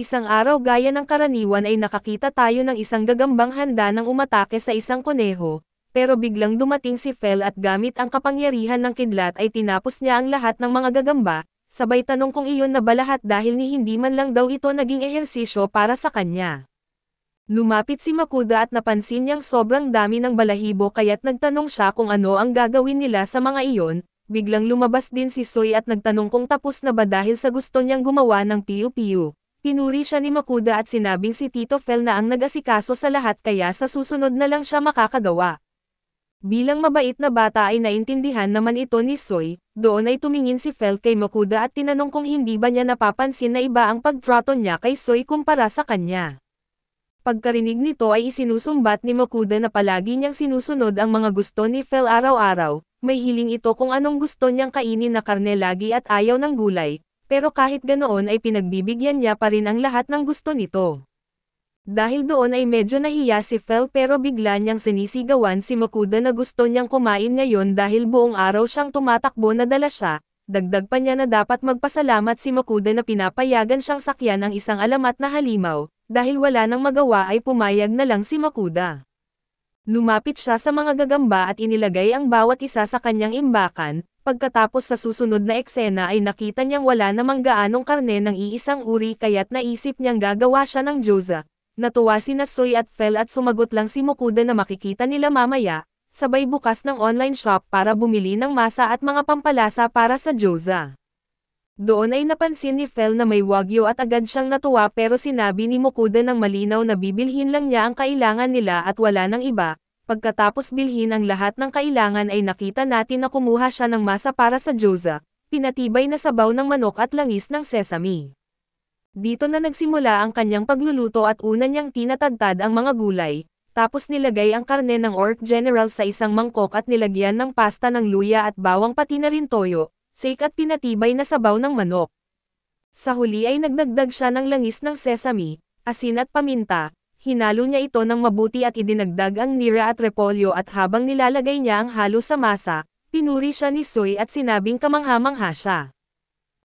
Isang araw gaya ng karaniwan ay nakakita tayo ng isang gagambang handa ng umatake sa isang kuneho, pero biglang dumating si Fel at gamit ang kapangyarihan ng kidlat ay tinapos niya ang lahat ng mga gagamba, sabay tanong kung iyon na ba lahat dahil ni hindi man lang daw ito naging ehersisyo para sa kanya. Lumapit si Makuda at napansin niyang sobrang dami ng balahibo kaya't nagtanong siya kung ano ang gagawin nila sa mga iyon. Biglang lumabas din si Soy at nagtanong kung tapos na ba dahil sa gusto niyang gumawa ng piu-piu. Pinuri siya ni Makuda at sinabing si Tito Fel na ang nag-asikaso sa lahat kaya sa susunod na lang siya makakagawa. Bilang mabait na bata ay naintindihan naman ito ni Soy, doon ay tumingin si Fel kay Makuda at tinanong kung hindi ba niya napapansin na iba ang pagtrato niya kay Soy kumpara sa kanya. Pagkarinig nito ay isinusumbat ni Makuda na palagi niyang sinusunod ang mga gusto ni Fel araw-araw, may hiling ito kung anong gusto niyang kainin na karne lagi at ayaw ng gulay, pero kahit ganoon ay pinagbibigyan niya pa rin ang lahat ng gusto nito. Dahil doon ay medyo nahiya si Fel pero bigla niyang sinisigawan si Makuda na gusto niyang kumain ngayon dahil buong araw siyang tumatakbo na dala siya, dagdag pa niya na dapat magpasalamat si Makuda na pinapayagan siyang sakyan ang isang alamat na halimaw. Dahil wala nang magawa ay pumayag na lang si Makuda. Lumapit siya sa mga gagamba at inilagay ang bawat isa sa kanyang imbakan, pagkatapos sa susunod na eksena ay nakita niyang wala namang gaanong karne ng iisang uri kaya't naisip niyang gagawa siya ng gyoza. Natuwa sina Soy at Fel at sumagot lang si Makuda na makikita nila mamaya, sabay bukas ng online shop para bumili ng masa at mga pampalasa para sa gyoza. Doon ay napansin ni Fel na may wagyu at agad siyang natuwa pero sinabi ni Makuda ng malinaw na bibilhin lang niya ang kailangan nila at wala ng iba. Pagkatapos bilhin ang lahat ng kailangan ay nakita natin na kumuha siya ng masa para sa gyoza, pinatibay na sabaw ng manok at langis ng sesame. Dito na nagsimula ang kanyang pagluluto at una niyang tinatadtad ang mga gulay, tapos nilagay ang karne ng Orc General sa isang mangkok at nilagyan ng pasta ng luya at bawang pati na rin toyo. Sake at pinatibay na sabaw ng manok. Sa huli ay nagdagdag siya ng langis ng sesame, asin at paminta, hinalo niya ito ng mabuti at idinagdag ang nira at repolyo at habang nilalagay niya ang halo sa masa, pinuri siya ni Soy at sinabing kamangha-mangha siya.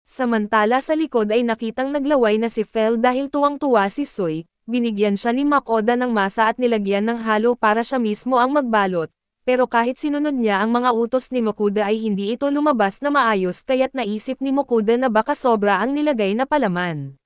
Samantala sa likod ay nakitang naglaway na si Fel dahil tuwang-tuwa si Soy, binigyan siya ni Makoda ng masa at nilagyan ng halo para siya mismo ang magbalot. Pero kahit sinunod niya ang mga utos ni Makuda ay hindi ito lumabas na maayos kaya't naisip ni Makuda na baka sobra ang nilagay na palaman.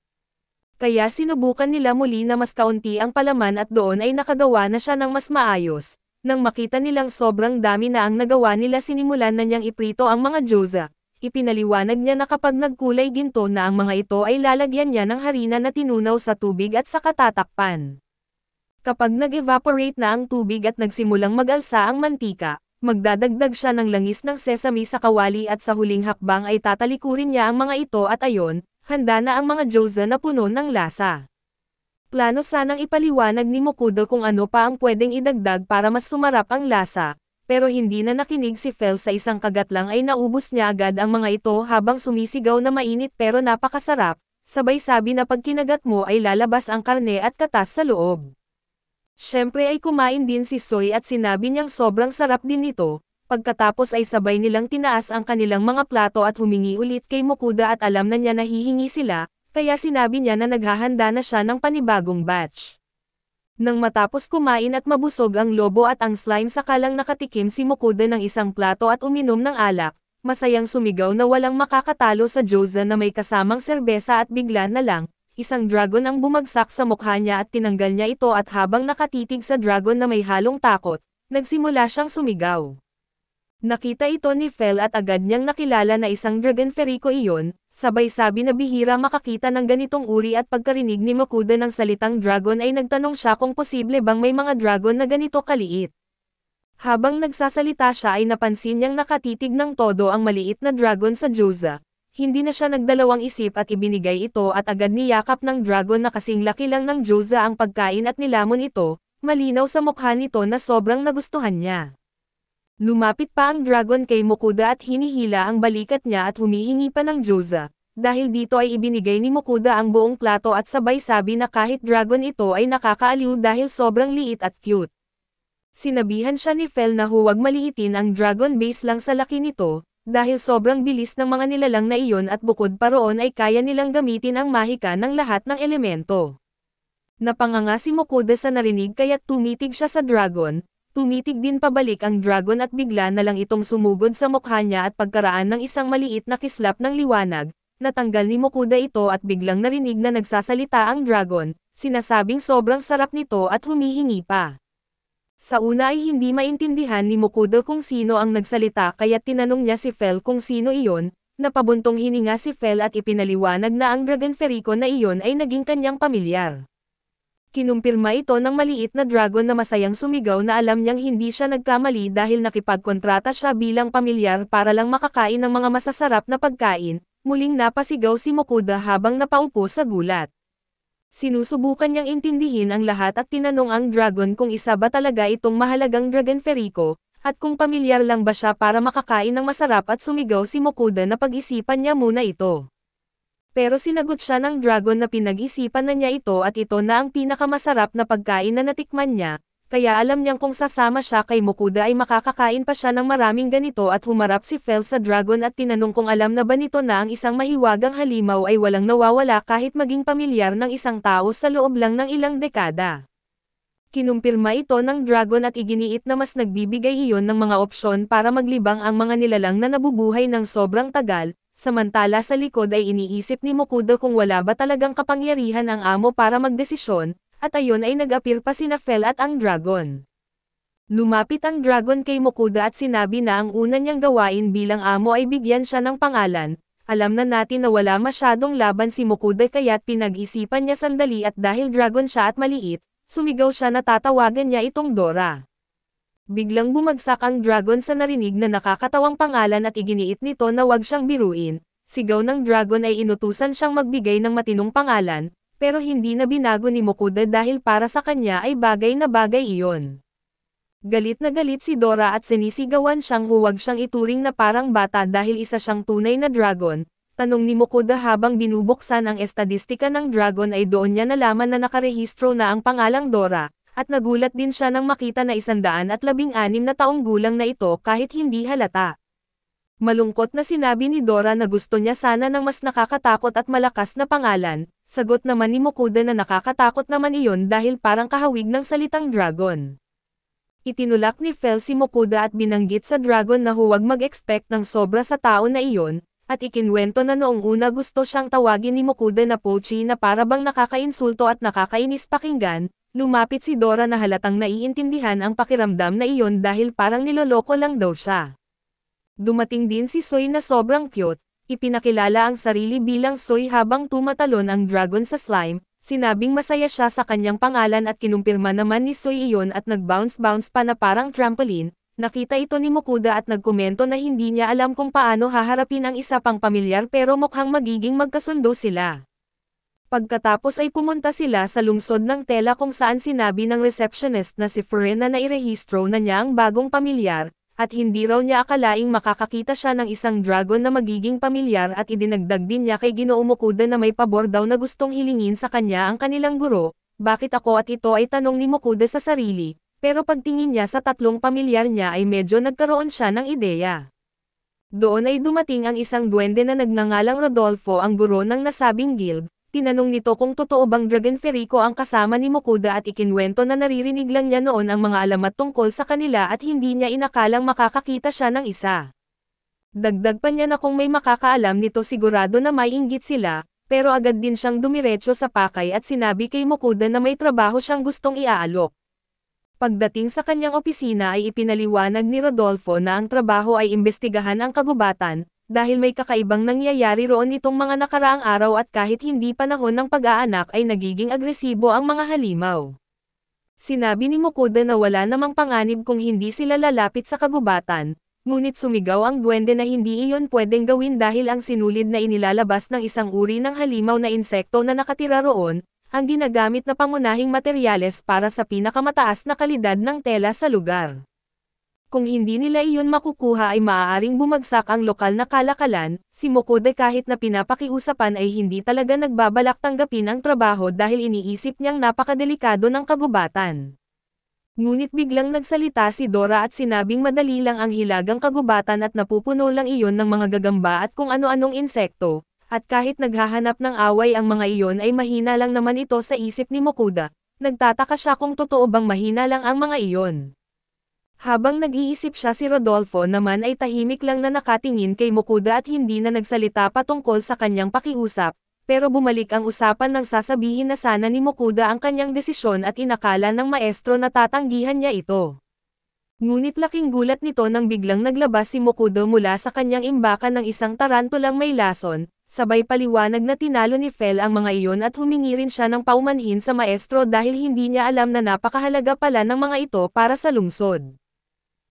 Kaya sinubukan nila muli na mas kaunti ang palaman at doon ay nakagawa na siya ng mas maayos. Nang makita nilang sobrang dami na ang nagawa nila sinimulan na niyang iprito ang mga gyoza. Ipinaliwanag niya na kapag nagkulay ginto na ang mga ito ay lalagyan niya ng harina na tinunaw sa tubig at saka tatakpan. Kapag nag-evaporate na ang tubig at nagsimulang mag-alsa ang mantika, magdadagdag siya ng langis ng sesame sa kawali at sa huling hakbang ay tatalikurin niya ang mga ito at ayon, handa na ang mga gyoza na puno ng lasa. Plano sanang ipaliwanag ni Makuda kung ano pa ang pwedeng idagdag para mas sumarap ang lasa, pero hindi na nakinig si Fel sa isang kagat lang ay naubos niya agad ang mga ito habang sumisigaw na mainit pero napakasarap, sabay sabi na pag kinagat mo ay lalabas ang karne at katas sa loob. Siyempre ay kumain din si Soy at sinabi niyang sobrang sarap din ito, pagkatapos ay sabay nilang tinaas ang kanilang mga plato at humingi ulit kay Makuda at alam na niya na hihingi sila, kaya sinabi niya na naghahanda na siya ng panibagong batch. Nang matapos kumain at mabusog ang lobo at ang slime saka lang nakatikim si Makuda ng isang plato at uminom ng alak, masayang sumigaw na walang makakatalo sa gyoza na may kasamang serbesa at bigla na lang, isang dragon ang bumagsak sa mukha niya at tinanggal niya ito at habang nakatitig sa dragon na may halong takot, nagsimula siyang sumigaw. Nakita ito ni Fel at agad niyang nakilala na isang dragon Ferico iyon, sabay sabi na bihira makakita ng ganitong uri at pagkarinig ni Makuda ng salitang dragon ay nagtanong siya kung posible bang may mga dragon na ganito kaliit. Habang nagsasalita siya ay napansin niyang nakatitig ng todo ang maliit na dragon sa gyoza. Hindi na siya nagdalawang isip at ibinigay ito at agad niyakap ng dragon na kasing laki lang ng gyoza ang pagkain at nilamon ito, malinaw sa mukha nito na sobrang nagustuhan niya. Lumapit pa ang dragon kay Makuda at hinihila ang balikat niya at humihingi pa ng gyoza. Dahil dito ay ibinigay ni Makuda ang buong plato at sabay sabi na kahit dragon ito ay nakakaaliw dahil sobrang liit at cute. Sinabihan siya ni Fel na huwag maliitin ang dragon base lang sa laki nito. dahil sobrang bilis ng mga nilalang na iyon at bukod pa roon ay kaya nilang gamitin ang mahika ng lahat ng elemento. Napanganga si Mokuda sa narinig kaya't tumitig siya sa dragon, tumitig din pabalik ang dragon at bigla na lang itong sumugod sa mukha niya at pagkaraan ng isang maliit na kislap ng liwanag, natanggal ni Mokuda ito at biglang narinig na nagsasalita ang dragon, sinasabing sobrang sarap nito at humihingi pa. Sa una ay hindi maintindihan ni Mokuda kung sino ang nagsalita kaya tinanong niya si Fel kung sino iyon, napabuntong hininga si Fel at ipinaliwanag na ang Dragon Ferico na iyon ay naging kanyang pamilyar. Kinumpirma ito ng maliit na dragon na masayang sumigaw na alam niyang hindi siya nagkamali dahil nakipagkontrata siya bilang pamilyar para lang makakain ng mga masasarap na pagkain, muling napasigaw si Mokuda habang napaupo sa gulat. Sinusubukan niyang intindihin ang lahat at tinanong ang dragon kung isa ba talaga itong mahalagang Dragon Ferico, at kung pamilyar lang ba siya para makakain ng masarap at sumigaw si Mokuda na pag-isipan niya muna ito. Pero sinagot siya ng dragon na pinag-isipan na niya ito at ito na ang pinakamasarap na pagkain na natikman niya, kaya alam niyang kung sasama siya kay Mokuda ay makakakain pa siya ng maraming ganito at humarap si Fel sa dragon at tinanong kung alam na ba nito na ang isang mahiwagang halimaw ay walang nawawala kahit maging pamilyar ng isang tao sa loob lang ng ilang dekada. Kinumpirma ito ng dragon at iginiit na mas nagbibigay iyon ng mga opsyon para maglibang ang mga nilalang na nabubuhay ng sobrang tagal, samantala sa likod ay iniisip ni Mokuda kung wala ba talagang kapangyarihan ang amo para magdesisyon, at ayon ay nag-appear pa sina Fel at ang dragon. Lumapit ang dragon kay Mokuda at sinabi na ang una niyang gawain bilang amo ay bigyan siya ng pangalan. Alam na natin na wala masyadong laban si Mokuda kaya't pinag-isipan niya sandali at dahil dragon siya at maliit, sumigaw siya na tatawagan niya itong Dora. Biglang bumagsak ang dragon sa narinig na nakakatawang pangalan at iginiit nito na wag siyang biruin. Sigaw ng dragon ay inutusan siyang magbigay ng matinong pangalan, pero hindi na binago ni Mokuda dahil para sa kanya ay bagay na bagay iyon. Galit na galit si Dora at sinisigawan siyang huwag siyang ituring na parang bata dahil isa siyang tunay na dragon. Tanong ni Mokuda habang binubuksan ang estadistika ng dragon ay doon niya nalaman na nakarehistro na ang pangalang Dora, at nagulat din siya nang makita na 116 na taong gulang na ito kahit hindi halata. Malungkot na sinabi ni Dora na gusto niya sana ng mas nakakatakot at malakas na pangalan, sagot naman ni Mokuda na nakakatakot naman iyon dahil parang kahawig ng salitang dragon. Itinulak ni Fel si Mokuda at binanggit sa dragon na huwag mag-expect ng sobra sa tao na iyon, at ikinwento na noong una gusto siyang tawagin ni Mokuda na Pochi na para bang nakakainsulto at nakakainis pakinggan. Lumapit si Dora na halatang naiintindihan ang pakiramdam na iyon dahil parang niloloko lang daw siya. Dumating din si Soy na sobrang cute, ipinakilala ang sarili bilang Soy habang tumatalon ang dragon sa slime, sinabing masaya siya sa kanyang pangalan at kinumpirma naman ni Soy iyon at nag-bounce-bounce pa na parang trampoline. Nakita ito ni Mokuda at nagkomento na hindi niya alam kung paano haharapin ang isa pang pamilyar pero mukhang magiging magkasundo sila. Pagkatapos ay pumunta sila sa lungsod ng Tela kung saan sinabi ng receptionist na si Feren na nairehistro na niya ang bagong pamilyar, at hindi raw niya akalaing makakakita siya ng isang dragon na magiging pamilyar at idinagdag din niya kay Ginoo Mokuda na may pabor daw na gustong hilingin sa kanya ang kanilang guro. Bakit ako at ito ay tanong ni Mokuda sa sarili, pero pagtingin niya sa tatlong pamilyar niya ay medyo nagkaroon siya ng ideya. Doon ay dumating ang isang duwende na nagngangalang Rodolfo ang guro ng nasabing guild. Tinanong nito kung totoo bang Dragon Ferico ang kasama ni Mokuda at ikinwento na naririnig lang niya noon ang mga alamat tungkol sa kanila at hindi niya inakalang makakakita siya ng isa. Dagdag pa niya na kung may makakaalam nito sigurado na may inggit sila, pero agad din siyang dumiretso sa pakay at sinabi kay Mokuda na may trabaho siyang gustong iaalok. Pagdating sa kanyang opisina ay ipinaliwanag ni Rodolfo na ang trabaho ay imbestigahan ang kagubatan, dahil may kakaibang nangyayari roon itong mga nakaraang araw at kahit hindi panahon ng pag-aanak ay nagiging agresibo ang mga halimaw. Sinabi ni Mokuda na wala namang panganib kung hindi sila lalapit sa kagubatan, ngunit sumigaw ang duwende na hindi iyon pwedeng gawin dahil ang sinulid na inilalabas ng isang uri ng halimaw na insekto na nakatira roon, ang ginagamit na pangunahing materyales para sa pinakamataas na kalidad ng tela sa lugar. Kung hindi nila iyon makukuha ay maaaring bumagsak ang lokal na kalakalan, si Mokuda kahit na pinapakiusapan ay hindi talaga nagbabalak tanggapin ang trabaho dahil iniisip niyang napakadelikado ng kagubatan. Ngunit biglang nagsalita si Dora at sinabing madali lang ang hilagang kagubatan at napupuno lang iyon ng mga gagamba at kung ano-anong insekto, at kahit naghahanap ng away ang mga iyon ay mahina lang naman ito sa isip ni Mokuda. Nagtataka siya kung totoo bang mahina lang ang mga iyon. Habang nag-iisip siya, si Rodolfo naman ay tahimik lang na nakatingin kay Mokuda at hindi na nagsalita patungkol sa kanyang pakiusap, pero bumalik ang usapan nang sasabihin na sana ni Mokuda ang kanyang desisyon at inakala ng maestro na tatanggihan niya ito. Ngunit laking gulat nito nang biglang naglabas si Mokuda mula sa kanyang imbakan ng isang tarantulang may lason, sabay paliwanag na tinalo ni Fel ang mga iyon at humingi rin siya ng paumanhin sa maestro dahil hindi niya alam na napakahalaga pala ng mga ito para sa lungsod.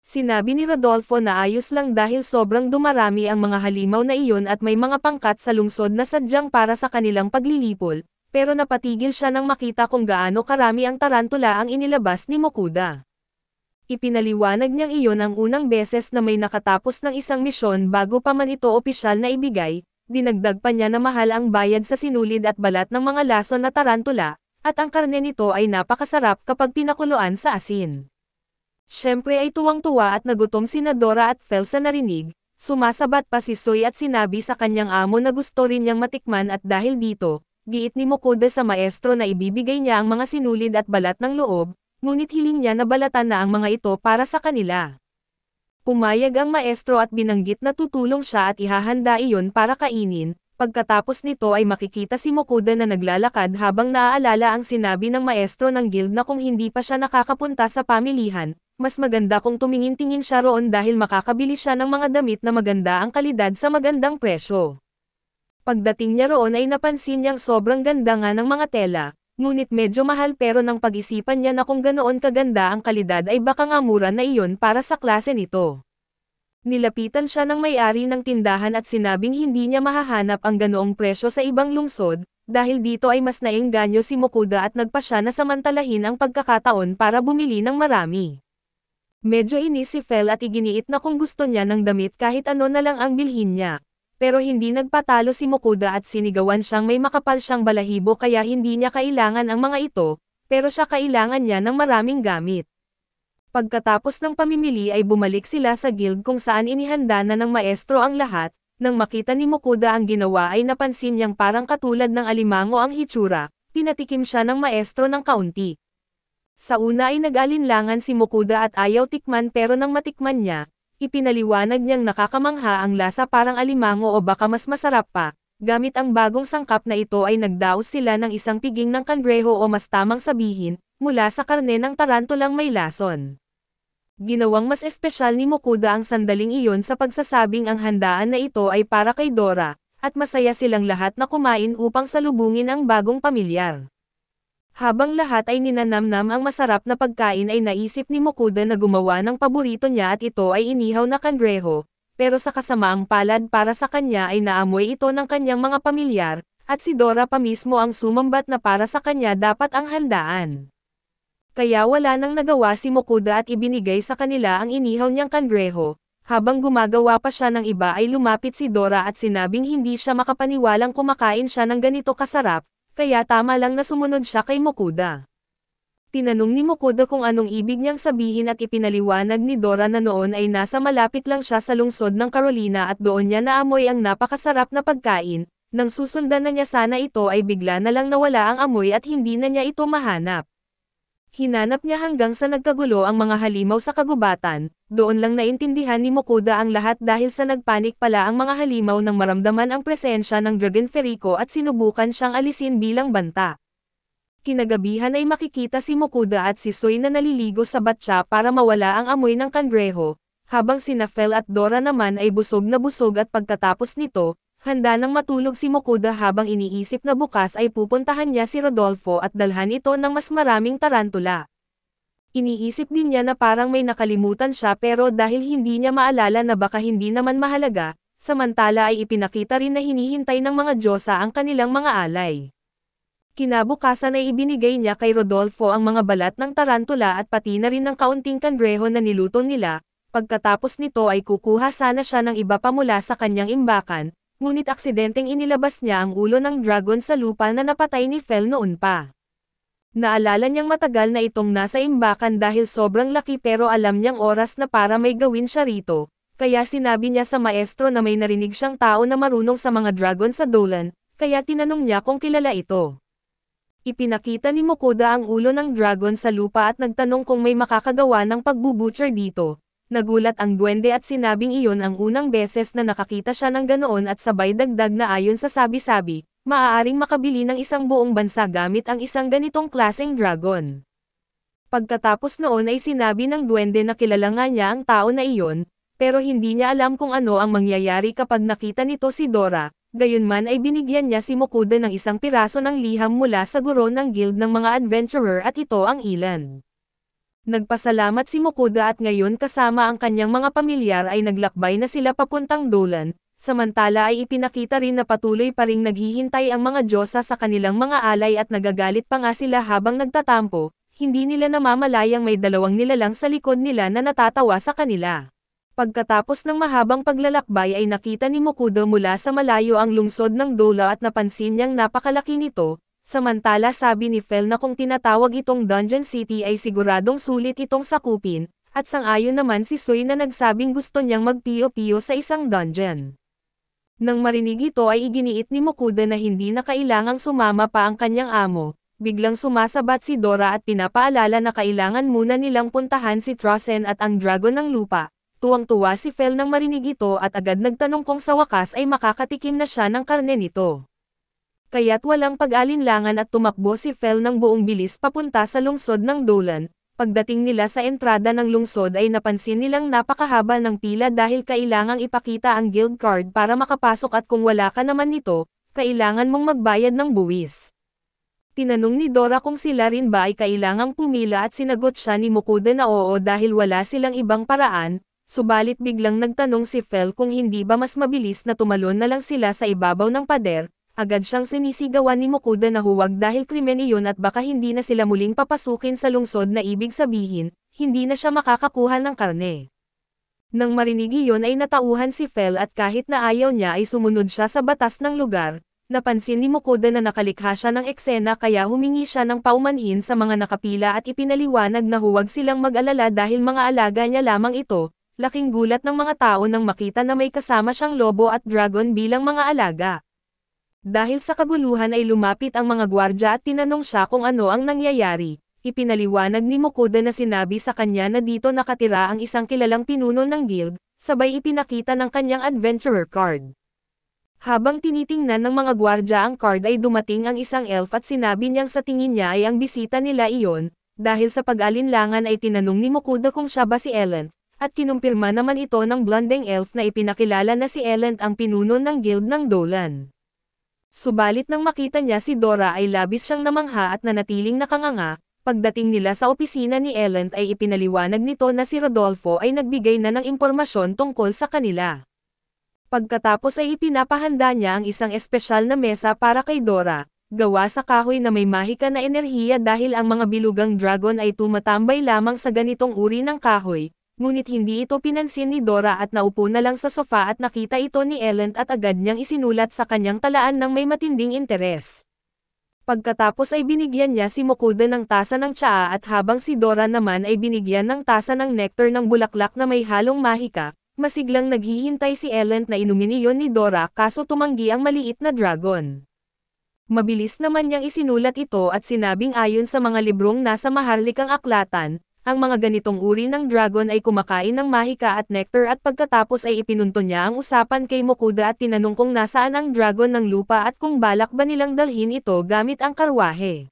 Sinabi ni Rodolfo na ayos lang dahil sobrang dumarami ang mga halimaw na iyon at may mga pangkat sa lungsod na sadyang para sa kanilang paglilipol, pero napatigil siya nang makita kung gaano karami ang tarantula ang inilabas ni Mokuda. Ipinaliwanag niyang iyon ang unang beses na may nakatapos ng isang misyon bago pa man ito opisyal na ibigay, dinagdag pa niya na mahal ang bayad sa sinulid at balat ng mga lason na tarantula, at ang karne nito ay napakasarap kapag pinakuluan sa asin. Siyempre ay tuwang-tuwa at nagutom sina Dora at Fel sa narinig, sumasabat pa si Soy at sinabi sa kanyang amo na gusto rin niyang matikman at dahil dito, giit ni Mokuda sa maestro na ibibigay niya ang mga sinulid at balat ng loob, ngunit hiling niya na balatan na ang mga ito para sa kanila. Pumayag ang maestro at binanggit na tutulong siya at ihahanda iyon para kainin. Pagkatapos nito ay makikita si Mokuda na naglalakad habang naaalala ang sinabi ng maestro ng guild na kung hindi pa siya nakakapunta sa pamilihan, mas maganda kung tumingin-tingin siya roon dahil makakabili siya ng mga damit na maganda ang kalidad sa magandang presyo. Pagdating niya roon ay napansin niyang sobrang ganda nga ng mga tela, ngunit medyo mahal pero nang pag-isipan niya na kung ganoon kaganda ang kalidad ay baka nga mura na iyon para sa klase nito. Nilapitan siya ng may-ari ng tindahan at sinabing hindi niya mahahanap ang ganoong presyo sa ibang lungsod, dahil dito ay mas naengganyo si Mokuda at nagpa siya na samantalahin ang pagkakataon para bumili ng marami. Medyo inis si Fel at iginiit na kung gusto niya ng damit kahit ano na lang ang bilhin niya. Pero hindi nagpatalo si Mokuda at sinigawan siyang may makapal siyang balahibo kaya hindi niya kailangan ang mga ito, pero siya kailangan niya ng maraming gamit. Pagkatapos ng pamimili ay bumalik sila sa guild kung saan inihanda na ng maestro ang lahat. Nang makita ni Mokuda ang ginawa ay napansin niyang parang katulad ng alimango ang hitsura, pinatikim siya ng maestro ng kaunti. Sa una ay nag-alinlangan si Mokuda at ayaw tikman pero nang matikman niya, ipinaliwanag niyang nakakamangha ang lasa parang alimango o baka mas masarap pa. Gamit ang bagong sangkap na ito ay nagdaos sila ng isang piging ng kangreho o mas tamang sabihin, mula sa karne ng tarantulang may lason. Ginawang mas espesyal ni Mokuda ang sandaling iyon sa pagsasabing ang handaan na ito ay para kay Dora, at masaya silang lahat na kumain upang salubungin ang bagong pamilyar. Habang lahat ay ninanamnam ang masarap na pagkain ay naisip ni Mokuda na gumawa ng paborito niya at ito ay inihaw na kangreho, pero sa kasamaang palad para sa kanya ay naamoy ito ng kanyang mga pamilyar, at si Dora pa mismo ang sumambat na para sa kanya dapat ang handaan. Kaya wala nang nagawa si Mokuda at ibinigay sa kanila ang inihaw niyang kangreho. Habang gumagawa pa siya ng iba ay lumapit si Dora at sinabing hindi siya makapaniwalang kumakain siya ng ganito kasarap, kaya tama lang na sumunod siya kay Mokuda. Tinanong ni Mokuda kung anong ibig niyang sabihin at ipinaliwanag ni Dora na noon ay nasa malapit lang siya sa lungsod ng Carolina at doon niya naamoy ang napakasarap na pagkain, nang susundan na niya sana ito ay bigla na lang nawala ang amoy at hindi na niya ito mahanap. Hinanap niya hanggang sa nagkagulo ang mga halimaw sa kagubatan, doon lang naintindihan ni Mokuda ang lahat dahil sa nagpanik pala ang mga halimaw nang maramdaman ang presensya ng Dragon Ferico at sinubukan siyang alisin bilang banta. Kinagabihan ay makikita si Mokuda at si Soy na naliligo sa batya para mawala ang amoy ng kangreho, habang sina Fel at Dora naman ay busog na busog at pagkatapos nito, handa nang matulog si Mokuda habang iniisip na bukas ay pupuntahan niya si Rodolfo at dalhan ito ng mas maraming tarantula. Iniisip din niya na parang may nakalimutan siya pero dahil hindi niya maalala na baka hindi naman mahalaga, samantala ay ipinakita rin na hinihintay ng mga Diyosa ang kanilang mga alay. Kinabukasan ay ibinigay niya kay Rodolfo ang mga balat ng tarantula at pati na rin ng kaunting kangreho na niluto nila, pagkatapos nito ay kukuha sana siya ng iba pa mula sa kanyang imbakan, ngunit aksidenteng inilabas niya ang ulo ng dragon sa lupa na napatay ni Fel noon pa. Naalala niyang matagal na itong nasa imbakan dahil sobrang laki pero alam niyang oras na para may gawin siya rito, kaya sinabi niya sa maestro na may narinig siyang tao na marunong sa mga dragon sa Dolan, kaya tinanong niya kung kilala ito. Ipinakita ni Mokoda ang ulo ng dragon sa lupa at nagtanong kung may makakagawa ng pagbubutcher dito. Nagulat ang duwende at sinabing iyon ang unang beses na nakakita siya ng ganoon at sabay dagdag na ayon sa sabi-sabi, maaaring makabili ng isang buong bansa gamit ang isang ganitong klaseng dragon. Pagkatapos noon ay sinabi ng duwende na kilala nga niya ang tao na iyon, pero hindi niya alam kung ano ang mangyayari kapag nakita nito si Dora, gayunman ay binigyan niya si Mokoda ng isang piraso ng liham mula sa guro ng guild ng mga adventurer at ito ang ilan. Nagpasalamat si Mokoda at ngayon kasama ang kanyang mga pamilyar ay naglakbay na sila papuntang Dolan. Samantala ay ipinakita rin na patuloy pa ring naghihintay ang mga Diyosa sa kanilang mga alay at nagagalit pa nga sila habang nagtatampo, hindi nila namamalayang may dalawang nilalang sa likod nila na natatawa sa kanila. Pagkatapos ng mahabang paglalakbay ay nakita ni Mokoda mula sa malayo ang lungsod ng Dola at napansin niyang napakalaki nito, samantala sabi ni Fel na kung tinatawag itong Dungeon City ay siguradong sulit itong sakupin, at sang-ayon naman si Sui na nagsabing gusto niyang magpiyo-piyo sa isang dungeon. Nang marinig ito ay iginiit ni Mokoda na hindi na kailangang sumama pa ang kanyang amo, biglang sumasabat si Dora at pinapaalala na kailangan muna nilang puntahan si Trossen at ang dragon ng lupa. Tuwang-tuwa si Fel nang marinig ito at agad nagtanong kung sa wakas ay makakatikim na siya ng karne nito. Kaya't walang pag-alinlangan at tumakbo si Fel ng buong bilis papunta sa lungsod ng Dolan. Pagdating nila sa entrada ng lungsod ay napansin nilang napakahaba ng pila dahil kailangang ipakita ang guild card para makapasok at kung wala ka naman nito, kailangan mong magbayad ng buwis. Tinanong ni Dora kung sila rin ba ay kailangang pumila at sinagot siya ni Mokoda na oo dahil wala silang ibang paraan, subalit biglang nagtanong si Fel kung hindi ba mas mabilis na tumalon na lang sila sa ibabaw ng pader. Agad siyang sinisigawan ni Mokoda na huwag dahil krimen iyon at baka hindi na sila muling papasukin sa lungsod na ibig sabihin, hindi na siya makakakuha ng karne. Nang marinig iyon ay natauhan si Fel at kahit na ayaw niya ay sumunod siya sa batas ng lugar, napansin ni Mokoda na nakalikha siya ng eksena kaya humingi siya ng paumanhin sa mga nakapila at ipinaliwanag na huwag silang mag-alala dahil mga alaga niya lamang ito. Laking gulat ng mga tao nang makita na may kasama siyang lobo at dragon bilang mga alaga. Dahil sa kaguluhan ay lumapit ang mga gwardya at tinanong siya kung ano ang nangyayari. Ipinaliwanag ni Mokoda na sinabi sa kanya na dito nakatira ang isang kilalang pinuno ng guild, sabay ipinakita ng kanyang adventurer card. Habang tinitingnan ng mga gwardya ang card ay dumating ang isang elf at sinabi niyang sa tingin niya ay ang bisita nila iyon, dahil sa pag-alinlangan ay tinanong ni Mokoda kung siya ba si Ellen, at kinumpirma naman ito ng blondeng elf na ipinakilala na si Ellen ang pinuno ng guild ng Dolan. Subalit nang makita niya si Dora ay labis siyang namangha at nanatiling nakanganga. Pagdating nila sa opisina ni Ellen ay ipinaliwanag nito na si Rodolfo ay nagbigay na ng impormasyon tungkol sa kanila. Pagkatapos ay ipinapahanda niya ang isang espesyal na mesa para kay Dora, gawa sa kahoy na may mahika na enerhiya dahil ang mga bilugang dragon ay tumatambay lamang sa ganitong uri ng kahoy. Ngunit hindi ito pinansin ni Dora at naupo na lang sa sofa at nakita ito ni Ellen at agad niyang isinulat sa kanyang talaan ng may matinding interes. Pagkatapos ay binigyan niya si Mokoda ng tasa ng tsaa at habang si Dora naman ay binigyan ng tasa ng nectar ng bulaklak na may halong mahika, masiglang naghihintay si Ellen na inumin iyon ni Dora kaso tumanggi ang maliit na dragon. Mabilis naman niyang isinulat ito at sinabing ayon sa mga librong nasa maharlikang aklatan, ang mga ganitong uri ng dragon ay kumakain ng mahika at nectar at pagkatapos ay ipinunto niya ang usapan kay Mokoda at tinanong kung nasaan ang dragon ng lupa at kung balak ba nilang dalhin ito gamit ang karwahe.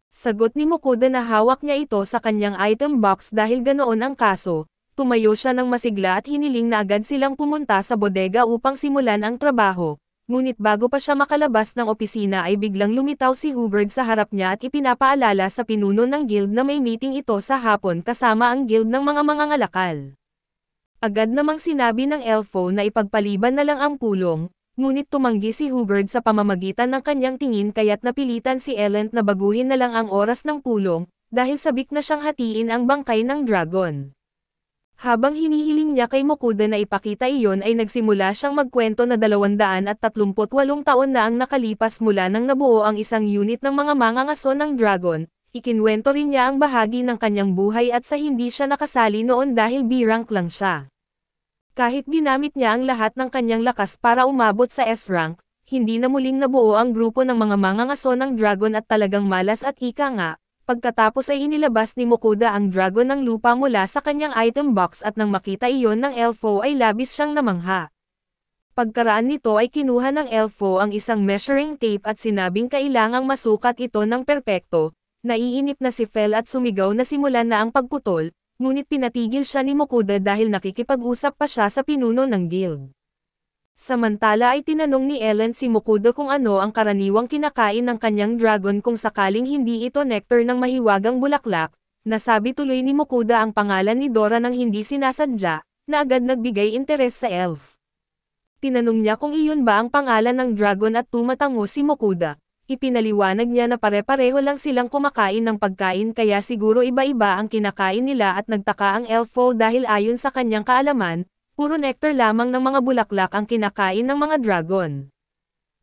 Sagot ni Mokoda na hawak niya ito sa kanyang item box dahil ganoon ang kaso, tumayo siya ng masigla at hiniling na agad silang pumunta sa bodega upang simulan ang trabaho. Ngunit bago pa siya makalabas ng opisina ay biglang lumitaw si Hubert sa harap niya at ipinapaalala sa pinuno ng guild na may meeting ito sa hapon kasama ang guild ng mga mangangalakal. Agad namang sinabi ng elfo na ipagpaliban na lang ang pulong, ngunit tumanggi si Hubert sa pamamagitan ng kanyang tingin kaya't napilitan si Ellen na baguhin na lang ang oras ng pulong, dahil sabik na siyang hatiin ang bangkay ng dragon. Habang hinihiling niya kay Mokoda na ipakita iyon ay nagsimula siyang magkwento na 238 taon na ang nakalipas mula nang nabuo ang isang unit ng mga mangangaso ng dragon, Ikinwento rin niya ang bahagi ng kanyang buhay at sa hindi siya nakasali noon dahil B-rank lang siya. Kahit ginamit niya ang lahat ng kanyang lakas para umabot sa S-rank, hindi na muling nabuo ang grupo ng mga mangangaso ng dragon at talagang malas at ika nga, pagkatapos ay inilabas ni Mokuda ang dragon ng lupa mula sa kanyang item box at nang makita iyon ng elfo ay labis siyang namangha. Pagkaraan nito ay kinuha ng elfo ang isang measuring tape at sinabing kailangang masukat ito ng perpekto. Naiinip na si Fel at sumigaw na simulan na ang pagputol, ngunit pinatigil siya ni Mokuda dahil nakikipag-usap pa siya sa pinuno ng guild. Samantala ay tinanong ni Ellen si Mokuda kung ano ang karaniwang kinakain ng kanyang dragon kung sakaling hindi ito nectar ng mahiwagang bulaklak. Nasabi tuloy ni Mokuda ang pangalan ni Dora nang hindi sinasadya, na agad nagbigay interes sa elf. Tinanong niya kung iyon ba ang pangalan ng dragon at tumatango si Mokuda. Ipinaliwanag niya na pare-pareho lang silang kumakain ng pagkain kaya siguro iba-iba ang kinakain nila at nagtaka ang elfo dahil ayon sa kanyang kaalaman, puro nectar lamang ng mga bulaklak ang kinakain ng mga dragon.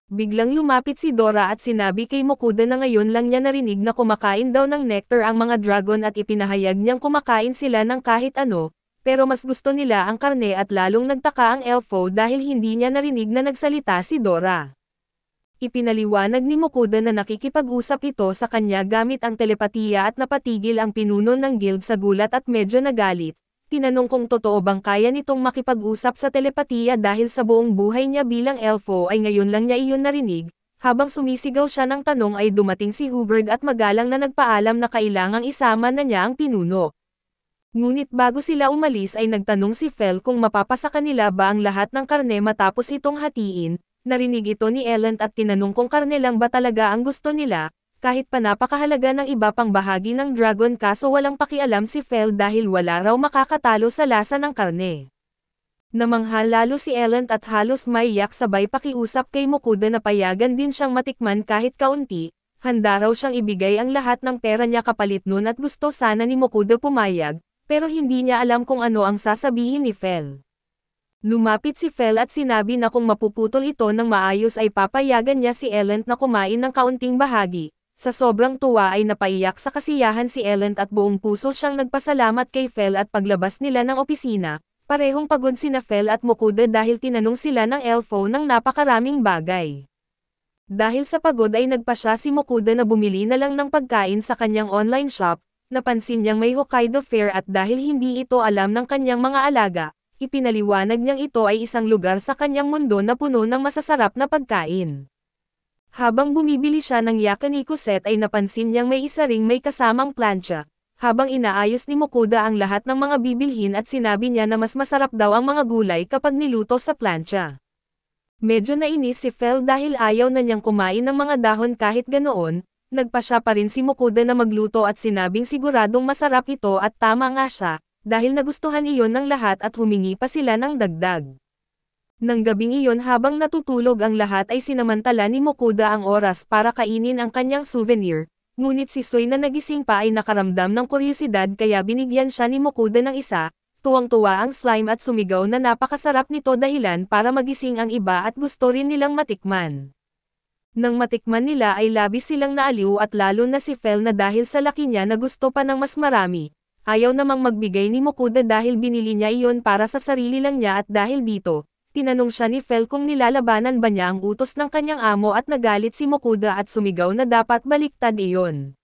Biglang lumapit si Dora at sinabi kay Mokuda na ngayon lang niya narinig na kumakain daw ng nectar ang mga dragon at ipinahayag niyang kumakain sila ng kahit ano. Pero mas gusto nila ang karne at lalong nagtaka ang elfo dahil hindi niya narinig na nagsalita si Dora. Ipinaliwanag ni Mokuda na nakikipag-usap ito sa kanya gamit ang telepatiya at napatigil ang pinuno ng guild sa gulat at medyo nagalit. Tinanong kung totoo bang kaya nitong makipag-usap sa telepatiya dahil sa buong buhay niya bilang elfo ay ngayon lang niya iyon narinig. Habang sumisigaw siya ng tanong ay dumating si Hubert at magalang na nagpaalam na kailangang isama na niya ang pinuno. Ngunit bago sila umalis ay nagtanong si Fel kung mapapasa kanila ba ang lahat ng karne matapos itong hatiin. Narinig ito ni Ellen at tinanong kung karne lang ba talaga ang gusto nila, kahit pa napakahalaga ng iba pang bahagi ng dragon kaso walang pakialam si Fel dahil wala raw makakatalo sa lasa ng karne. Namangha lalo si Ellen at halos maiyak sabay pakiusap kay Mokuda na payagan din siyang matikman kahit kaunti, handa raw siyang ibigay ang lahat ng pera niya kapalit nun at gusto sana ni Mokuda pumayag. Pero hindi niya alam kung ano ang sasabihin ni Fel. Lumapit si Fel at sinabi na kung mapuputol ito ng maayos ay papayagan niya si Ellen na kumain ng kaunting bahagi. Sa sobrang tuwa ay napaiyak sa kasiyahan si Ellen at buong puso siyang nagpasalamat kay Fel at paglabas nila ng opisina, parehong pagod sina Fel at Mokuda dahil tinanong sila ng elfo ng napakaraming bagay. Dahil sa pagod ay nagpasya si Mokuda na bumili na lang ng pagkain sa kanyang online shop. Napansin niyang may Hokkaido Fair at dahil hindi ito alam ng kanyang mga alaga, ipinaliwanag niyang ito ay isang lugar sa kanyang mundo na puno ng masasarap na pagkain. Habang bumibili siya ng yakiniku set ay napansin niyang may isa ring may kasamang plancha. Habang inaayos ni Mokuda ang lahat ng mga bibilhin at sinabi niya na mas masarap daw ang mga gulay kapag niluto sa plancha. Medyo nainis si Fel dahil ayaw na niyang kumain ng mga dahon kahit ganoon. Nagpasya pa rin si Mokuda na magluto at sinabing siguradong masarap ito at tama nga siya, dahil nagustuhan iyon ng lahat at humingi pa sila ng dagdag. Nang gabing iyon habang natutulog ang lahat ay sinamantala ni Mokuda ang oras para kainin ang kanyang souvenir, ngunit si Soy na nagising pa ay nakaramdam ng kuryosidad kaya binigyan siya ni Mokuda ng isa, tuwang-tuwa ang slime at sumigaw na napakasarap nito dahilan para magising ang iba at gusto rin nilang matikman. Nang matikman nila ay labis silang naaliw at lalo na si Fel na dahil sa laki niya na gusto pa ng mas marami. Ayaw namang magbigay ni Mokuda dahil binili niya iyon para sa sarili lang niya at dahil dito, tinanong siya ni Fel kung nilalabanan ba niya ang utos ng kanyang amo at nagalit si Mokuda at sumigaw na dapat baliktad iyon.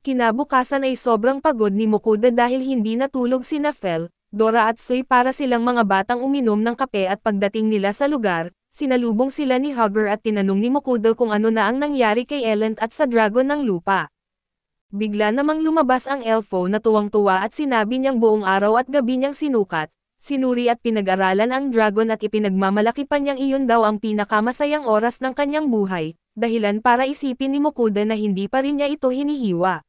Kinabukasan ay sobrang pagod ni Mokuda dahil hindi natulog sina Fel, Dora at Soy para silang mga batang uminom ng kape at pagdating nila sa lugar, sinalubong sila ni Hugger at tinanong ni Mokuda kung ano na ang nangyari kay Ellen at sa dragon ng lupa. Bigla namang lumabas ang elfo na tuwang-tuwa at sinabi niyang buong araw at gabi niyang sinukat, sinuri at pinag-aralan ang dragon at ipinagmamalaki pa niyang iyon daw ang pinakamasayang oras ng kanyang buhay, dahilan para isipin ni Mokuda na hindi pa rin niya ito hinihiwa.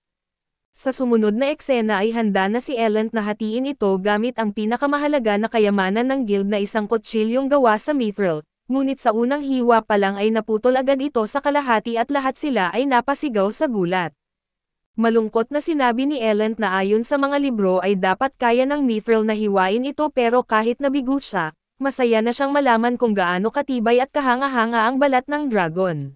Sa sumunod na eksena ay handa na si Ellen na hatiin ito gamit ang pinakamahalaga na kayamanan ng guild na isang kutsilyong gawa sa mithril. Ngunit sa unang hiwa pa lang ay naputol agad ito sa kalahati at lahat sila ay napasigaw sa gulat. Malungkot na sinabi ni Ellen na ayon sa mga libro ay dapat kaya ng mithril na hiwain ito pero kahit nabigo siya, masaya na siyang malaman kung gaano katibay at kahanga-hanga ang balat ng dragon.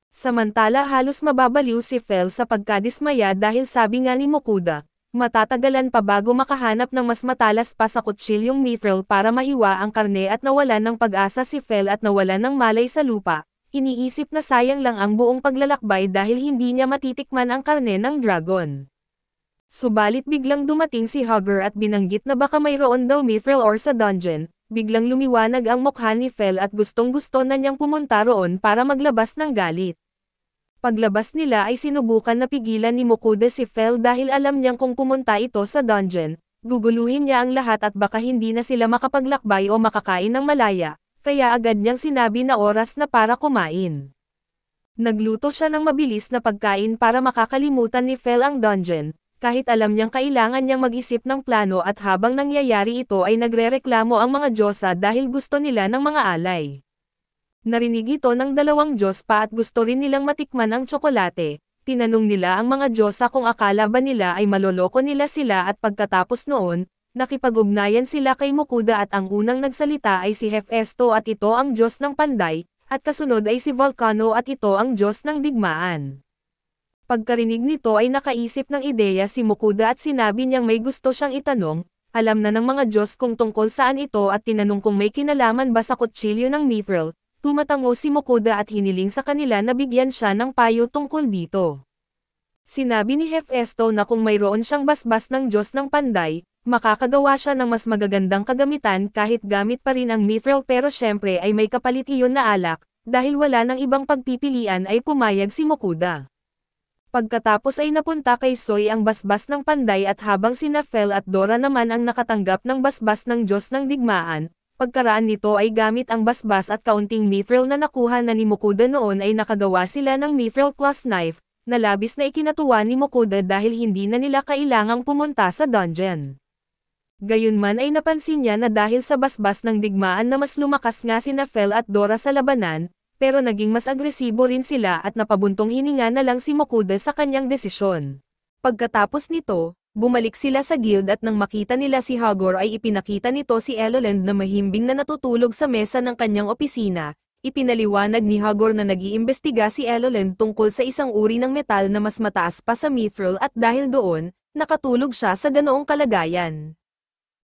Samantala halos mababaliw si Fel sa pagkadismaya dahil sabi nga ni Mokuda, matatagalan pa bago makahanap ng mas matalas pa sa kutsilyong mithril para mahiwa ang karne at nawalan ng pag-asa si Fel at nawalan ng malay sa lupa. Iniisip na sayang lang ang buong paglalakbay dahil hindi niya matitikman ang karne ng dragon. Subalit biglang dumating si Hugger at binanggit na baka mayroon daw mithril ore sa dungeon. Biglang lumiwanag ang mukha ni Fel at gustong-gusto na niyang pumunta roon para maglabas ng galit. Paglabas nila ay sinubukan na pigilan ni Mokuda si Fel dahil alam niyang kung pumunta ito sa dungeon, guguluhin niya ang lahat at baka hindi na sila makapaglakbay o makakain ng malaya, kaya agad niyang sinabi na oras na para kumain. Nagluto siya ng mabilis na pagkain para makakalimutan ni Fel ang dungeon, kahit alam niyang kailangan niyang mag-isip ng plano at habang nangyayari ito ay nagrereklamo ang mga Diyosa dahil gusto nila ng mga alay. Narinig ito ng dalawang Diyos pa at gusto rin nilang matikman ang tsokolate. Tinanong nila ang mga Diyosa kung akala ba nila ay maloloko nila sila at pagkatapos noon, nakipag-ugnayan sila kay Mokuda at ang unang nagsalita ay si Hefesto at ito ang Diyos ng Panday, at kasunod ay si Volcano at ito ang Diyos ng Digmaan. Pagkarinig nito ay nakaisip ng ideya si Mokuda at sinabi niyang may gusto siyang itanong, alam na ng mga Diyos kung tungkol saan ito at tinanong kung may kinalaman ba sa kutsilyo ng mithril, tumatango si Mokuda at hiniling sa kanila na bigyan siya ng payo tungkol dito. Sinabi ni Hefesto na kung mayroon siyang basbas ng Diyos ng Panday, makakagawa siya ng mas magagandang kagamitan kahit gamit pa rin ang mithril pero syempre ay may kapalit iyon na alak, dahil wala ng ibang pagpipilian ay pumayag si Mokuda. Pagkatapos ay napunta kay Soy ang basbas ng Panday at habang sina Fel at Dora naman ang nakatanggap ng basbas ng Diyos ng Digmaan, pagkaraan nito ay gamit ang basbas at kaunting mithril na nakuha na ni Mokuda noon ay nakagawa sila ng mithril clasp knife, na labis na ikinatuwa ni Mokuda dahil hindi na nila kailangang pumunta sa dungeon. Gayunman ay napansin niya na dahil sa basbas ng Digmaan na mas lumakas nga sina Fel at Dora sa labanan, pero naging mas agresibo rin sila at napabuntong hininga na lang si Mokuda sa kanyang desisyon. Pagkatapos nito, bumalik sila sa guild at nang makita nila si Hagor ay ipinakita nito si Eloland na mahimbing na natutulog sa mesa ng kanyang opisina. Ipinaliwanag ni Hagor na nag-iimbestiga si Eloland tungkol sa isang uri ng metal na mas mataas pa sa mithril at dahil doon, nakatulog siya sa ganoong kalagayan.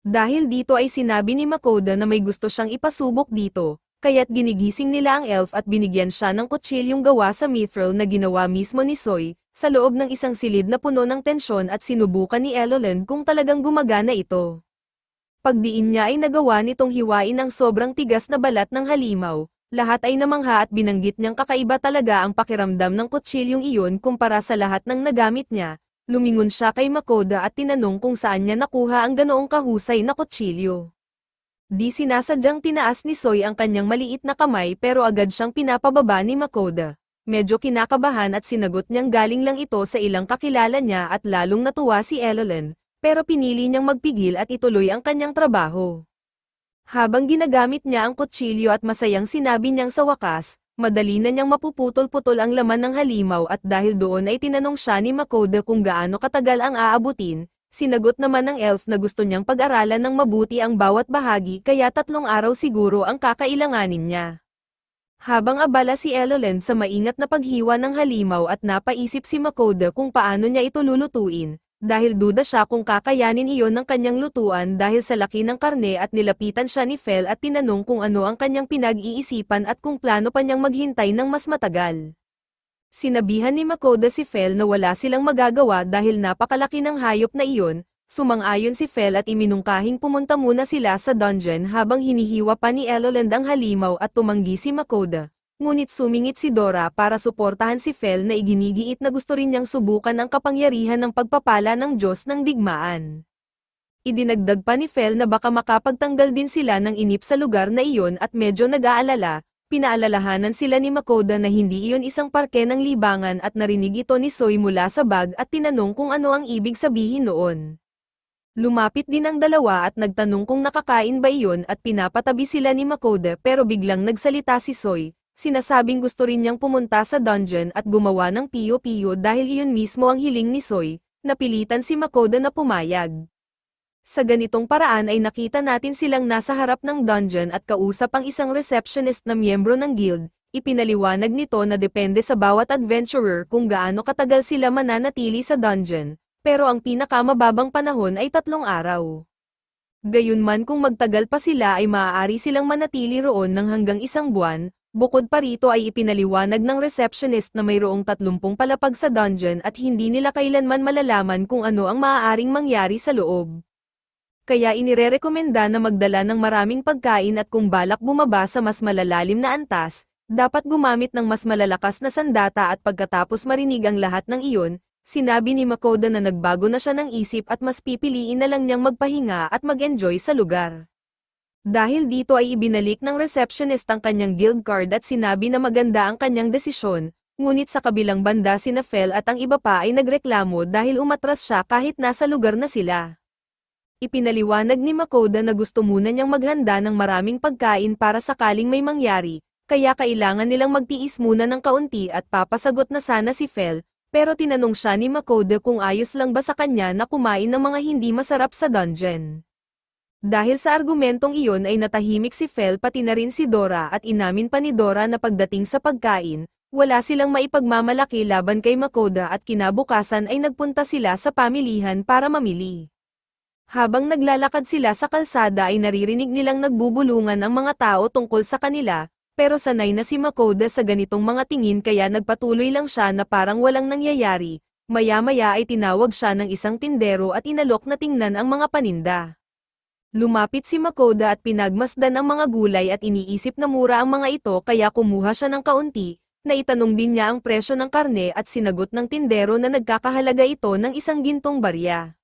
Dahil dito ay sinabi ni Mokuda na may gusto siyang ipasubok dito. Kaya't ginigising nila ang elf at binigyan siya ng kutsilyong gawa sa mithril na ginawa mismo ni Soy, sa loob ng isang silid na puno ng tensyon at sinubukan ni Eloland kung talagang gumagana ito. Pagdiin niya ay nagawa nitong hiwain ang sobrang tigas na balat ng halimaw, lahat ay namangha at binanggit niyang kakaiba talaga ang pakiramdam ng kutsilyong iyon kumpara sa lahat ng nagamit niya. Lumingon siya kay Mokuda at tinanong kung saan niya nakuha ang ganoong kahusay na kutsilyo. Di sinasadyang tinaas ni Soy ang kanyang maliit na kamay pero agad siyang pinapababa ni Mokuda. Medyo kinakabahan at sinagot niyang galing lang ito sa ilang kakilala niya at lalong natuwa si Eloland, pero pinili niyang magpigil at ituloy ang kanyang trabaho. Habang ginagamit niya ang kutsilyo at masayang sinabi niyang sa wakas, madali na niyang mapuputol-putol ang laman ng halimaw at dahil doon ay tinanong siya ni Mokuda kung gaano katagal ang aabutin. Sinagot naman ng elf na gusto niyang pag-aralan ng mabuti ang bawat bahagi kaya 3 araw siguro ang kakailanganin niya. Habang abala si Eloland sa maingat na paghiwa ng halimaw at napaisip si Mokuda kung paano niya ito lulutuin, dahil duda siya kung kakayanin iyon ng kanyang lutuan dahil sa laki ng karne at nilapitan siya ni Fel at tinanong kung ano ang kanyang pinag-iisipan at kung plano pa niyang maghintay ng mas matagal. Sinabihan ni Mokuda si Fel na wala silang magagawa dahil napakalaki ng hayop na iyon, sumang-ayon si Fel at iminungkahing pumunta muna sila sa dungeon habang hinihiwa pa ni Eloland ang halimaw at tumanggi si Mokuda. Ngunit sumingit si Dora para suportahan si Fel na iginigiit na gusto rin niyang subukan ang kapangyarihan ng pagpapala ng Diyos ng Digmaan. Idinagdag pa ni Fel na baka makapagtanggal din sila ng inip sa lugar na iyon at medyo nag-aalala. Pinaalalahanan sila ni Mokuda na hindi iyon isang parke ng libangan at narinig ito ni Soy mula sa bag at tinanong kung ano ang ibig sabihin noon. Lumapit din ang dalawa at nagtanong kung nakakain ba iyon at pinapatabi sila ni Mokuda pero biglang nagsalita si Soy, sinasabing gusto rin niyang pumunta sa dungeon at gumawa ng piyo-piyo dahil iyon mismo ang hiling ni Soy, napilitan si Mokuda na pumayag. Sa ganitong paraan ay nakita natin silang nasa harap ng dungeon at kausap ang isang receptionist na miyembro ng guild, ipinaliwanag nito na depende sa bawat adventurer kung gaano katagal sila mananatili sa dungeon, pero ang pinakamababang panahon ay 3 araw. Gayunman kung magtagal pa sila ay maaari silang manatili roon ng hanggang 1 buwan. Bukod pa rito ay ipinaliwanag ng receptionist na mayroong 30 palapag sa dungeon at hindi nila kailanman malalaman kung ano ang maaaring mangyari sa loob. Kaya inirerekomenda na magdala ng maraming pagkain at kung balak bumaba sa mas malalalim na antas, dapat gumamit ng mas malalakas na sandata at pagkatapos marinig ang lahat ng iyon, sinabi ni Makoda na nagbago na siya ng isip at mas pipiliin na lang niyang magpahinga at mag-enjoy sa lugar. Dahil dito ay ibinalik ng receptionist ang kanyang guild card at sinabi na maganda ang kanyang desisyon, ngunit sa kabilang banda sina Fel at ang iba pa ay nagreklamo dahil umatras siya kahit nasa lugar na sila. Ipinaliwanag ni Makoda na gusto muna niyang maghanda ng maraming pagkain para sakaling may mangyari, kaya kailangan nilang magtiis muna ng kaunti at papasagot na sana si Fel, pero tinanong siya ni Makoda kung ayos lang ba sa kanya na kumain ng mga hindi masarap sa dungeon. Dahil sa argumentong iyon ay natahimik si Fel pati na rin si Dora at inamin pa ni Dora na pagdating sa pagkain, wala silang maipagmamalaki laban kay Makoda at kinabukasan ay nagpunta sila sa pamilihan para mamili. Habang naglalakad sila sa kalsada ay naririnig nilang nagbubulungan ang mga tao tungkol sa kanila, pero sanay na si Makoda sa ganitong mga tingin kaya nagpatuloy lang siya na parang walang nangyayari. Maya-maya ay tinawag siya ng isang tindero at inalok na tingnan ang mga paninda. Lumapit si Makoda at pinagmasdan ang mga gulay at iniisip na mura ang mga ito kaya kumuha siya ng kaunti, na itanong din niya ang presyo ng karne at sinagot ng tindero na nagkakahalaga ito ng 1 gintong barya.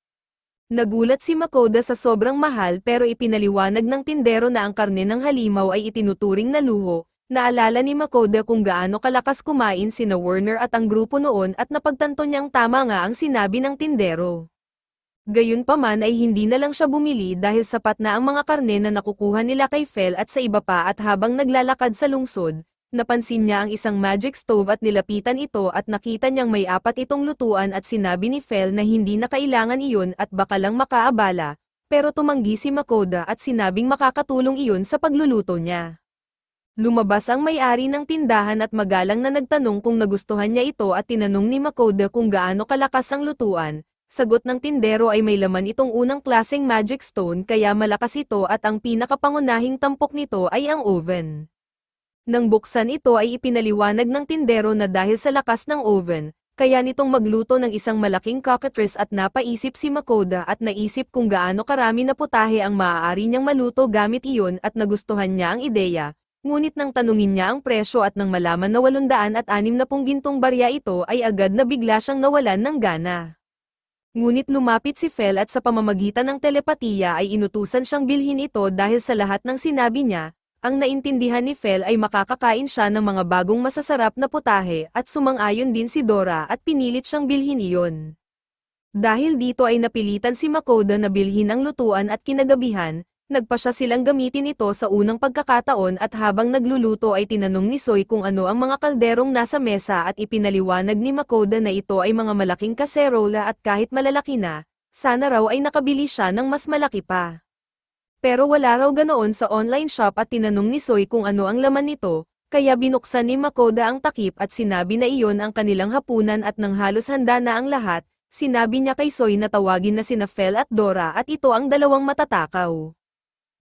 Nagulat si Makoda sa sobrang mahal pero ipinaliwanag ng tindero na ang karne ng halimaw ay itinuturing na luho. Naalala ni Makoda kung gaano kalakas kumain sina Werner at ang grupo noon at napagtanto niyang tama nga ang sinabi ng tindero. Gayunpaman ay hindi na lang siya bumili dahil sapat na ang mga karne na nakukuha nila kay Fel at sa iba pa at habang naglalakad sa lungsod, napansin niya ang isang magic stove at nilapitan ito at nakita niyang may 4 itong lutuan at sinabi ni Fel na hindi na kailangan iyon at baka lang makaabala, pero tumanggi si Makoda at sinabing makakatulong iyon sa pagluluto niya. Lumabas ang may-ari ng tindahan at magalang na nagtanong kung nagustuhan niya ito at tinanong ni Makoda kung gaano kalakas ang lutuan. Sagot ng tindero ay may laman itong unang klaseng magic stone kaya malakas ito at ang pinakapangunahing tampok nito ay ang oven. Nang buksan ito ay ipinaliwanag ng tindero na dahil sa lakas ng oven, kaya nitong magluto ng isang malaking cockatrice at napaisip si Makoda at naisip kung gaano karami na putahe ang maaari niyang maluto gamit iyon at nagustuhan niya ang ideya, ngunit nang tanungin niya ang presyo at nang malaman na 860 gintong barya ito ay agad na bigla siyang nawalan ng gana. Ngunit lumapit si Fel at sa pamamagitan ng telepatiya ay inutusan siyang bilhin ito dahil sa lahat ng sinabi niya, ang naintindihan ni Fel ay makakakain siya ng mga bagong masasarap na putahe at sumang-ayon din si Dora at pinilit siyang bilhin iyon. Dahil dito ay napilitan si Makoda na bilhin ang lutuan at kinagabihan, nagpasya silang gamitin ito sa unang pagkakataon at habang nagluluto ay tinanong ni Soy kung ano ang mga kalderong nasa mesa at ipinaliwanag ni Makoda na ito ay mga malaking kaserola at kahit malalaki na, sana raw ay nakabili siya ng mas malaki pa. Pero wala raw ganoon sa online shop at tinanong ni Soy kung ano ang laman nito, kaya binuksan ni Makoda ang takip at sinabi na iyon ang kanilang hapunan at nang halos handa na ang lahat, sinabi niya kay Soy na tawagin na sina Fel at Dora at ito ang dalawang matatakaw.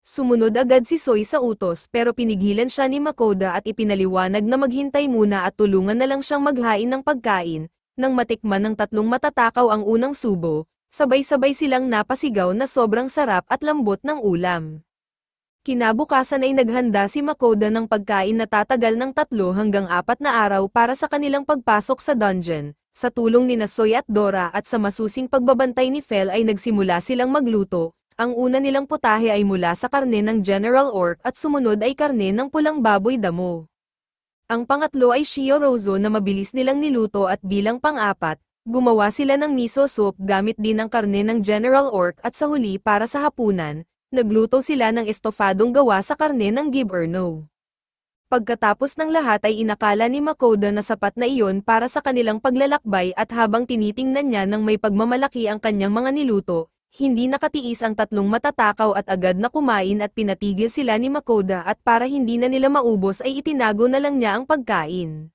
Sumunod agad si Soy sa utos pero pinigilan siya ni Makoda at ipinaliwanag na maghintay muna at tulungan na lang siyang maghain ng pagkain. Nang matikman ng 3 matatakaw ang unang subo, sabay-sabay silang napasigaw na sobrang sarap at lambot ng ulam. Kinabukasan ay naghanda si Makoda ng pagkain na tatagal ng 3 hanggang 4 na araw para sa kanilang pagpasok sa dungeon. Sa tulong ni Soy at Dora at sa masusing pagbabantay ni Fel ay nagsimula silang magluto. Ang una nilang putahe ay mula sa karne ng General Orc at sumunod ay karne ng pulang baboy damo. Ang pangatlo ay Shio Rozo na mabilis nilang niluto at bilang pang-apat, gumawa sila ng miso soup gamit din ang karne ng General Orc at sa huli para sa hapunan, nagluto sila ng estofadong gawa sa karne ng Giberno. Pagkatapos ng lahat ay inakala ni Makoda na sapat na iyon para sa kanilang paglalakbay at habang tinitingnan niya ng may pagmamalaki ang kanyang mga niluto, hindi nakatiis ang tatlong matatakaw at agad na kumain at pinatigil sila ni Makoda at para hindi na nila maubos ay itinago na lang niya ang pagkain.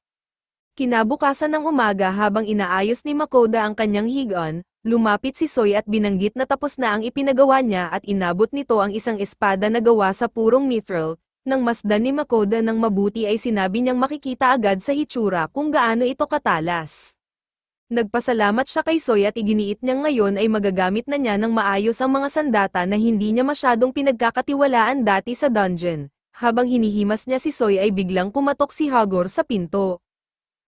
Kinabukasan ng umaga habang inaayos ni Makoda ang kanyang higaan, lumapit si Soy at binanggit na tapos na ang ipinagawa niya at inabot nito ang isang espada na gawa sa purong mithril. Nang masdan ni Makoda ng mabuti ay sinabi niyang makikita agad sa hitsura kung gaano ito katalas. Nagpasalamat siya kay Soy at iginiit niyang ngayon ay magagamit na niya ng maayos ang mga sandata na hindi niya masyadong pinagkakatiwalaan dati sa dungeon. Habang hinihimas niya si Soy ay biglang kumatok si Hagor sa pinto.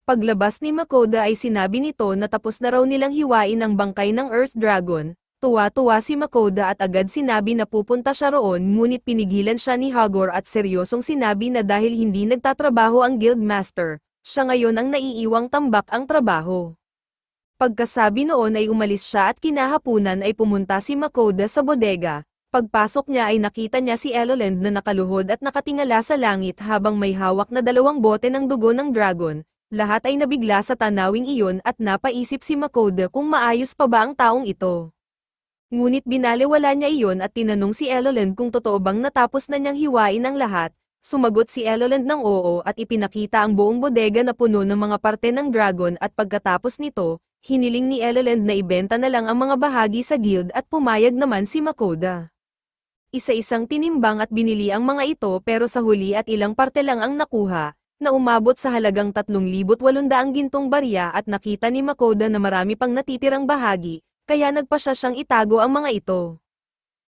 Paglabas ni Makoda ay sinabi nito na tapos na raw nilang hiwain ang bangkay ng Earth Dragon. Tuwa-tuwa si Makoda at agad sinabi na pupunta siya roon ngunit pinigilan siya ni Hagor at seryosong sinabi na dahil hindi nagtatrabaho ang Guildmaster, siya ngayon ang naiiwang tambak ang trabaho. Pagkasabi noon ay umalis siya at kinahapunan ay pumunta si Makoda sa bodega. Pagpasok niya ay nakita niya si Eloland na nakaluhod at nakatingala sa langit habang may hawak na 2 bote ng dugo ng dragon. Lahat ay nabigla sa tanawing iyon at napaisip si Makoda kung maayos pa ba ang taong ito. Ngunit binaliwala niya iyon at tinanong si Eloland kung totoo bang natapos na niyang hiwain ang lahat. Sumagot si Eloland ng oo at ipinakita ang buong bodega na puno ng mga parte ng dragon at pagkatapos nito, hiniling ni Eloland na ibenta na lang ang mga bahagi sa guild at pumayag naman si Makoda. Isa-isang tinimbang at binili ang mga ito pero sa huli at ilang parte lang ang nakuha, na umabot sa halagang 3,800 gintong barya at nakita ni Makoda na marami pang natitirang bahagi. Kaya nagpasya siyang itago ang mga ito.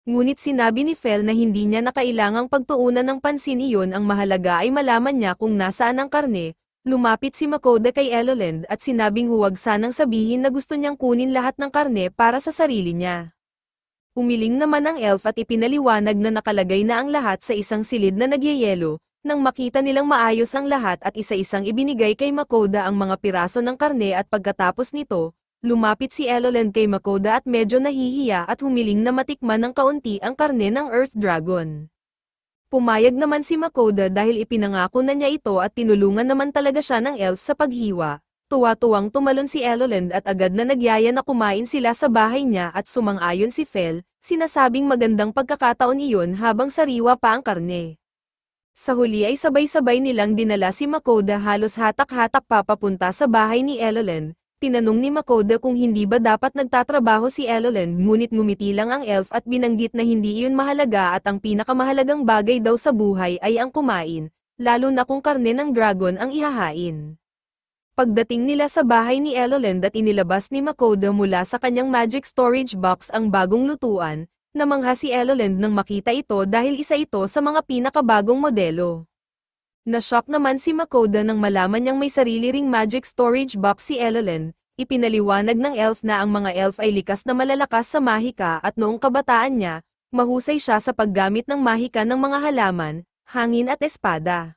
Ngunit sinabi ni Fel na hindi niya na kailangang pagtuunan ng pansin iyon, ang mahalaga ay malaman niya kung nasaan ang karne. Lumapit si Makoda kay Eloland at sinabing huwag sanang sabihin na gusto niyang kunin lahat ng karne para sa sarili niya. Umiling naman ang elf at ipinaliwanag na nakalagay na ang lahat sa isang silid na nagyayelo. Nang makita nilang maayos ang lahat at isa-isang ibinigay kay Makoda ang mga piraso ng karne at pagkatapos nito, lumapit si Eloland kay Makoda at medyo nahihiya at humiling na matikman ng kaunti ang karne ng Earth Dragon. Pumayag naman si Makoda dahil ipinangako na niya ito at tinulungan naman talaga siya ng elf sa paghiwa. Tuwa-tuwang tumalon si Eloland at agad na nagyaya na kumain sila sa bahay niya at sumang-ayon si Fel, sinasabing magandang pagkakataon iyon habang sariwa pa ang karne. Sa huli ay sabay-sabay nilang dinala si Makoda halos hatak-hatak papapunta sa bahay ni Eloland. Tinanong ni Makoda kung hindi ba dapat nagtatrabaho si Eloland ngunit ngumiti lang ang elf at binanggit na hindi iyon mahalaga at ang pinakamahalagang bagay daw sa buhay ay ang kumain, lalo na kung karne ng dragon ang ihahain. Pagdating nila sa bahay ni Eloland at inilabas ni Makoda mula sa kanyang magic storage box ang bagong lutuan, namangha si Eloland nang makita ito dahil isa ito sa mga pinakabagong modelo. Na-shock naman si Makoda nang malaman niyang may sarili ring magic storage box si Eloland. Ipinaliwanag ng elf na ang mga elf ay likas na malalakas sa mahika at noong kabataan niya, mahusay siya sa paggamit ng mahika ng mga halaman, hangin at espada.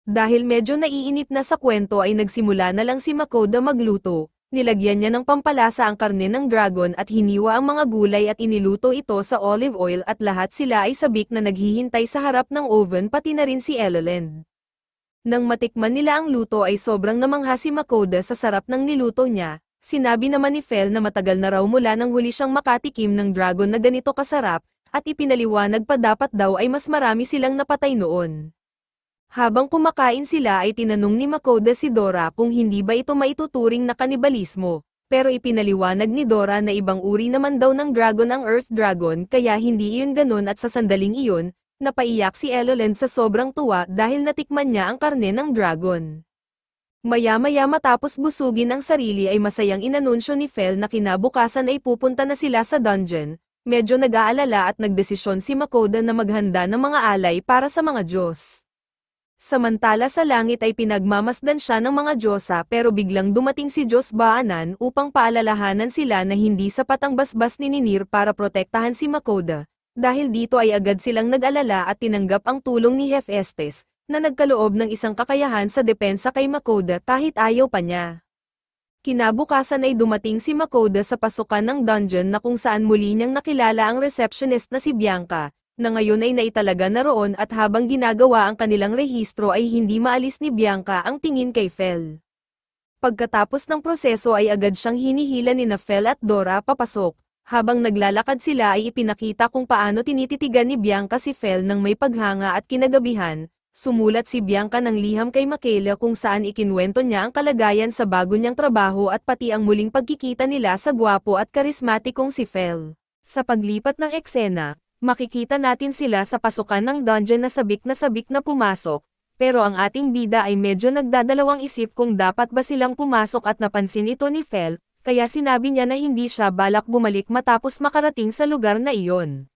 Dahil medyo naiinip na sa kwento ay nagsimula na lang si Makoda magluto, nilagyan niya ng pampalasa ang karne ng dragon at hiniwa ang mga gulay at iniluto ito sa olive oil at lahat sila ay sabik na naghihintay sa harap ng oven pati na rin si Eloland. Nang matikman nila ang luto ay sobrang namangha si Makoda sa sarap ng niluto niya, sinabi naman ni Fel na matagal na raw mula nang huli siyang makatikim ng dragon na ganito kasarap, at ipinaliwanag pa dapat daw ay mas marami silang napatay noon. Habang kumakain sila ay tinanong ni Makoda si Dora kung hindi ba ito maituturing na kanibalismo, pero ipinaliwanag ni Dora na ibang uri naman daw ng dragon ang Earth Dragon kaya hindi iyon ganun at sa sandaling iyon, napaiyak si Eloland sa sobrang tuwa dahil natikman niya ang karne ng dragon. Maya-maya matapos busugin ang sarili ay masayang inanunsyo ni Fel na kinabukasan ay pupunta na sila sa dungeon. Medyo nag-aalala at nagdesisyon si Makoda na maghanda ng mga alay para sa mga Diyos. Samantala sa langit ay pinagmamasdan siya ng mga Diyosa pero biglang dumating si Diyos Baanan upang paalalahanan sila na hindi sapat ang basbas ni Ninir para protektahan si Makoda. Dahil dito ay agad silang nag-alala at tinanggap ang tulong ni Hephaestus, na nagkaloob ng isang kakayahan sa depensa kay Makoda kahit ayaw pa niya. Kinabukasan ay dumating si Makoda sa pasukan ng dungeon na kung saan muli niyang nakilala ang receptionist na si Bianca, na ngayon ay naitalaga na roon at habang ginagawa ang kanilang rehistro ay hindi maalis ni Bianca ang tingin kay Fel. Pagkatapos ng proseso ay agad siyang hinihila ni Fel at Dora papasok. Habang naglalakad sila ay ipinakita kung paano tinititigan ni Bianca si Fel ng may paghanga at kinagabihan. Sumulat si Bianca ng liham kay Michaela kung saan ikinwento niya ang kalagayan sa bago niyang trabaho at pati ang muling pagkikita nila sa gwapo at karismatikong si Fel. Sa paglipat ng eksena, makikita natin sila sa pasukan ng dungeon na sabik na pumasok, pero ang ating bida ay medyo nagdadalawang isip kung dapat ba silang pumasok at napansin ito ni Fel, kaya sinabi niya na hindi siya balak bumalik matapos makarating sa lugar na iyon.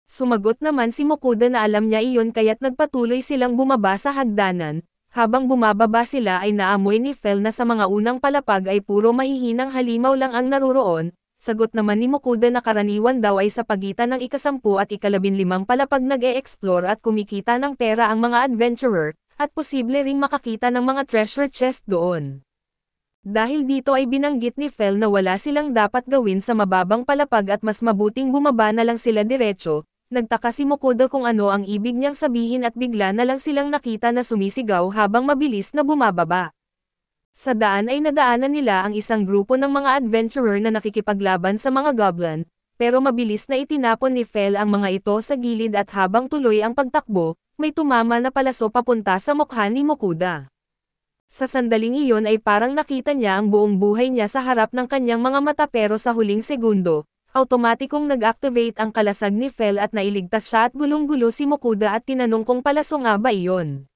Sumagot naman si Mokuda na alam niya iyon kaya't nagpatuloy silang bumaba sa hagdanan. Habang bumababa sila ay naamoy ni Fel na sa mga unang palapag ay puro mahihinang halimaw lang ang naruroon. Sagot naman ni Mokuda na karaniwan daw ay sa pagitan ng ika-10 at ika-15 palapag nag-e-explore at kumikita ng pera ang mga adventurer, at posible ring makakita ng mga treasure chest doon. Dahil dito ay binanggit ni Fel na wala silang dapat gawin sa mababang palapag at mas mabuting bumaba na lang sila diretso. Nagtaka si Mokuda kung ano ang ibig niyang sabihin at bigla na lang silang nakita na sumisigaw habang mabilis na bumababa. Sa daan ay nadaanan nila ang isang grupo ng mga adventurer na nakikipaglaban sa mga goblin, pero mabilis na itinapon ni Fel ang mga ito sa gilid at habang tuloy ang pagtakbo, may tumama na palaso papunta sa mukha ni Mokuda. Sa sandaling iyon ay parang nakita niya ang buong buhay niya sa harap ng kanyang mga mata pero sa huling segundo, automatikong nag-activate ang kalasag ni Fel at nailigtas siya at gulong-gulo si Mokuda at tinanong kung palaso nga ba iyon.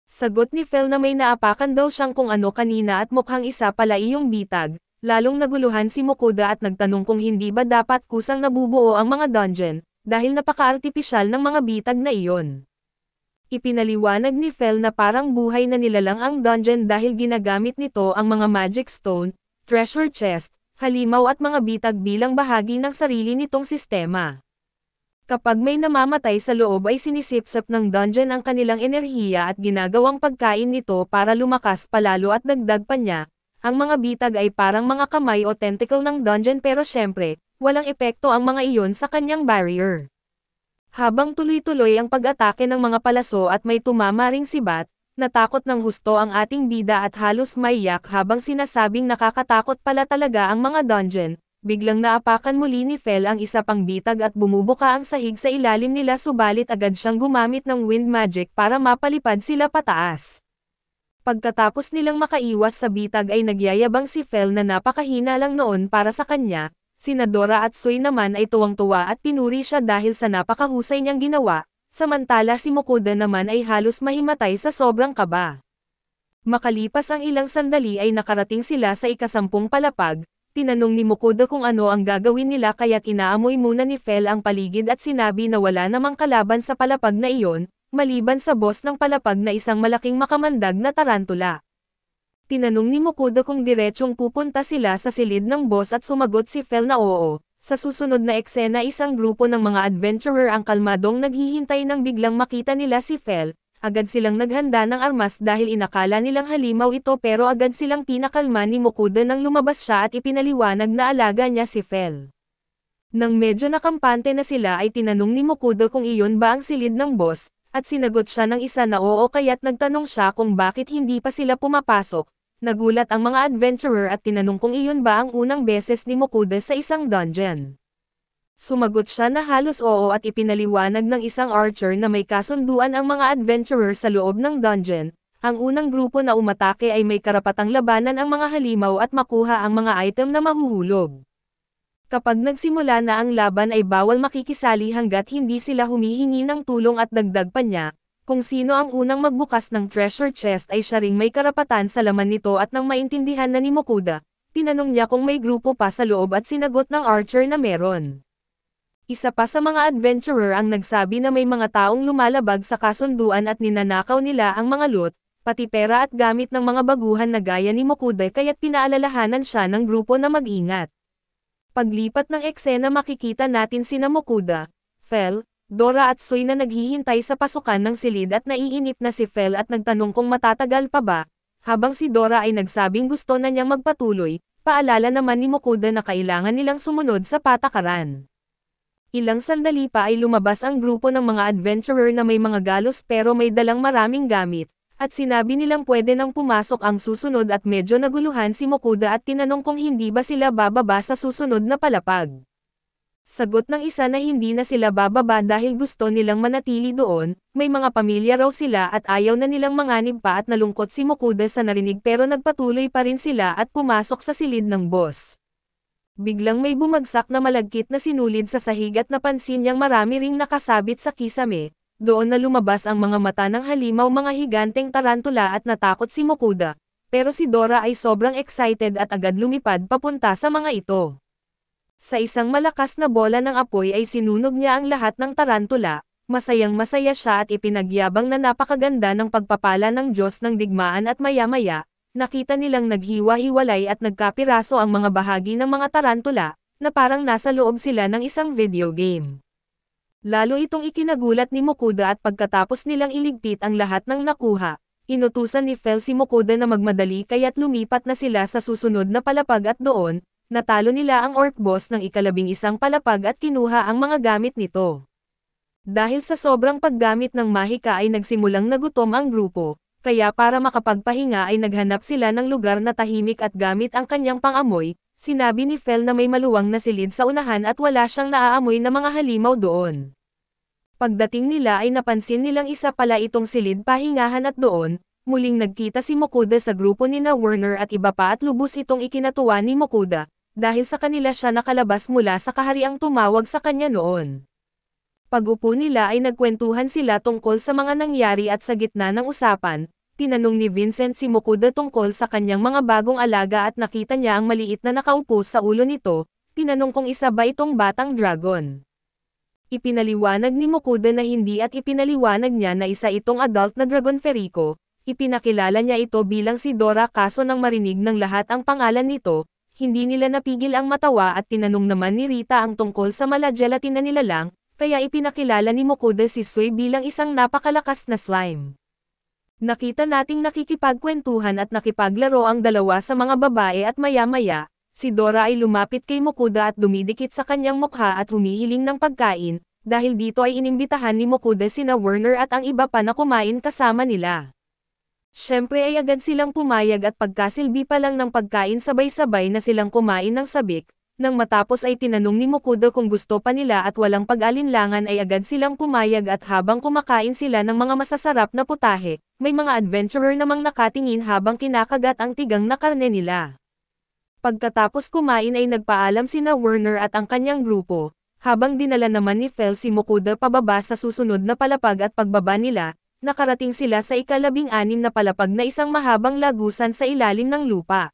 Sagot ni Fel na may naapakan daw siyang kung ano kanina at mukhang isa pala iyong bitag, lalong naguluhan si Mokuda at nagtanong kung hindi ba dapat kusang nabubuo ang mga dungeon, dahil napaka-artipisyal ng mga bitag na iyon. Ipinaliwanag ni Fel na parang buhay na nilalang ang dungeon dahil ginagamit nito ang mga magic stone, treasure chest, halimaw at mga bitag bilang bahagi ng sarili nitong sistema. Kapag may namamatay sa loob ay sinisipsap ng dungeon ang kanilang enerhiya at ginagawang pagkain nito para lumakas palalo at dagdag pa niya. Ang mga bitag ay parang mga kamay o tentacle ng dungeon pero syempre, walang epekto ang mga iyon sa kanyang barrier. Habang tuloy-tuloy ang pag-atake ng mga palaso at may tumama ring sibat, natakot ng husto ang ating bida at halos maiyak habang sinasabing nakakatakot pala talaga ang mga dungeon. Biglang naapakan muli ni Fel ang isa pang bitag at bumubuka ang sahig sa ilalim nila subalit agad siyang gumamit ng wind magic para mapalipad sila pataas. Pagkatapos nilang makaiwas sa bitag ay nagyayabang si Fel na napakahina lang noon para sa kanya. Sina Dora at Soy naman ay tuwang-tuwa at pinuri siya dahil sa napakahusay niyang ginawa, samantala si Mokuda naman ay halos mahimatay sa sobrang kaba. Makalipas ang ilang sandali ay nakarating sila sa ika-10 palapag, tinanong ni Mokuda kung ano ang gagawin nila kaya't inaamoy muna ni Fel ang paligid at sinabi na wala namang kalaban sa palapag na iyon, maliban sa boss ng palapag na isang malaking makamandag na tarantula. Tinanong ni Mokuda kung diretsong pupunta sila sa silid ng boss at sumagot si Fel na oo. Sa susunod na eksena isang grupo ng mga adventurer ang kalmadong naghihintay nang biglang makita nila si Fel. Agad silang naghanda ng armas dahil inakala nilang halimaw ito pero agad silang pinakalma ni Mokuda nang lumabas siya at ipinaliwanag na alaga niya si Fel. Nang medyo nakampante na sila ay tinanong ni Mokuda kung iyon ba ang silid ng boss, at sinagot siya ng isa na oo kaya't nagtanong siya kung bakit hindi pa sila pumapasok. Nagulat ang mga adventurer at tinanong kung iyon ba ang unang beses ni Mokuda sa isang dungeon. Sumagot siya na halos oo at ipinaliwanag ng isang archer na may kasunduan ang mga adventurer sa loob ng dungeon. Ang unang grupo na umatake ay may karapatang labanan ang mga halimaw at makuha ang mga item na mahuhulog. Kapag nagsimula na ang laban ay bawal makikisali hanggat hindi sila humihingi ng tulong at dagdag pa niya. Kung sino ang unang magbukas ng treasure chest ay siya ring may karapatan sa laman nito at nang maintindihan na ni Mokuda, tinanong niya kung may grupo pa sa loob at sinagot ng archer na meron. Isa pa sa mga adventurer ang nagsabi na may mga taong lumalabag sa kasunduan at ninanakaw nila ang mga loot, pati pera at gamit ng mga baguhan na gaya ni Mokuda kaya't pinaalalahanan siya ng grupo na mag-ingat. Paglipat ng eksena makikita natin sina Mokuda, Fel, Dora at Soy na naghihintay sa pasukan ng silid at naiinip na si Fel at nagtanong kung matatagal pa ba, habang si Dora ay nagsabing gusto na niyang magpatuloy, paalala naman ni Mokuda na kailangan nilang sumunod sa patakaran. Ilang sandali pa ay lumabas ang grupo ng mga adventurer na may mga galos pero may dalang maraming gamit, at sinabi nilang pwede nang pumasok ang susunod at medyo naguluhan si Mokuda at tinanong kung hindi ba sila bababa sa susunod na palapag. Sagot ng isa na hindi na sila bababa dahil gusto nilang manatili doon, may mga pamilya raw sila at ayaw na nilang manganib pa at nalungkot si Mokuda sa narinig pero nagpatuloy pa rin sila at pumasok sa silid ng boss. Biglang may bumagsak na malagkit na sinulid sa sahig at napansin niyang marami ring nakasabit sa kisame. Doon na lumabas ang mga mata ng halimaw mga higanteng tarantula at natakot si Mokuda, pero si Dora ay sobrang excited at agad lumipad papunta sa mga ito. Sa isang malakas na bola ng apoy ay sinunog niya ang lahat ng tarantula, masayang masaya siya at ipinagyabang na napakaganda ng pagpapala ng Diyos ng digmaan at maya-maya, nakita nilang naghiwa-hiwalay at nagkapiraso ang mga bahagi ng mga tarantula, na parang nasa loob sila ng isang video game. Lalo itong ikinagulat ni Mokuda at pagkatapos nilang iligpit ang lahat ng nakuha, inutusan ni Fel si Mokuda na magmadali kaya't lumipat na sila sa susunod na palapag at doon, natalo nila ang orc boss ng ika-11 palapag at kinuha ang mga gamit nito. Dahil sa sobrang paggamit ng mahika ay nagsimulang nagutom ang grupo, kaya para makapagpahinga ay naghanap sila ng lugar na tahimik at gamit ang kanyang pangamoy. Sinabi ni Fel na may maluwang na silid sa unahan at wala siyang naaamoy na mga halimaw doon. Pagdating nila ay napansin nilang isa pala itong silid pahingahan at doon, muling nagkita si Mokuda sa grupo ni na Werner at iba pa at lubos itong ikinatuwa ni Mokuda, dahil sa kanila siya nakalabas mula sa kahariang tumawag sa kanya noon. Pag-upo nila ay nagkwentuhan sila tungkol sa mga nangyari at sa gitna ng usapan, tinanong ni Vincent si Mokuda tungkol sa kanyang mga bagong alaga at nakita niya ang maliit na nakaupo sa ulo nito, tinanong kung isa ba itong batang dragon. Ipinaliwanag ni Mokuda na hindi at ipinaliwanag niya na isa itong adult na Dragon Ferico, ipinakilala niya ito bilang si Dora kaso nang marinig ng lahat ang pangalan nito, hindi nila napigil ang matawa at tinanong naman ni Rita ang tungkol sa mala-gelatin na nilalang, kaya ipinakilala ni Mokuda si Sui bilang isang napakalakas na slime. Nakita nating nakikipagkwentuhan at nakipaglaro ang dalawa sa mga babae at maya-maya, si Dora ay lumapit kay Mokuda at dumidikit sa kanyang mukha at humihiling ng pagkain, dahil dito ay inimbitahan ni Mokuda sina Werner at ang iba pa na kumain kasama nila. Siyempre ay agad silang pumayag at pagkasilbi pa lang ng pagkain sabay-sabay na silang kumain ng sabik. Nang matapos ay tinanong ni Mokuda kung gusto pa nila at walang pag-alinlangan ay agad silang pumayag at habang kumakain sila ng mga masasarap na putahe, may mga adventurer namang nakatingin habang kinakagat ang tigang na karne nila. Pagkatapos kumain ay nagpaalam sina Werner at ang kanyang grupo, habang dinala naman ni Fel si Mokuda pababa sa susunod na palapag at pagbaba nila, nakarating sila sa ika-16 na palapag na isang mahabang lagusan sa ilalim ng lupa.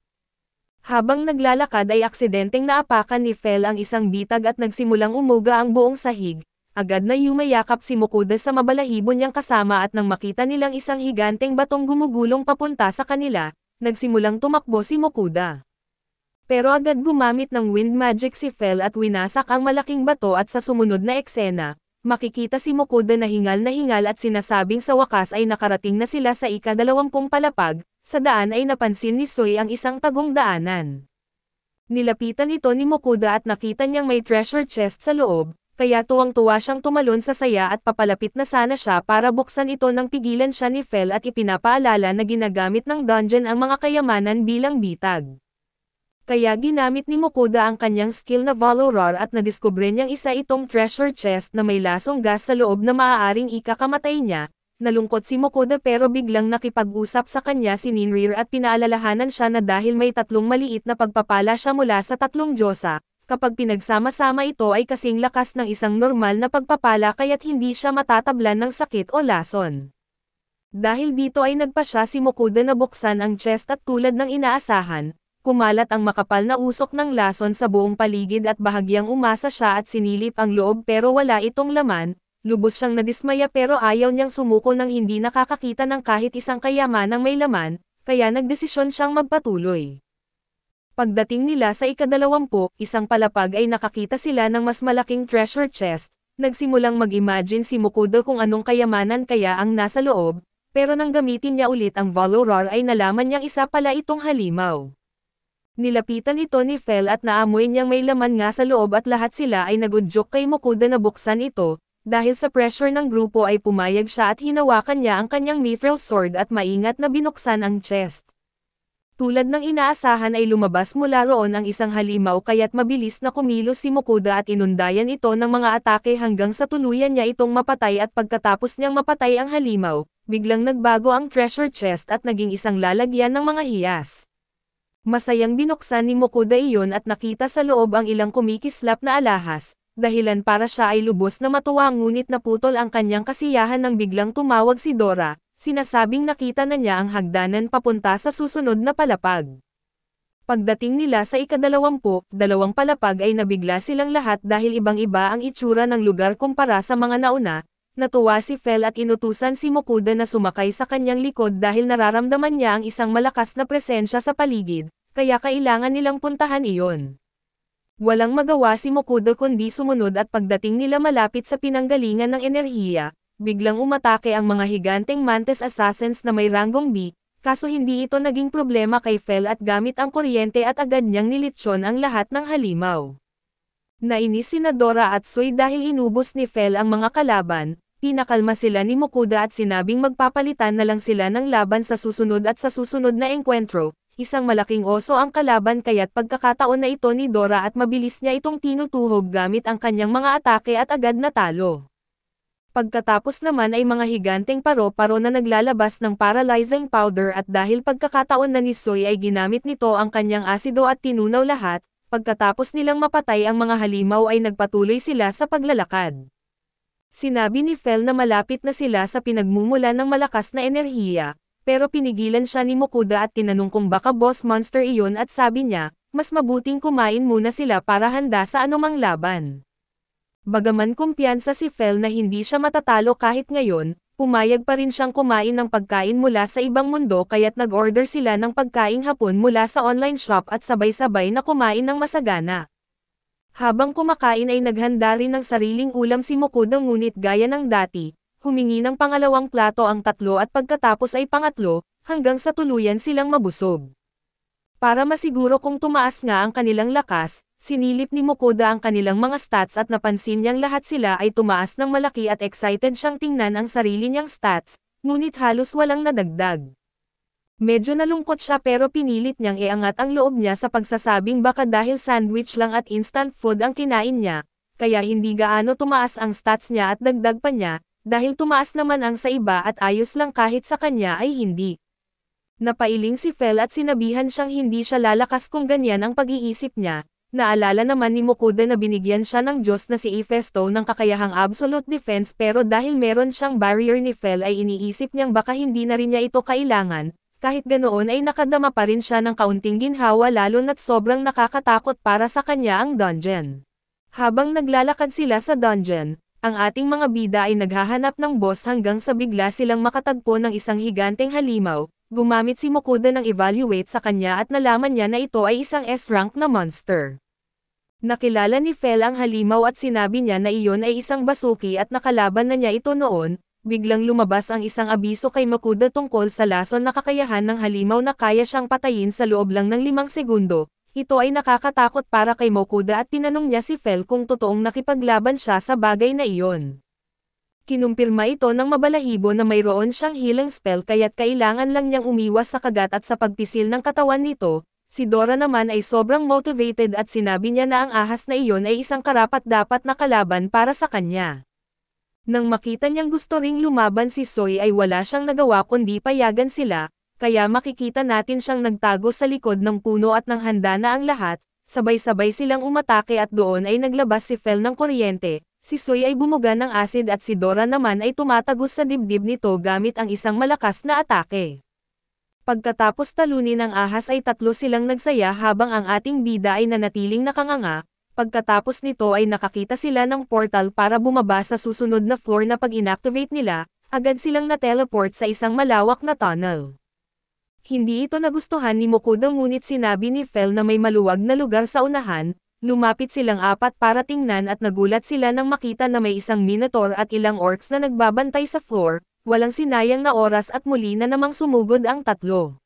Habang naglalakad ay aksidenteng naapakan ni Fel ang isang bitag at nagsimulang umuga ang buong sahig. Agad na yumayakap si Mokuda sa mabalahibo niyang kasama at nang makita nilang isang higanteng batong gumugulong papunta sa kanila, nagsimulang tumakbo si Mokuda. Pero agad gumamit ng wind magic si Fel at winasak ang malaking bato at sa sumunod na eksena, makikita si Mokuda na hingal at sinasabing sa wakas ay nakarating na sila sa ika-20 palapag. Sa daan ay napansin ni Sui ang isang tagong daanan. Nilapitan ito ni Mokuda at nakita niyang may treasure chest sa loob, kaya tuwang-tuwa siyang tumalon sa saya at papalapit na sana siya para buksan ito nang pigilan siya ni Fel at ipinapaalala na ginagamit ng dungeon ang mga kayamanan bilang bitag. Kaya ginamit ni Mokuda ang kanyang skill na Valoror at nadiskubre niyang isa itong treasure chest na may lasong gas sa loob na maaaring ikakamatay niya. Nalungkot si Mokuda pero biglang nakipag-usap sa kanya si Ninrir at pinaalalahanan siya na dahil may 3 maliit na pagpapala siya mula sa 3 diyosa, kapag pinagsama-sama ito ay kasing lakas ng isang normal na pagpapala kaya't hindi siya matatablan ng sakit o lason. Dahil dito ay nagpa siya si Mokuda na buksan ang chest at tulad ng inaasahan, kumalat ang makapal na usok ng lason sa buong paligid at bahagyang umasa siya at sinilip ang loob pero wala itong laman. Lubos siyang nadismaya pero ayaw niyang sumuko nang hindi nakakakita ng kahit isang kayamanang may laman, kaya nagdesisyon siyang magpatuloy. Pagdating nila sa ika-20, isang palapag ay nakakita sila ng mas malaking treasure chest, nagsimulang mag-imagine si Mokuda kung anong kayamanan kaya ang nasa loob, pero nang gamitin niya ulit ang Valoror ay nalaman niyang isa pala itong halimaw. Nilapitan ito ni Fel at naamoy niyang may laman nga sa loob at lahat sila ay nagudyok kay Mokuda na buksan ito. Dahil sa pressure ng grupo ay pumayag siya at hinawakan niya ang kanyang mithril sword at maingat na binuksan ang chest. Tulad ng inaasahan ay lumabas mula roon ang isang halimaw kaya't mabilis na kumilos si Mokuda at inundayan ito ng mga atake hanggang sa tuluyan niya itong mapatay at pagkatapos niyang mapatay ang halimaw, biglang nagbago ang treasure chest at naging isang lalagyan ng mga hiyas. Masayang binuksan ni Mokuda iyon at nakita sa loob ang ilang kumikislap na alahas, dahilan para siya ay lubos na matuwa ngunit naputol ang kanyang kasiyahan nang biglang tumawag si Dora. Sinasabing nakita na niya ang hagdanan papunta sa susunod na palapag. Pagdating nila sa ika-22 palapag ay nabigla silang lahat dahil ibang-iba ang itsura ng lugar kumpara sa mga nauna. Natuwa si Fel at inutusan si Mokuda na sumakay sa kanyang likod dahil nararamdaman niya ang isang malakas na presensya sa paligid, kaya kailangan nilang puntahan iyon. Walang magawa si Mokuda kundi sumunod at pagdating nila malapit sa pinanggalingan ng enerhiya, biglang umatake ang mga higanteng Mantis Assassins na may ranggong B, kaso hindi ito naging problema kay Fel at gamit ang kuryente at agad niyang nilitsyon ang lahat ng halimaw. Nainis sina Dora at Soy dahil inubos ni Fel ang mga kalaban, pinakalma sila ni Mokuda at sinabing magpapalitan na lang sila ng laban sa susunod at sa susunod na engkwentro, isang malaking oso ang kalaban kaya't pagkakataon na ito ni Dora at mabilis niya itong tinutuhog gamit ang kanyang mga atake at agad natalo. Pagkatapos naman ay mga higanteng paro-paro na naglalabas ng paralyzing powder at dahil pagkakataon na ni Soy ay ginamit nito ang kanyang asido at tinunaw lahat, pagkatapos nilang mapatay ang mga halimaw ay nagpatuloy sila sa paglalakad. Sinabi ni Fel na malapit na sila sa pinagmumulan ng malakas na enerhiya, pero pinigilan siya ni Mokuda at tinanong kung baka boss monster iyon at sabi niya, mas mabuting kumain muna sila para handa sa anumang laban. Bagaman kumpiyansa si Fel na hindi siya matatalo kahit ngayon, pumayag pa rin siyang kumain ng pagkain mula sa ibang mundo kaya't nag-order sila ng pagkaing hapon mula sa online shop at sabay-sabay na kumain ng masagana. Habang kumakain ay naghanda rin ng sariling ulam si Mokuda ngunit gaya ng dati, humingi ng pangalawang plato ang tatlo at pagkatapos ay pangatlo, hanggang sa tuluyan silang mabusog. Para masiguro kung tumaas nga ang kanilang lakas, sinilip ni Mokuda ang kanilang mga stats at napansin niyang lahat sila ay tumaas ng malaki at excited siyang tingnan ang sarili niyang stats, ngunit halos walang nadagdag. Medyo nalungkot siya pero pinilit niyang iangat ang loob niya sa pagsasabing baka dahil sandwich lang at instant food ang kinain niya, kaya hindi gaano tumaas ang stats niya at dagdag pa niya, dahil tumaas naman ang sa iba at ayos lang kahit sa kanya ay hindi. Napailing si Fel at sinabihan siyang hindi siya lalakas kung ganyan ang pag-iisip niya. Naalala naman ni Mokuda na binigyan siya ng Diyos na si Hephaestus ng kakayahang absolute defense pero dahil meron siyang barrier ni Fel ay iniisip niyang baka hindi na rin niya ito kailangan, kahit ganoon ay nakadama pa rin siya ng kaunting ginhawa lalo na't sobrang nakakatakot para sa kanya ang dungeon. Habang naglalakad sila sa dungeon, ang ating mga bida ay naghahanap ng boss hanggang sa bigla silang makatagpo ng isang higanteng halimaw. Gumamit si Mokuda ng evaluate sa kanya at nalaman niya na ito ay isang S-rank na monster. Nakilala ni Fel ang halimaw at sinabi niya na iyon ay isang basuki at nakalaban na niya ito noon, biglang lumabas ang isang abiso kay Mokuda tungkol sa lason na kakayahan ng halimaw na kaya siyang patayin sa loob lang ng 5 segundo. Ito ay nakakatakot para kay Mokuda at tinanong niya si Fel kung totoong nakipaglaban siya sa bagay na iyon. Kinumpirma ito ng mabalahibo na mayroon siyang healing spell kaya't kailangan lang niyang umiwas sa kagat at sa pagpisil ng katawan nito. Si Dora naman ay sobrang motivated at sinabi niya na ang ahas na iyon ay isang karapat-dapat na kalaban para sa kanya. Nang makita niyang gusto ring lumaban si Soy ay wala siyang nagawa kundi payagan sila, kaya makikita natin siyang nagtago sa likod ng puno at nang handa na ang lahat, sabay-sabay silang umatake at doon ay naglabas si Fel ng kuryente. Si Soy ay bumuga ng acid at si Dora naman ay tumatagos sa dibdib nito gamit ang isang malakas na atake. Pagkatapos talunin ng ahas ay tatlo silang nagsaya habang ang ating bida ay nanatiling nakanganga. Pagkatapos nito ay nakakita sila ng portal para bumaba sa susunod na floor na pag-inactivate nila, agad silang na-teleport sa isang malawak na tunnel. Hindi ito nagustuhan ni Mokuda ngunit sinabi ni Fel na may maluwag na lugar sa unahan. Lumapit silang apat para tingnan at nagulat sila nang makita na may isang minotaur at ilang orcs na nagbabantay sa floor, walang sinayang na oras at muli na namang sumugod ang tatlo.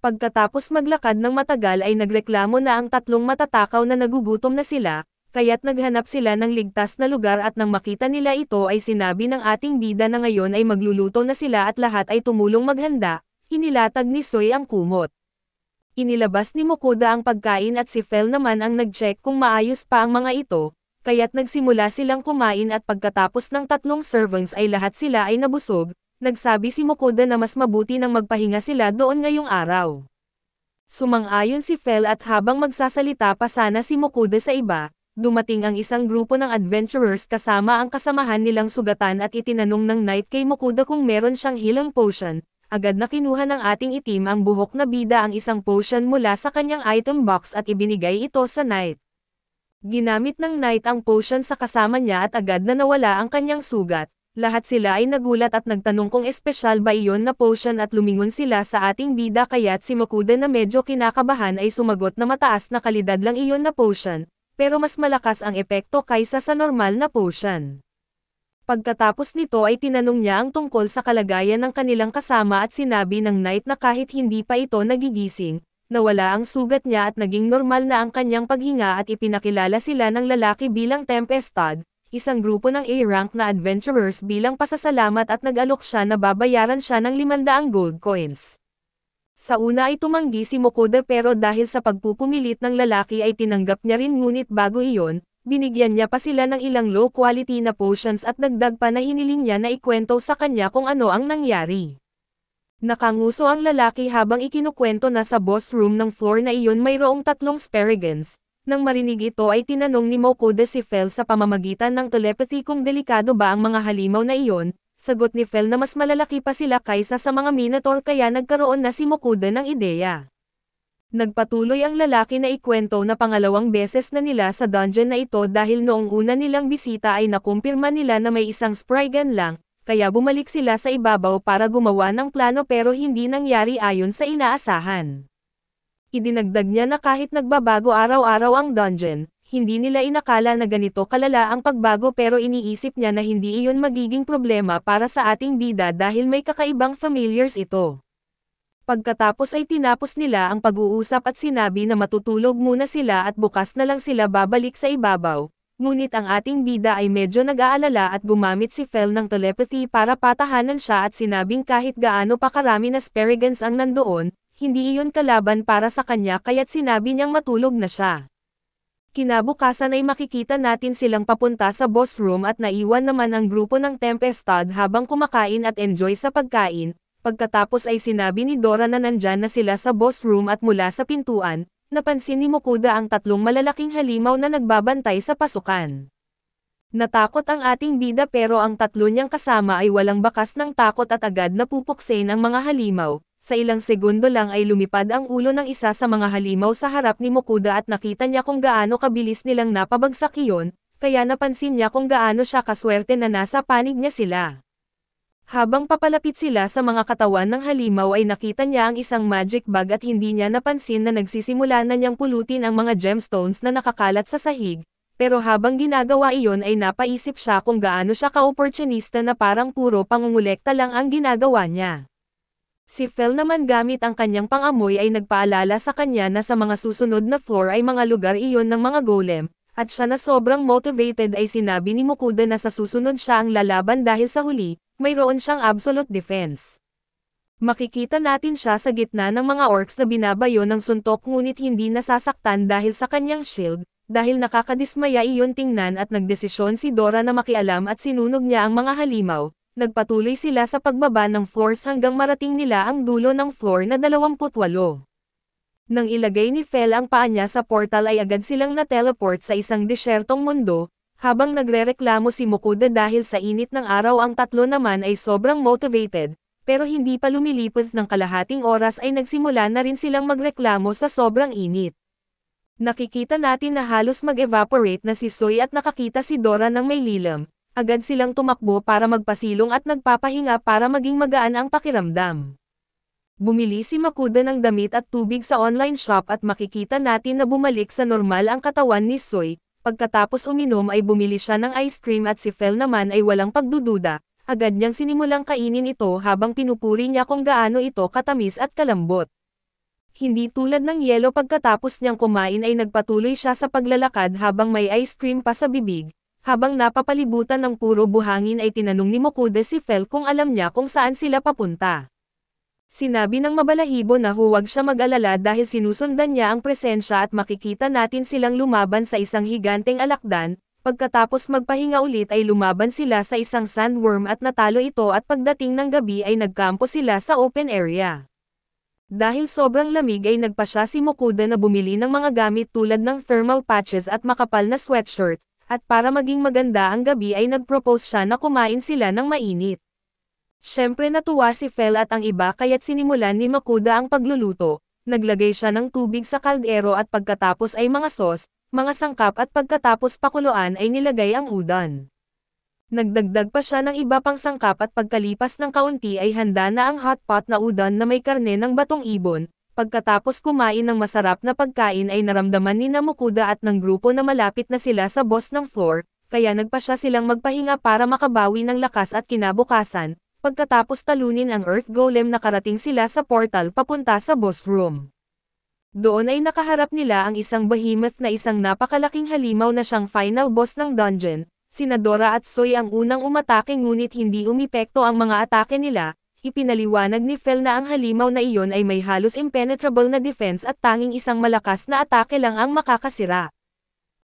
Pagkatapos maglakad ng matagal ay nagreklamo na ang tatlong matatakaw na nagugutom na sila, kaya't naghanap sila ng ligtas na lugar at nang makita nila ito ay sinabi ng ating bida na ngayon ay magluluto na sila at lahat ay tumulong maghanda, hinilatag ni Soy ang kumot. Inilabas ni Mokuda ang pagkain at si Fel naman ang nag-check kung maayos pa ang mga ito, kaya't nagsimula silang kumain at pagkatapos ng 3 servings ay lahat sila ay nabusog. Nagsabi si Mokuda na mas mabuti nang magpahinga sila doon ngayong araw. Sumang-ayon si Fel at habang magsasalita pa sana si Mokuda sa iba, dumating ang isang grupo ng adventurers kasama ang kasamahan nilang sugatan at itinanong ng Knight kay Mokuda kung meron siyang healing potion. Agad na kinuha ng ating itim ang buhok na bida ang isang potion mula sa kanyang item box at ibinigay ito sa Knight. Ginamit ng Knight ang potion sa kasama niya at agad na nawala ang kanyang sugat. Lahat sila ay nagulat at nagtanong kung espesyal ba iyon na potion at lumingon sila sa ating bida kaya't si Mokuda na medyo kinakabahan ay sumagot na mataas na kalidad lang iyon na potion, pero mas malakas ang epekto kaysa sa normal na potion. Pagkatapos nito ay tinanong niya ang tungkol sa kalagayan ng kanilang kasama at sinabi ng Knight na kahit hindi pa ito nagigising, nawala ang sugat niya at naging normal na ang kanyang paghinga at ipinakilala sila ng lalaki bilang Tempestad, isang grupo ng A-rank na adventurers bilang pasasalamat at nag-alok siya na babayaran siya ng 500 gold coins. Sa una ay tumanggi si Mokuda pero dahil sa pagpupumilit ng lalaki ay tinanggap niya rin ngunit bago iyon, binigyan niya pa sila ng ilang low-quality na potions at dagdag pa na hiniling niya na ikwento sa kanya kung ano ang nangyari. Nakanguso ang lalaki habang ikinukwento na sa boss room ng floor na iyon mayroong 3 sparigans. Nang marinig ito ay tinanong ni Mokuda si Fel sa pamamagitan ng telepathy kung delikado ba ang mga halimaw na iyon. Sagot ni Fel na mas malalaki pa sila kaysa sa mga minotaur kaya nagkaroon na si Mokuda ng ideya. Nagpatuloy ang lalaki na ikwento na pangalawang beses na nila sa dungeon na ito dahil noong una nilang bisita ay nakumpirma nila na may isang Spriggan lang, kaya bumalik sila sa ibabaw para gumawa ng plano pero hindi nangyari ayon sa inaasahan. Idinagdag niya na kahit nagbabago araw-araw ang dungeon, hindi nila inakala na ganito kalala ang pagbago pero iniisip niya na hindi iyon magiging problema para sa ating bida dahil may kakaibang familiars ito. Pagkatapos ay tinapos nila ang pag-uusap at sinabi na matutulog muna sila at bukas na lang sila babalik sa ibabaw, ngunit ang ating bida ay medyo nag-aalala at gumamit si Fel ng telepathy para patahanan siya at sinabing kahit gaano pa karami na sparigans ang nandoon, hindi iyon kalaban para sa kanya kaya't sinabi niyang matulog na siya. Kinabukasan ay makikita natin silang papunta sa boss room at naiwan naman ang grupo ng Tempestad habang kumakain at enjoy sa pagkain. Pagkatapos ay sinabi ni Dora na nandyan na sila sa boss room at mula sa pintuan, napansin ni Mokuda ang 3 malalaking halimaw na nagbabantay sa pasukan. Natakot ang ating bida pero ang 3 niyang kasama ay walang bakas ng takot at agad na pupuksin ang mga halimaw. Sa ilang segundo lang ay lumipad ang ulo ng isa sa mga halimaw sa harap ni Mokuda at nakita niya kung gaano kabilis nilang napabagsak iyon, kaya napansin niya kung gaano siya kaswerte na nasa panig niya sila. Habang papalapit sila sa mga katawan ng halimaw ay nakita niya ang isang magic bag at hindi niya napansin na nagsisimula na niyang pulutin ang mga gemstones na nakakalat sa sahig, pero habang ginagawa iyon ay napaisip siya kung gaano siya ka-opportunista na parang puro pangungulekta lang ang ginagawa niya. Si Fel naman gamit ang kanyang pangamoy ay nagpaalala sa kanya na sa mga susunod na floor ay mga lugar iyon ng mga golem, at siya na sobrang motivated ay sinabi ni Mokuda na sa susunod siya ang lalaban dahil sa huli, mayroon siyang absolute defense. Makikita natin siya sa gitna ng mga orcs na binabayo ng suntok ngunit hindi nasasaktan dahil sa kanyang shield, dahil nakakadismaya iyon tingnan at nagdesisyon si Dora na makialam at sinunog niya ang mga halimaw. Nagpatuloy sila sa pagbaba ng floors hanggang marating nila ang dulo ng floor na 28. Nang ilagay ni Fel ang paa niya sa portal ay agad silang na-teleport sa isang desyertong mundo. Habang nagrereklamo si Mokuda dahil sa init ng araw ang 3 naman ay sobrang motivated, pero hindi pa lumilipas ng kalahating oras ay nagsimula na rin silang magreklamo sa sobrang init. Nakikita natin na halos mag-evaporate na si Soy at nakakita si Dora ng may lilam, agad silang tumakbo para magpasilong at nagpapahinga para maging magaan ang pakiramdam. Bumili si Mokuda ng damit at tubig sa online shop at makikita natin na bumalik sa normal ang katawan ni Soy. Pagkatapos uminom ay bumili siya ng ice cream at si Fel naman ay walang pagdududa, agad niyang sinimulang kainin ito habang pinupuri niya kung gaano ito katamis at kalambot. Hindi tulad ng yelo pagkatapos niyang kumain ay nagpatuloy siya sa paglalakad habang may ice cream pa sa bibig, habang napapalibutan ng puro buhangin ay tinanong ni Mokuda si Fel kung alam niya kung saan sila papunta. Sinabi ng mabalahibo na huwag siya mag-alala dahil sinusundan niya ang presensya at makikita natin silang lumaban sa isang higanteng alakdan. Pagkatapos magpahinga ulit ay lumaban sila sa isang sandworm at natalo ito at pagdating ng gabi ay nagkampo sila sa open area. Dahil sobrang lamig ay nagpasya si Mokuda na bumili ng mga gamit tulad ng thermal patches at makapal na sweatshirt, at para maging maganda ang gabi ay nagpropose siya na kumain sila ng mainit. Siyempre natuwa si Fel at ang iba kaya't sinimulan ni Mokuda ang pagluluto. Naglagay siya ng tubig sa kaldero at pagkatapos ay mga sauce, mga sangkap at pagkatapos pakuluan ay nilagay ang udon. Nagdagdag pa siya ng iba pang sangkap at pagkalipas ng kaunti ay handa na ang hot pot na udon na may karne ng batong ibon. Pagkatapos kumain ng masarap na pagkain ay naramdaman ni Mokuda at ng grupo na malapit na sila sa boss ng floor, kaya nagpa siya silang magpahinga para makabawi ng lakas at kinabukasan. Pagkatapos talunin ang Earth Golem nakarating sila sa portal papunta sa boss room. Doon ay nakaharap nila ang isang behemoth na isang napakalaking halimaw na siyang final boss ng dungeon. Sina Dora at Soy ang unang umatake ngunit hindi umepekto ang mga atake nila. Ipinaliwanag ni Fel na ang halimaw na iyon ay may halos impenetrable na defense at tanging isang malakas na atake lang ang makakasira.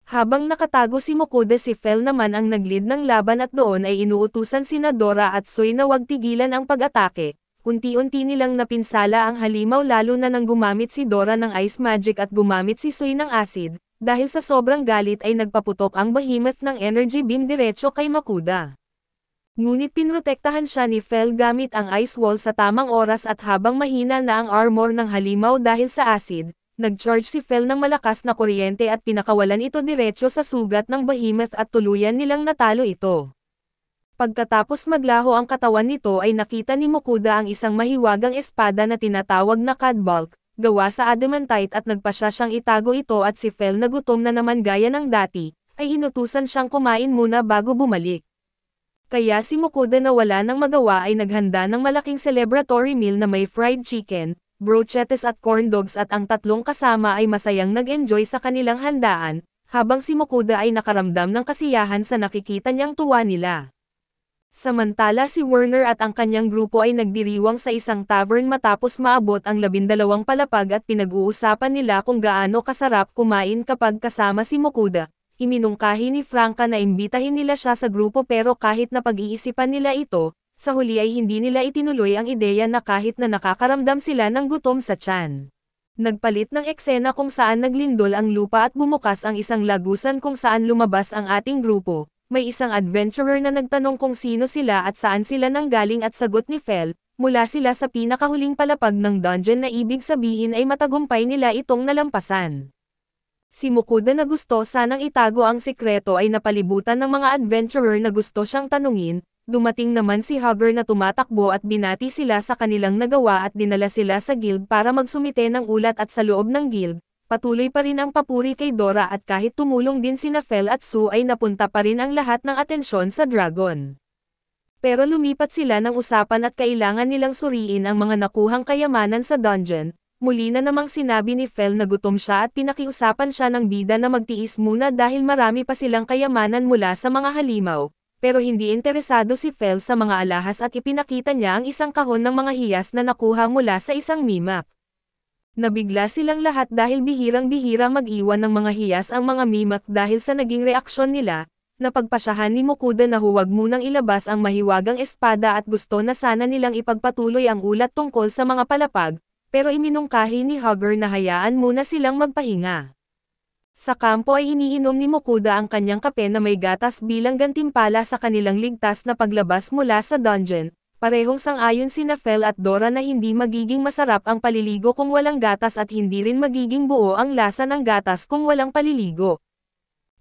Habang nakatago si Mokuda, si Fel naman ang naglead ng laban at doon ay inuutusan sina Dora at Soy na wag tigilan ang pag-atake. Unti-unti nilang napinsala ang halimaw lalo na nang gumamit si Dora ng ice magic at gumamit si Soy ng acid, dahil sa sobrang galit ay nagpaputok ang behemoth ng energy beam diretso kay Mokuda. Ngunit pinrotektahan siya ni Fel gamit ang ice wall sa tamang oras at habang mahina na ang armor ng halimaw dahil sa acid, nag-charge si Fel ng malakas na kuryente at pinakawalan ito diretso sa sugat ng behemoth at tuluyan nilang natalo ito. Pagkatapos maglaho ang katawan nito ay nakita ni Mokuda ang isang mahiwagang espada na tinatawag na Cadbalk, gawa sa adamantite at nagpasya siyang itago ito at si Fel na gutom na naman gaya ng dati, ay hinutusan siyang kumain muna bago bumalik. Kaya si Mokuda na wala nang magawa ay naghanda ng malaking celebratory meal na may fried chicken, brochettes at corn dogs at ang tatlong kasama ay masayang nag-enjoy sa kanilang handaan, habang si Mokuda ay nakaramdam ng kasiyahan sa nakikita niyang tuwa nila. Samantala si Werner at ang kanyang grupo ay nagdiriwang sa isang tavern matapos maabot ang 12 palapag at pinag-uusapan nila kung gaano kasarap kumain kapag kasama si Mokuda. Iminungkahi ni Franca na imbitahin nila siya sa grupo pero kahit na pag-iisipan nila ito, sa huli ay hindi nila itinuloy ang ideya na kahit na nakakaramdam sila ng gutom sa tiyan. Nagpalit ng eksena kung saan naglindol ang lupa at bumukas ang isang lagusan kung saan lumabas ang ating grupo. May isang adventurer na nagtanong kung sino sila at saan sila nanggaling at sagot ni Fel, mula sila sa pinakahuling palapag ng dungeon na ibig sabihin ay matagumpay nila itong nalampasan. Si Mokuda na gusto sanang itago ang sikreto ay napalibutan ng mga adventurer na gusto siyang tanungin. Dumating naman si Hugger na tumatakbo at binati sila sa kanilang nagawa at dinala sila sa guild para magsumite ng ulat at sa loob ng guild. Patuloy pa rin ang papuri kay Dora at kahit tumulong din sina Fel at Sue ay napunta pa rin ang lahat ng atensyon sa dragon. Pero lumipat sila ng usapan at kailangan nilang suriin ang mga nakuhang kayamanan sa dungeon. Muli na namang sinabi ni Fel na gutom siya at pinakiusapan siya ng bida na magtiis muna dahil marami pa silang kayamanan mula sa mga halimaw. Pero hindi interesado si Fel sa mga alahas at ipinakita niya ang isang kahon ng mga hiyas na nakuha mula sa isang mimap. Nabigla silang lahat dahil bihirang-bihira mag-iwan ng mga hiyas ang mga mimik dahil sa naging reaksyon nila. Napagpasyahan ni Mokuda na huwag munang ilabas ang mahiwagang espada at gusto na sana nilang ipagpatuloy ang ulat tungkol sa mga palapag, pero iminungkahi ni Hugger na hayaan muna silang magpahinga. Sa kampo ay iniinom ni Mokuda ang kanyang kape na may gatas bilang gantimpala sa kanilang ligtas na paglabas mula sa dungeon. Parehong sang-ayon sina Fel at Dora na hindi magiging masarap ang paliligo kung walang gatas at hindi rin magiging buo ang lasa ng gatas kung walang paliligo.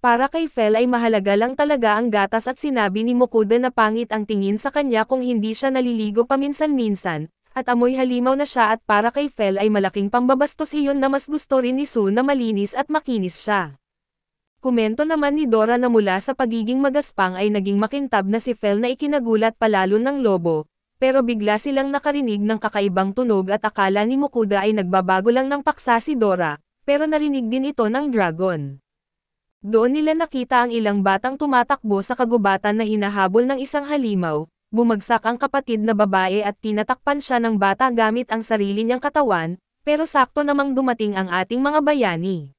Para kay Fel ay mahalaga lang talaga ang gatas at sinabi ni Mokuda na pangit ang tingin sa kanya kung hindi siya naliligo paminsan-minsan, at amoy halimaw na siya at para kay Fel ay malaking pambabastos iyon na mas gusto rin ni Sue na malinis at makinis siya. Komento naman ni Dora na mula sa pagiging magaspang ay naging makintab na si Fel na ikinagulat palalo ng lobo, pero bigla silang nakarinig ng kakaibang tunog at akala ni Mokuda ay nagbabago lang ng paksa si Dora, pero narinig din ito ng dragon. Doon nila nakita ang ilang batang tumatakbo sa kagubatan na hinahabol ng isang halimaw. bumagsak ang kapatid na babae at tinatakpan siya ng bata gamit ang sarili niyang katawan, pero sakto namang dumating ang ating mga bayani.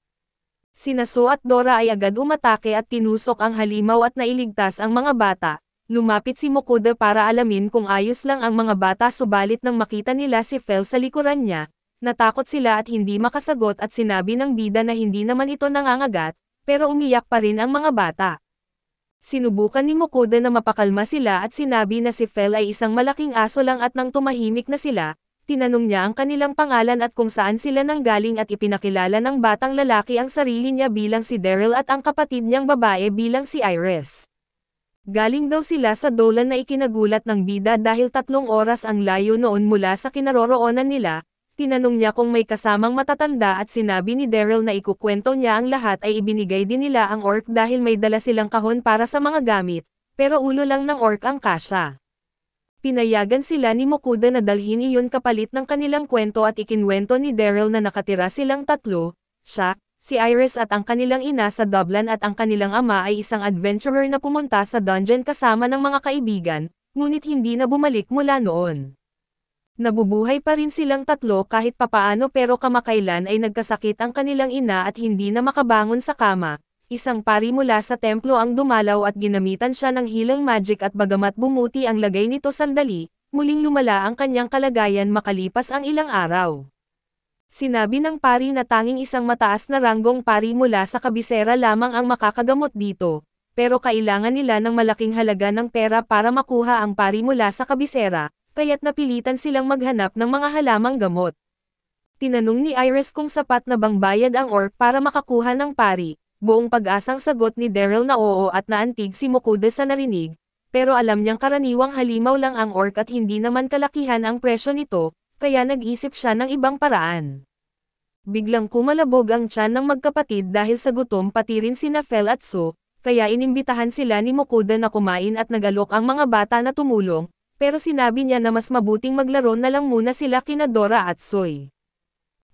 Sina So at Dora ay agad umatake at tinusok ang halimaw at nailigtas ang mga bata. Lumapit si Mokuda para alamin kung ayos lang ang mga bata subalit nang makita nila si Fel sa likuran niya, natakot sila at hindi makasagot at sinabi ng bida na hindi naman ito nangangagat, pero umiyak pa rin ang mga bata. Sinubukan ni Mokuda na mapakalma sila at sinabi na si Fel ay isang malaking aso lang at nang tumahimik na sila, tinanong niya ang kanilang pangalan at kung saan sila nanggaling at ipinakilala ng batang lalaki ang sarili niya bilang si Daryl at ang kapatid niyang babae bilang si Iris. Galing daw sila sa Dolan na ikinagulat ng bida dahil 3 oras ang layo noon mula sa kinaroroonan nila. Tinanong niya kung may kasamang matatanda at sinabi ni Daryl na ikukwento niya ang lahat ay ibinigay din nila ang orc dahil may dala silang kahon para sa mga gamit, pero ulo lang ng orc ang kasya. Pinayagan sila ni Mokuda na dalhin iyon kapalit ng kanilang kwento at ikinwento ni Daryl na nakatira silang 3, siya, si Iris at ang kanilang ina sa Dublin at ang kanilang ama ay isang adventurer na pumunta sa dungeon kasama ng mga kaibigan, ngunit hindi na bumalik mula noon. Nabubuhay pa rin silang 3 kahit papaano pero kamakailan ay nagkasakit ang kanilang ina at hindi na makabangon sa kama. Isang pari mula sa templo ang dumalaw at ginamitan siya ng healing magic at bagamat bumuti ang lagay nito sandali, muling lumala ang kanyang kalagayan makalipas ang ilang araw. Sinabi ng pari na tanging isang mataas na ranggong pari mula sa kabisera lamang ang makakagamot dito, pero kailangan nila ng malaking halaga ng pera para makuha ang pari mula sa kabisera, kaya't napilitan silang maghanap ng mga halamang gamot. Tinanong ni Iris kung sapat na bang bayad ang orc para makakuha ng pari. Buong pag-asang sagot ni Daryl na oo at naantig si Mokuda sa narinig, pero alam niyang karaniwang halimaw lang ang orc at hindi naman kalakihan ang presyo nito, kaya nag-isip siya ng ibang paraan. Biglang kumalabog ang tiyan ng magkapatid dahil sa gutom pati rin sina Fel at So, kaya inimbitahan sila ni Mokuda na kumain at nagalok ang mga bata na tumulong, pero sinabi niya na mas mabuting maglaro na lang muna sila kina Dora at Soy.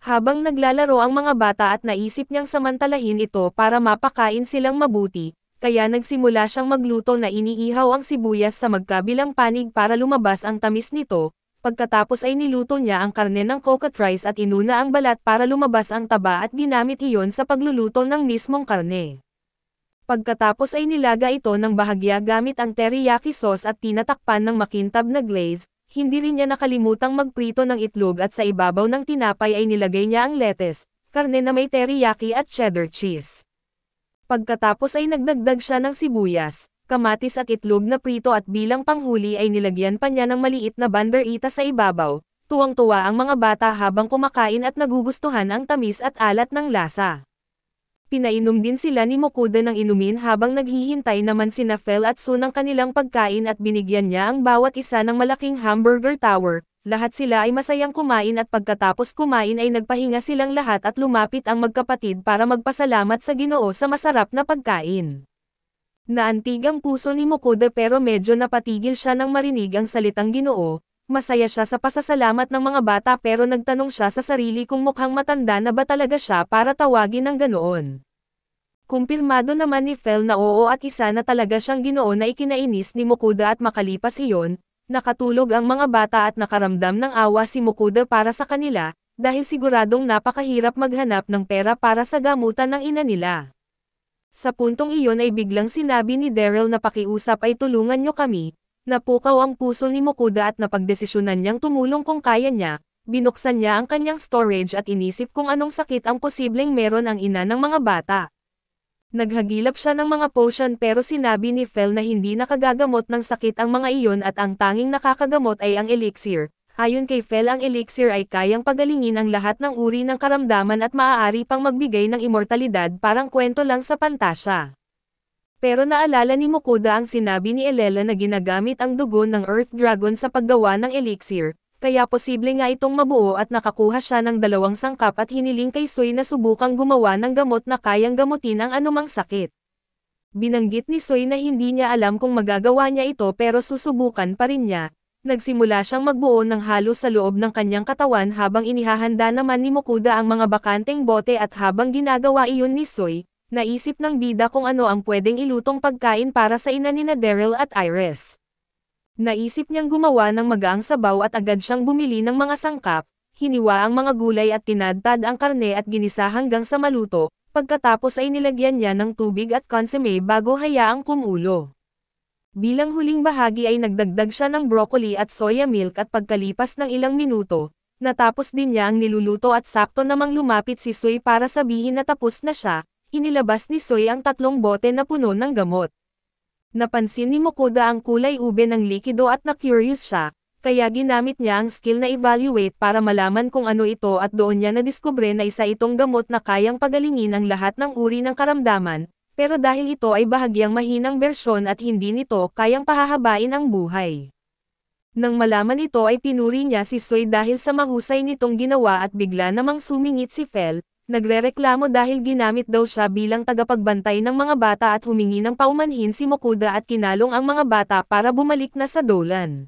Habang naglalaro ang mga bata at naisip niyang samantalahin ito para mapakain silang mabuti, kaya nagsimula siyang magluto na iniihaw ang sibuyas sa magkabilang panig para lumabas ang tamis nito, pagkatapos ay niluto niya ang karne ng cockatrice at inuna ang balat para lumabas ang taba at ginamit iyon sa pagluluto ng mismong karne. Pagkatapos ay nilaga ito ng bahagya gamit ang teriyaki sauce at tinatakpan ng makintab na glaze. Hindi rin niya nakalimutang magprito ng itlog at sa ibabaw ng tinapay ay nilagay niya ang lettuce, karne na may teriyaki at cheddar cheese. Pagkatapos ay nagdagdag siya ng sibuyas, kamatis at itlog na prito at bilang panghuli ay nilagyan pa niya ng maliit na banderita sa ibabaw. Tuwang-tuwa ang mga bata habang kumakain at nagugustuhan ang tamis at alat ng lasa. Pinainom din sila ni Mokuda ng inumin habang naghihintay naman sina Fel at So ng kanilang pagkain at binigyan niya ang bawat isa ng malaking hamburger tower. Lahat sila ay masayang kumain at pagkatapos kumain ay nagpahinga silang lahat at lumapit ang magkapatid para magpasalamat sa Ginoo sa masarap na pagkain. Naantig ang puso ni Mokuda pero medyo napatigil siya nang marinig ang salitang Ginoo. Masaya siya sa pasasalamat ng mga bata pero nagtanong siya sa sarili kung mukhang matanda na ba talaga siya para tawagin ng ganoon. Kumpirmado naman ni Fel na oo at isa na talaga siyang Ginoo na ikinainis ni Mokuda at makalipas iyon, nakatulog ang mga bata at nakaramdam ng awa si Mokuda para sa kanila, dahil siguradong napakahirap maghanap ng pera para sa gamutan ng ina nila. Sa puntong iyon ay biglang sinabi ni Daryl na pakiusap ay tulungan niyo kami. Napukaw ang puso ni Mokuda at napagdesisyonan niyang tumulong kung kaya niya, binuksan niya ang kanyang storage at inisip kung anong sakit ang posibleng meron ang ina ng mga bata. Naghagilap siya ng mga potion pero sinabi ni Fel na hindi nakagagamot ng sakit ang mga iyon at ang tanging nakakagamot ay ang elixir. Ayon kay Fel ang elixir ay kayang pagalingin ang lahat ng uri ng karamdaman at maaari pang magbigay ng immortalidad parang kwento lang sa pantasya. Pero naalala ni Mokuda ang sinabi ni Elela na ginagamit ang dugo ng Earth Dragon sa paggawa ng elixir, kaya posible nga itong mabuo at nakakuha siya ng 2 sangkap at hiniling kay Soy na subukang gumawa ng gamot na kayang gamutin ang anumang sakit. Binanggit ni Soy na hindi niya alam kung magagawa niya ito pero susubukan pa rin niya. Nagsimula siyang magbuo ng halo sa loob ng kanyang katawan habang inihahanda naman ni Mokuda ang mga bakanteng bote at habang ginagawa iyon ni Soy, naisip ng bida kung ano ang pwedeng ilutong pagkain para sa ina nina Daryl at Iris. Naisip niyang gumawa ng magaang sabaw at agad siyang bumili ng mga sangkap, hiniwa ang mga gulay at tinadtad ang karne at ginisa hanggang sa maluto, pagkatapos ay nilagyan niya ng tubig at consomme bago hayaang kumulo. Bilang huling bahagi ay nagdagdag siya ng broccoli at soya milk at pagkalipas ng ilang minuto, natapos din niya ang niluluto at sakto namang lumapit si Soy para sabihin na tapos na siya, inilabas ni Soy ang 3 bote na puno ng gamot. Napansin ni Mokoda ang kulay ube ng likido at na-curious siya, kaya ginamit niya ang skill na evaluate para malaman kung ano ito at doon niya nadiskubre na isa itong gamot na kayang pagalingin ang lahat ng uri ng karamdaman, pero dahil ito ay bahagyang mahinang bersyon at hindi nito kayang pahahabain ang buhay. Nang malaman ito ay pinuri niya si Soy dahil sa mahusay nitong ginawa at bigla namang sumingit si Fel, nagrereklamo dahil ginamit daw siya bilang tagapagbantay ng mga bata at humingi ng paumanhin si Mokoda at kinalong ang mga bata para bumalik na sa Dolan.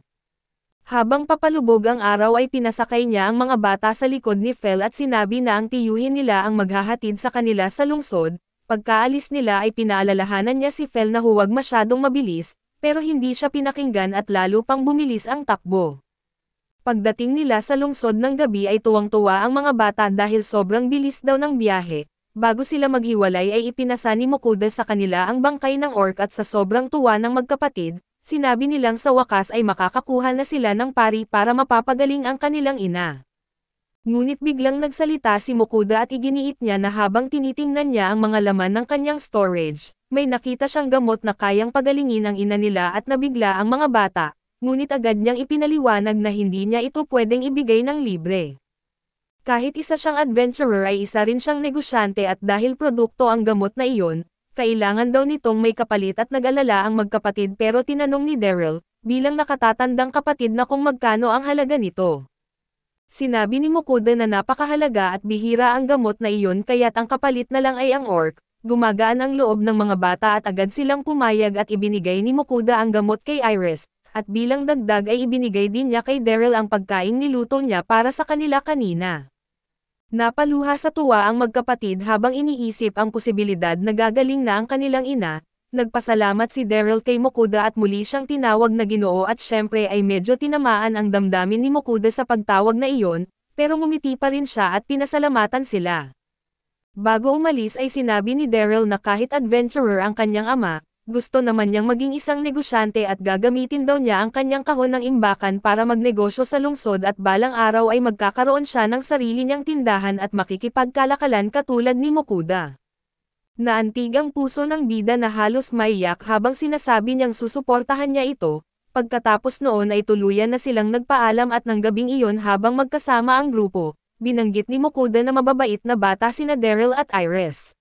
Habang papalubog ang araw ay pinasakay niya ang mga bata sa likod ni Fel at sinabi na ang tiyuhin nila ang maghahatid sa kanila sa lungsod. Pagkaalis nila ay pinaalalahanan niya si Fel na huwag masyadong mabilis, pero hindi siya pinakinggan at lalo pang bumilis ang takbo. Pagdating nila sa lungsod ng gabi ay tuwang-tuwa ang mga bata dahil sobrang bilis daw ng biyahe. Bago sila maghiwalay ay ipinasa ni Mokoda sa kanila ang bangkay ng orc at sa sobrang tuwa ng magkapatid, sinabi nilang sa wakas ay makakakuha na sila ng pari para mapapagaling ang kanilang ina. Ngunit biglang nagsalita si Mokoda at iginiit niya na habang tinitingnan niya ang mga laman ng kanyang storage, may nakita siyang gamot na kayang pagalingin ang ina nila at nabigla ang mga bata. Ngunit agad niyang ipinaliwanag na hindi niya ito pwedeng ibigay ng libre. Kahit isa siyang adventurer ay isa rin siyang negosyante at dahil produkto ang gamot na iyon, kailangan daw nitong may kapalit at nag-alala ang magkapatid pero tinanong ni Daryl, bilang nakatatandang kapatid na kung magkano ang halaga nito. Sinabi ni Mokoda na napakahalaga at bihira ang gamot na iyon kaya't ang kapalit na lang ay ang orc. Gumagaan ang loob ng mga bata at agad silang pumayag at ibinigay ni Mokoda ang gamot kay Iris. At bilang dagdag ay ibinigay din niya kay Daryl ang pagkaing niluto niya para sa kanila kanina. Napaluha sa tuwa ang magkapatid habang iniisip ang posibilidad na gagaling na ang kanilang ina. Nagpasalamat si Daryl kay Mokoda at muli siyang tinawag na Ginoo at syempre ay medyo tinamaan ang damdamin ni Mokoda sa pagtawag na iyon, pero ngumiti pa rin siya at pinasalamatan sila. Bago umalis ay sinabi ni Daryl na kahit adventurer ang kanyang ama, gusto naman niyang maging isang negosyante at gagamitin daw niya ang kanyang kahon ng imbakan para magnegosyo sa lungsod at balang araw ay magkakaroon siya ng sarili niyang tindahan at makikipagkalakalan katulad ni Mokoda. Naantig ang puso ng bida na halos maiyak habang sinasabi niyang susuportahan niya ito, pagkatapos noon ay tuluyan na silang nagpaalam at ng gabing iyon habang magkasama ang grupo, binanggit ni Mokoda na mababait na bata sina Daryl at Iris.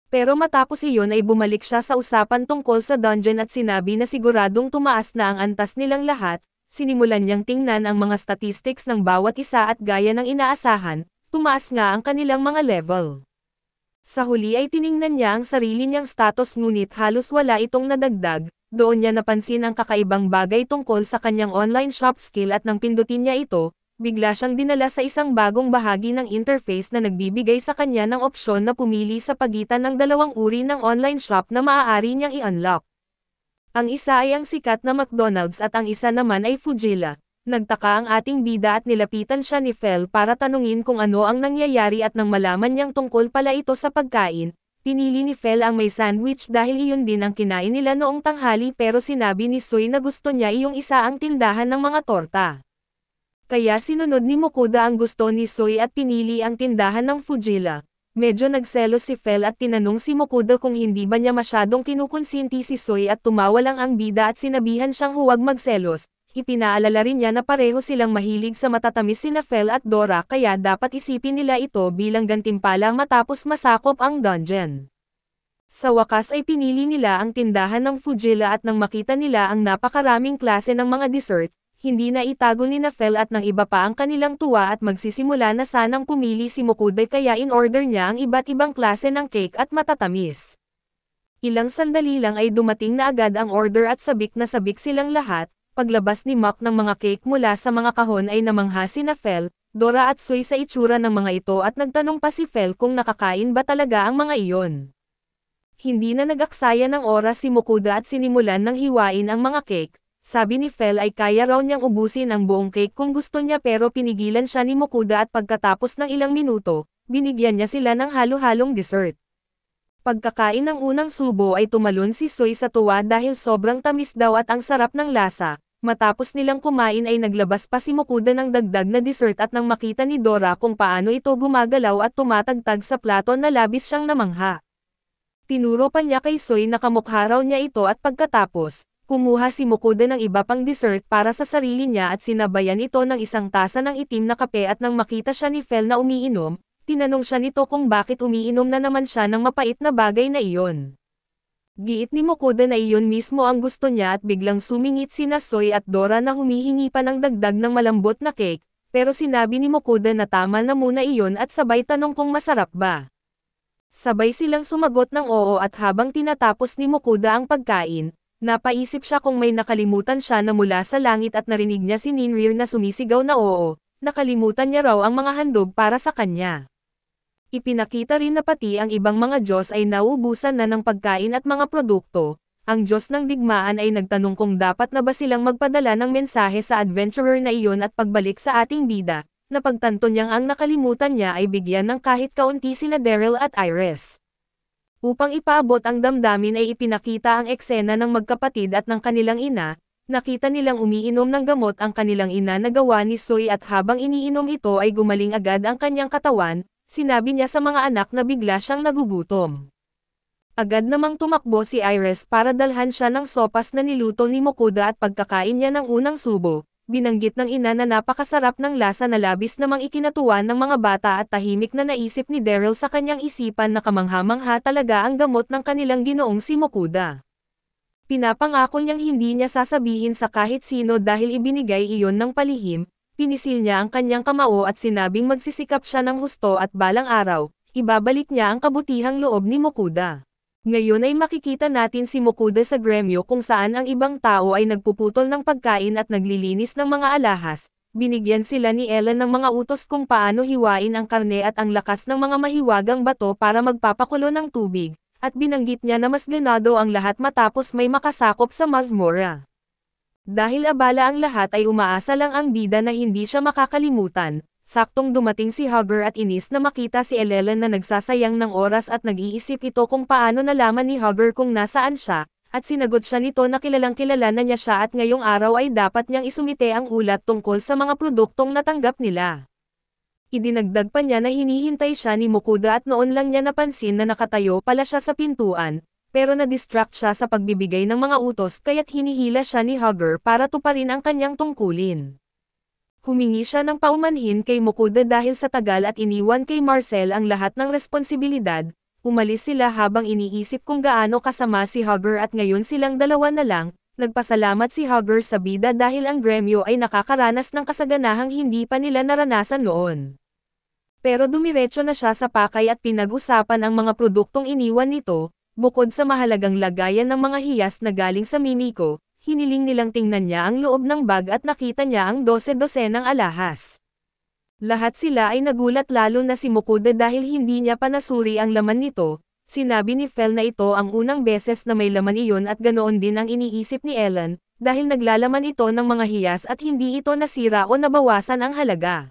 Pero matapos iyon ay bumalik siya sa usapan tungkol sa dungeon at sinabi na siguradong tumaas na ang antas nilang lahat, sinimulan niyang tingnan ang mga statistics ng bawat isa at gaya ng inaasahan, tumaas nga ang kanilang mga level. Sa huli ay tiningnan niya ang sarili niyang status ngunit halos wala itong nadagdag, doon niya napansin ang kakaibang bagay tungkol sa kanyang online shop skill at nang pindutin niya ito, bigla siyang dinala sa isang bagong bahagi ng interface na nagbibigay sa kanya ng opsyon na pumili sa pagitan ng dalawang uri ng online shop na maaari niyang i-unlock. Ang isa ay ang sikat na McDonald's at ang isa naman ay Fujila. Nagtaka ang ating bida at nilapitan siya ni Fel para tanungin kung ano ang nangyayari at nang malaman niyang tungkol pala ito sa pagkain, pinili ni Fel ang may sandwich dahil iyon din ang kinain nila noong tanghali pero sinabi ni Soy na gusto niya iyong isa ang tindahan ng mga torta. Kaya sinunod ni Mokoda ang gusto ni Soy at pinili ang tindahan ng Fujila. Medyo nagselos si Fel at tinanong si Mokoda kung hindi ba niya masyadong kinukonsinti si Soy at tumawa lang ang bida at sinabihan siyang huwag magselos. Ipinaalala rin niya na pareho silang mahilig sa matatamis sina Fel at Dora kaya dapat isipin nila ito bilang gantimpala matapos masakop ang dungeon. Sa wakas ay pinili nila ang tindahan ng Fujila at nang makita nila ang napakaraming klase ng mga dessert, hindi na itago ni Fel at ng iba pa ang kanilang tuwa at magsisimula na sanang pumili si Mokoda kaya in-order niya ang iba't ibang klase ng cake at matatamis. Ilang sandali lang ay dumating na agad ang order at sabik na sabik silang lahat, paglabas ni Mac ng mga cake mula sa mga kahon ay namangha si Fel, Dora at Soy sa itsura ng mga ito at nagtanong pa si Fel kung nakakain ba talaga ang mga iyon. Hindi na nag-aksaya ng oras si Mokoda at sinimulan ng hiwain ang mga cake. Sabi ni Fel ay kaya raw niyang ubusin ang buong cake kung gusto niya pero pinigilan siya ni Mokuda at pagkatapos ng ilang minuto, binigyan niya sila ng halo-halong dessert. Pagkakain ng unang subo ay tumalon si Soy sa tuwa dahil sobrang tamis daw at ang sarap ng lasa. Matapos nilang kumain ay naglabas pa si Mokuda ng dagdag na dessert at nang makita ni Dora kung paano ito gumagalaw at tumatagtag sa plato na labis siyang namangha. Tinuro pa niya kay Soy na kamukha raw niya ito at pagkatapos, kumuha si Mokuda ng iba pang dessert para sa sarili niya at sinabayan ito ng isang tasa ng itim na kape at nang makita siya ni Fel na umiinom, tinanong siya nito kung bakit umiinom na naman siya ng mapait na bagay na iyon. Giit ni Mokuda na iyon mismo ang gusto niya at biglang sumingit sina Soy at Dora na humihingi pa ng dagdag ng malambot na cake, pero sinabi ni Mokuda na tama na muna iyon at sabay tanong kung masarap ba. Sabay silang sumagot ng oo at habang tinatapos ni Mokuda ang pagkain, napaisip siya kung may nakalimutan siya na mula sa langit at narinig niya si Ninrir na sumisigaw na oo, nakalimutan niya raw ang mga handog para sa kanya. Ipinakita rin na pati ang ibang mga Diyos ay nauubusan na ng pagkain at mga produkto. Ang Diyos ng digmaan ay nagtanong kung dapat na ba silang magpadala ng mensahe sa adventurer na iyon at pagbalik sa ating bida. Napagtanto niyang ang nakalimutan niya ay bigyan ng kahit kaunti sina Daryl at Iris. Upang ipaabot ang damdamin ay ipinakita ang eksena ng magkapatid at ng kanilang ina. Nakita nilang umiinom ng gamot ang kanilang ina na gawa ni Soy at habang iniinom ito ay gumaling agad ang kanyang katawan. Sinabi niya sa mga anak na bigla siyang nagugutom. Agad namang tumakbo si Iris para dalhan siya ng sopas na niluto ni Mokuda at pagkakain niya ng unang subo, binanggit ng ina na napakasarap ng lasa na labis namang ikinatuwa ng mga bata at tahimik na naisip ni Daryl sa kanyang isipan na kamangha-mangha talaga ang gamot ng kanilang ginoong si Mokuda. Pinapangako niyang hindi niya sasabihin sa kahit sino dahil ibinigay iyon ng palihim. Pinisil niya ang kanyang kamao at sinabing magsisikap siya ng husto at balang araw, ibabalik niya ang kabutihang loob ni Mokuda. Ngayon ay makikita natin si Mokuda sa gremyo kung saan ang ibang tao ay nagpuputol ng pagkain at naglilinis ng mga alahas. Binigyan sila ni Ellen ng mga utos kung paano hiwain ang karne at ang lakas ng mga mahiwagang bato para magpapakulo ng tubig, at binanggit niya na mas ganado ang lahat matapos may makasakop sa Mazmora. Dahil abala ang lahat ay umaasa lang ang bida na hindi siya makakalimutan, saktong dumating si Hugger at inis na makita si Ellen na nagsasayang ng oras at nag-iisip ito kung paano nalaman ni Hugger kung nasaan siya, at sinagot siya nito na kilalang kilala na niya siya at ngayong araw ay dapat niyang isumite ang ulat tungkol sa mga produktong natanggap nila. Idinagdag pa niya na hinihintay siya ni Mokuda at noon lang niya napansin na nakatayo pala siya sa pintuan. Pero na-distract siya sa pagbibigay ng mga utos kaya't hinihila siya ni Hugger para tuparin ang kanyang tungkulin. Humingi siya ng paumanhin kay Mokuda dahil sa tagal at iniwan kay Marcel ang lahat ng responsibilidad. Umalis sila habang iniisip kung gaano kasama si Hugger at ngayon silang dalawa na lang. Nagpasalamat si Hugger sa bida dahil ang gremyo ay nakakaranas ng kasaganahang hindi pa nila naranasan noon. Pero dumiretso na siya sa pakay at pinag-usapan ang mga produktong iniwan nito. Bukod sa mahalagang lagayan ng mga hiyas na galing sa Mimiko, hiniling nilang tingnan niya ang loob ng bag at nakita niya ang 12-dosenang alahas. Lahat sila ay nagulat lalo na si Mokuda dahil hindi niya pa nasuri ang laman nito. Sinabi ni Fel na ito ang unang beses na may laman iyon at ganoon din ang iniisip ni Ellen, dahil naglalaman ito ng mga hiyas at hindi ito nasira o nabawasan ang halaga.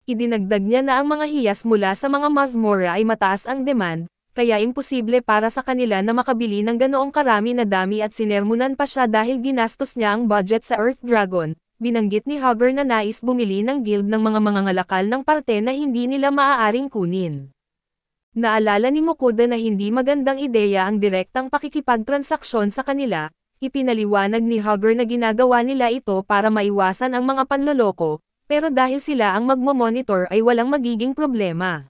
Idinagdag niya na ang mga hiyas mula sa mga Mazmora ay mataas ang demand, kaya imposible para sa kanila na makabili ng ganoong karami na dami at sinermunan pa siya dahil ginastos niya ang budget sa Earth Dragon. Binanggit ni Hugger na nais bumili ng guild ng mga mangangalakal ng parte na hindi nila maaaring kunin. Naalala ni Mokuda na hindi magandang ideya ang direktang pakikipagtransaksyon sa kanila, ipinaliwanag ni Hugger na ginagawa nila ito para maiwasan ang mga panloloko, pero dahil sila ang magmomonitor ay walang magiging problema.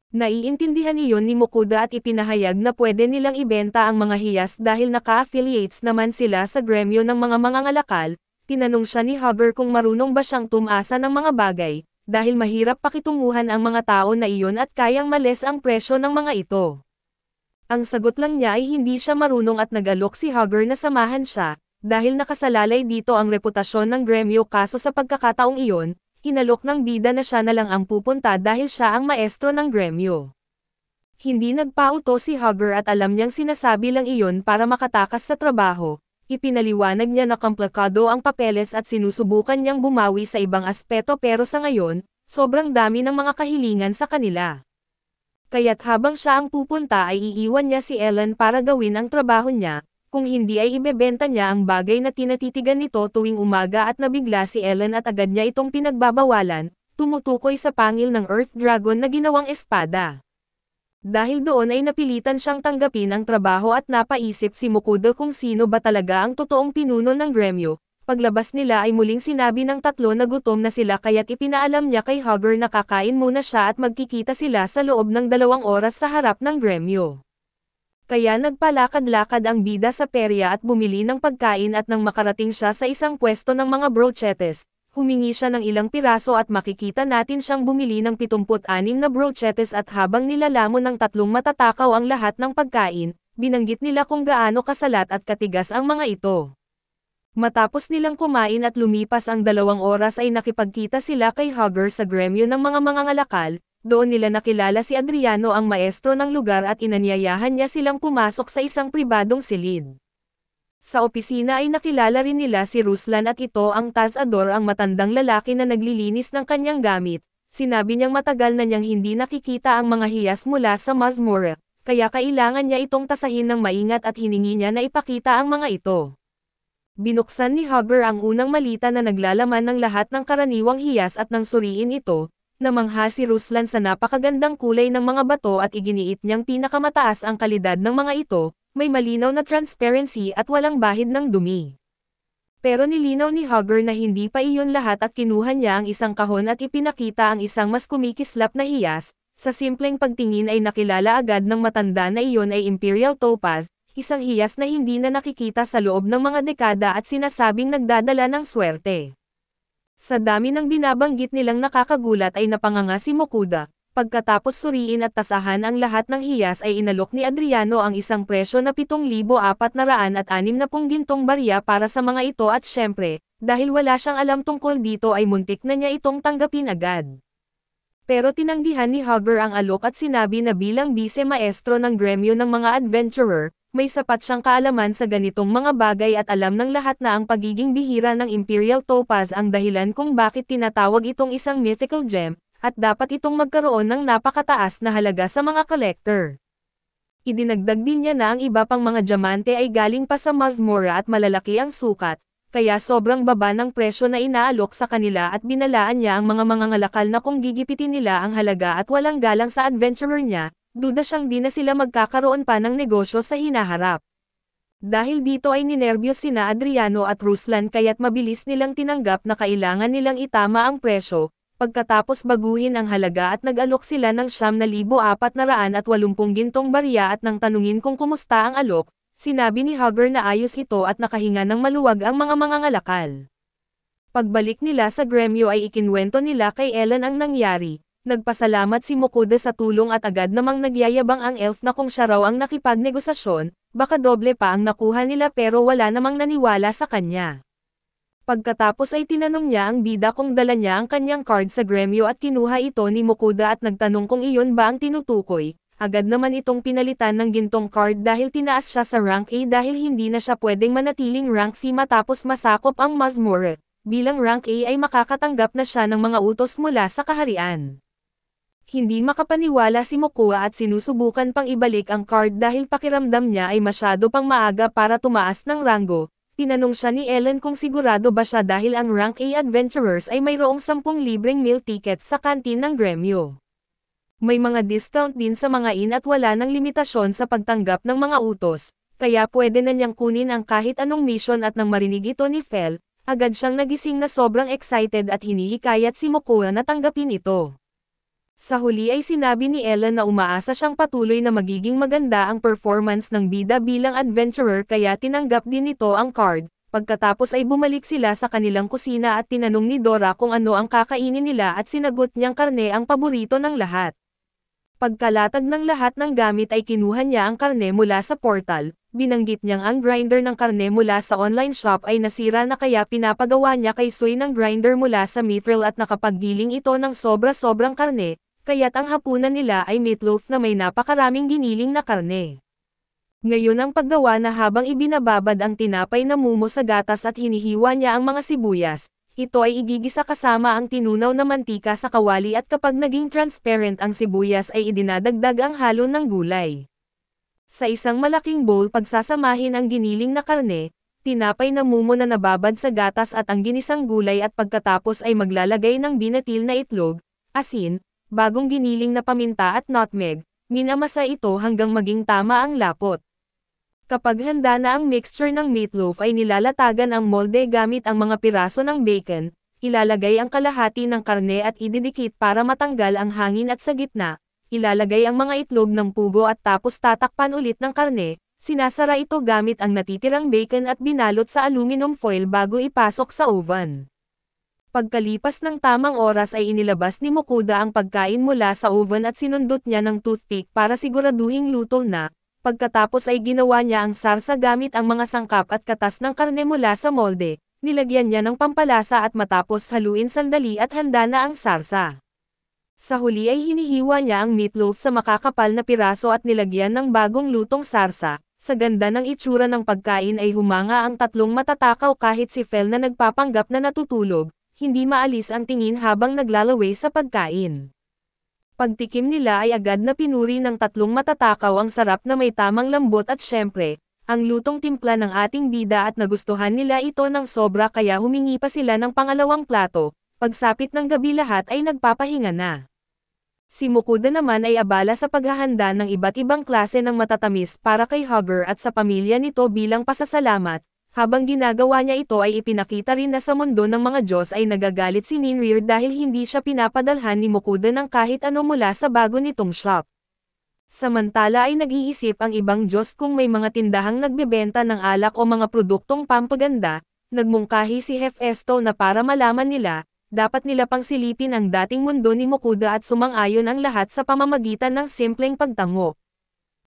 Naiintindihan iyon ni Mokuda at ipinahayag na pwede nilang ibenta ang mga hiyas dahil naka-affiliates naman sila sa gremyo ng mga mangangalakal. Tinanong siya ni Hugger kung marunong ba siyang tumasa ng mga bagay, dahil mahirap pakitunguhan ang mga tao na iyon at kayang males ang presyo ng mga ito. Ang sagot lang niya ay hindi siya marunong at nag-alok si Hugger na samahan siya, dahil nakasalalay dito ang reputasyon ng gremyo kaso sa pagkakataong iyon, hinalok ng bida na siya na lang ang pupunta dahil siya ang maestro ng gremyo. Hindi nagpauto si Hugger at alam niyang sinasabi lang iyon para makatakas sa trabaho. ipinaliwanag niya na komplikado ang papeles at sinusubukan niyang bumawi sa ibang aspeto pero sa ngayon, sobrang dami ng mga kahilingan sa kanila. Kaya't habang siya ang pupunta ay iiwan niya si Ellen para gawin ang trabaho niya, kung hindi ay ibebenta niya ang bagay na tinatitigan nito tuwing umaga at nabigla si Ellen at agad niya itong pinagbabawalan, tumutukoy sa pangil ng Earth Dragon na ginawang espada. Dahil doon ay napilitan siyang tanggapin ang trabaho at napaisip si Mokuda kung sino ba talaga ang totoong pinuno ng gremyo. Paglabas nila ay muling sinabi ng tatlo na gutom na sila kaya't ipinaalam niya kay Hugger na kakain muna siya at magkikita sila sa loob ng 2 oras sa harap ng gremyo. Kaya nagpalakad-lakad ang bida sa perya at bumili ng pagkain at nang makarating siya sa isang pwesto ng mga brochetes, humingi siya ng ilang piraso at makikita natin siyang bumili ng 76 na brochetes at habang nilalamon ng tatlong matatakaw ang lahat ng pagkain, binanggit nila kung gaano kasalat at katigas ang mga ito. Matapos nilang kumain at lumipas ang 2 oras ay nakipagkita sila kay Hugger sa gremyo ng mga mangangalakal, doon nila nakilala si Adriano ang maestro ng lugar at inanyayahan niya silang pumasok sa isang pribadong silid. Sa opisina ay nakilala rin nila si Ruslan at ito ang Tazador ang matandang lalaki na naglilinis ng kanyang gamit, sinabi niyang matagal na niyang hindi nakikita ang mga hiyas mula sa Mazmora, kaya kailangan niya itong tasahin ng maingat at hiningi niya na ipakita ang mga ito. Binuksan ni Hugger ang unang malita na naglalaman ng lahat ng karaniwang hiyas at nang suriin ito, namangha si Ruslan sa napakagandang kulay ng mga bato at iginiit niyang pinakamataas ang kalidad ng mga ito, may malinaw na transparency at walang bahid ng dumi. Pero nilinaw ni Hugger na hindi pa iyon lahat at kinuha niya ang isang kahon at ipinakita ang isang mas kumikislap na hiyas, sa simpleng pagtingin ay nakilala agad ng matanda na iyon ay Imperial Topaz, isang hiyas na hindi na nakikita sa loob ng mga dekada at sinasabing nagdadala ng swerte. Sa dami ng binabanggit nilang nakakagulat ay napanganga si Mokuda. Pagkatapos suriin at tasahan ang lahat ng hiyas ay inalok ni Adriano ang isang presyo na 7,460 gintong barya para sa mga ito at syempre, dahil wala siyang alam tungkol dito ay muntik na niya itong tanggapin agad. Pero tinanggihan ni Hugger ang alok at sinabi na bilang bise-maestro ng gremyo ng mga adventurer, may sapat siyang kaalaman sa ganitong mga bagay at alam ng lahat na ang pagiging bihira ng Imperial Topaz ang dahilan kung bakit tinatawag itong isang mythical gem, at dapat itong magkaroon ng napakataas na halaga sa mga collector. Idinagdag din niya na ang iba pang mga diamante ay galing pa sa Mazmora at malalaki ang sukat, kaya sobrang baba ng presyo na inaalok sa kanila at binalaan niya ang mga mangangalakal na kung gigipitin nila ang halaga at walang galang sa adventurer niya, duda siyang di na sila magkakaroon pa ng negosyo sa hinaharap. Dahil dito ay ninerbiyos sina Adriano at Ruslan kaya't mabilis nilang tinanggap na kailangan nilang itama ang presyo. Pagkatapos baguhin ang halaga at nag-alok sila ng 9,480 gintong barya at nang tanungin kung kumusta ang alok, sinabi ni Hugger na ayos ito at nakahinga ng maluwag ang mga mangangalakal. Pagbalik nila sa gremyo ay ikinwento nila kay Ellen ang nangyari, nagpasalamat si Mokuda sa tulong at agad namang nagyayabang ang elf na kung siya raw ang nakipagnegosasyon, baka doble pa ang nakuha nila pero wala namang naniwala sa kanya. Pagkatapos ay tinanong niya ang bida kung dala niya ang kanyang card sa gremyo at kinuha ito ni Mokuda at nagtanong kung iyon ba ang tinutukoy. Agad naman itong pinalitan ng gintong card dahil tinaas siya sa rank A dahil hindi na siya pwedeng manatiling rank C matapos masakop ang Mazmora. Bilang rank A ay makakatanggap na siya ng mga utos mula sa kaharian. Hindi makapaniwala si Mokuda at sinusubukan pang ibalik ang card dahil pakiramdam niya ay masyado pang maaga para tumaas ng ranggo. Tinanong siya ni Ellen kung sigurado ba siya dahil ang rank A adventurers ay mayroong 10 libreng meal tickets sa kantin ng gremyo. May mga discount din sa mga inn at wala ng limitasyon sa pagtanggap ng mga utos, kaya pwede na niyang kunin ang kahit anong mission at nang marinig ito ni Fel, agad siyang nagising na sobrang excited at hinihikayat si Mokuda na tanggapin ito. Sa huli ay sinabi ni Ellen na umaasa siyang patuloy na magiging maganda ang performance ng bida bilang adventurer kaya tinanggap din nito ang card. Pagkatapos ay bumalik sila sa kanilang kusina at tinanong ni Dora kung ano ang kakainin nila at sinagot niyang karne ang paborito ng lahat. Pagkalatag ng lahat ng gamit ay kinuha niya ang karne mula sa portal, binanggit niyang ang grinder ng karne mula sa online shop ay nasira na kaya pinapagawa niya kay Soy ng grinder mula sa Mithril at nakapaggiling ito ng sobra-sobrang karne. Kaya't ang hapunan nila ay meatloaf na may napakaraming giniling na karne. Ngayon ang paggawa na habang ibinababad ang tinapay na mumo sa gatas at hinihiwa niya ang mga sibuyas, ito ay igigisa kasama ang tinunaw na mantika sa kawali at kapag naging transparent ang sibuyas ay idinadagdag ang halo ng gulay. Sa isang malaking bowl pagsasamahin ang giniling na karne, tinapay na mumo na nababad sa gatas at ang ginisang gulay at pagkatapos ay maglalagay ng binatil na itlog, asin, bagong giniling na paminta at nutmeg, minamasa ito hanggang maging tama ang lapot. Kapag handa na ang mixture ng meatloaf ay nilalatagan ang molde gamit ang mga piraso ng bacon, ilalagay ang kalahati ng karne at ididikit para matanggal ang hangin at sa gitna, ilalagay ang mga itlog ng pugo at tapos tatakpan ulit ng karne, sinasara ito gamit ang natitirang bacon at binalot sa aluminum foil bago ipasok sa oven. Pagkalipas ng tamang oras ay inilabas ni Mokuda ang pagkain mula sa oven at sinundot niya ng toothpick para siguraduhing luto na, pagkatapos ay ginawa niya ang sarsa gamit ang mga sangkap at katas ng karne mula sa molde, nilagyan niya ng pampalasa at matapos haluin sandali at handa na ang sarsa. Sa huli ay hinihiwa niya ang meatloaf sa makakapal na piraso at nilagyan ng bagong lutong sarsa. Sa ganda ng itsura ng pagkain ay humanga ang tatlong matatakaw kahit si Fel na nagpapanggap na natutulog, hindi maalis ang tingin habang naglalaway sa pagkain. Pagtikim nila ay agad na pinuri ng tatlong matatakaw ang sarap na may tamang lambot at syempre, ang lutong timpla ng ating bida at nagustuhan nila ito ng sobra kaya humingi pa sila ng pangalawang plato, pagsapit ng gabi lahat ay nagpapahinga na. Si Mokuda naman ay abala sa paghahanda ng iba't ibang klase ng matatamis para kay Hugger at sa pamilya nito bilang pasasalamat. Habang ginagawa niya ito ay ipinakita rin na sa mundo ng mga Diyos ay nagagalit si Ninrir dahil hindi siya pinapadalhan ni Mokuda ng kahit ano mula sa bago nitong shop. Samantala ay nag-iisip ang ibang Diyos kung may mga tindahang nagbebenta ng alak o mga produktong pampaganda, nagmungkahi si Hefesto na para malaman nila, dapat nila pang silipin ang dating mundo ni Mokuda at sumang-ayon ang lahat sa pamamagitan ng simpleng pagtango.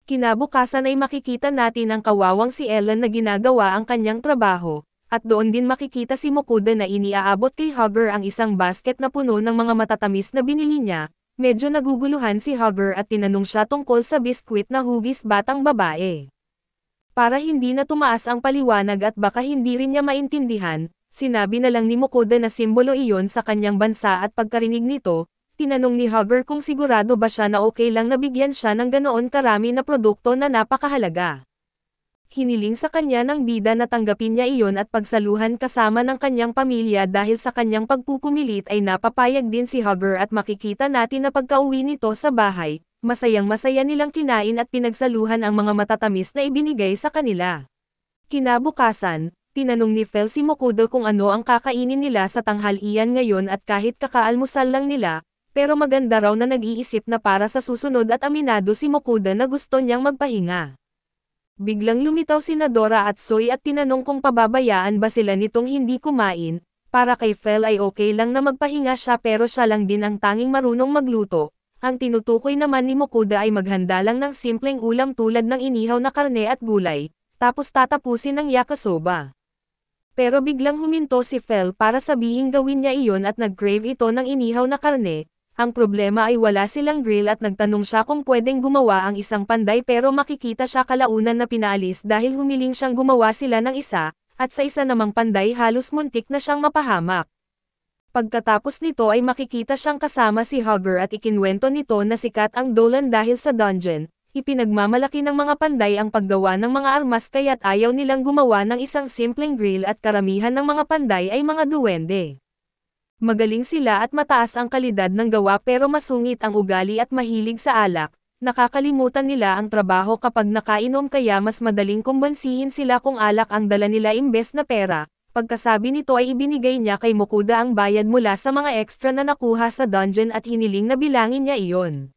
Kinabukasan ay makikita natin ang kawawang si Ellen na ginagawa ang kanyang trabaho, at doon din makikita si Mokuda na iniaabot kay Hugger ang isang basket na puno ng mga matatamis na binili niya. Medyo naguguluhan si Hugger at tinanong siya tungkol sa biskwit na hugis batang babae. Para hindi na tumaas ang paliwanag at baka hindi rin niya maintindihan, sinabi na lang ni Mokuda na simbolo iyon sa kanyang bansa at pagkarinig nito, tinanong ni Hugger kung sigurado ba siya na okay lang nabigyan siya ng ganoon karami na produkto na napakahalaga. Hiniling sa kanya ng bida na tanggapin niya iyon at pagsaluhan kasama ng kanyang pamilya dahil sa kanyang pagpupumilit ay napapayag din si Hugger at makikita natin na pagkauwi nito sa bahay, masayang-masaya nilang kinain at pinagsaluhan ang mga matatamis na ibinigay sa kanila. Kinabukasan, tinanong ni Fel si Mokuda kung ano ang kakainin nila sa tanghalian ngayon at kahit kakaalmusal lang nila, pero maganda raw na nag-iisip na para sa susunod at aminado si Mokuda na gusto niyang magpahinga. Biglang lumitaw sina Dora at Soy at tinanong kung pababayaan ba sila nitong hindi kumain, para kay Fel ay okay lang na magpahinga siya pero siya lang din ang tanging marunong magluto. Ang tinutukoy naman ni Mokuda ay maghanda lang ng simpleng ulam tulad ng inihaw na karne at gulay, tapos tatapusin ng yakisoba. Pero biglang huminto si Fel para sabihing gawin niya iyon at nag-crave ito ng inihaw na karne. Ang problema ay wala silang grill at nagtanong siya kung pwedeng gumawa ang isang panday pero makikita siya kalaunan na pinaalis dahil humiling siyang gumawa sila ng isa, at sa isa namang panday halos muntik na siyang mapahamak. Pagkatapos nito ay makikita siyang kasama si Hugger at ikinwento nito na sikat ang Dolan dahil sa dungeon. Ipinagmamalaki ng mga panday ang paggawa ng mga armas kaya't ayaw nilang gumawa ng isang simpleng grill at karamihan ng mga panday ay mga duwende. Magaling sila at mataas ang kalidad ng gawa pero masungit ang ugali at mahilig sa alak, nakakalimutan nila ang trabaho kapag nakainom kaya mas madaling kumbansihin sila kung alak ang dala nila imbes na pera. Pagkasabi nito ay ibinigay niya kay Mokuda ang bayad mula sa mga extra na nakuha sa dungeon at hiniling na bilangin niya iyon.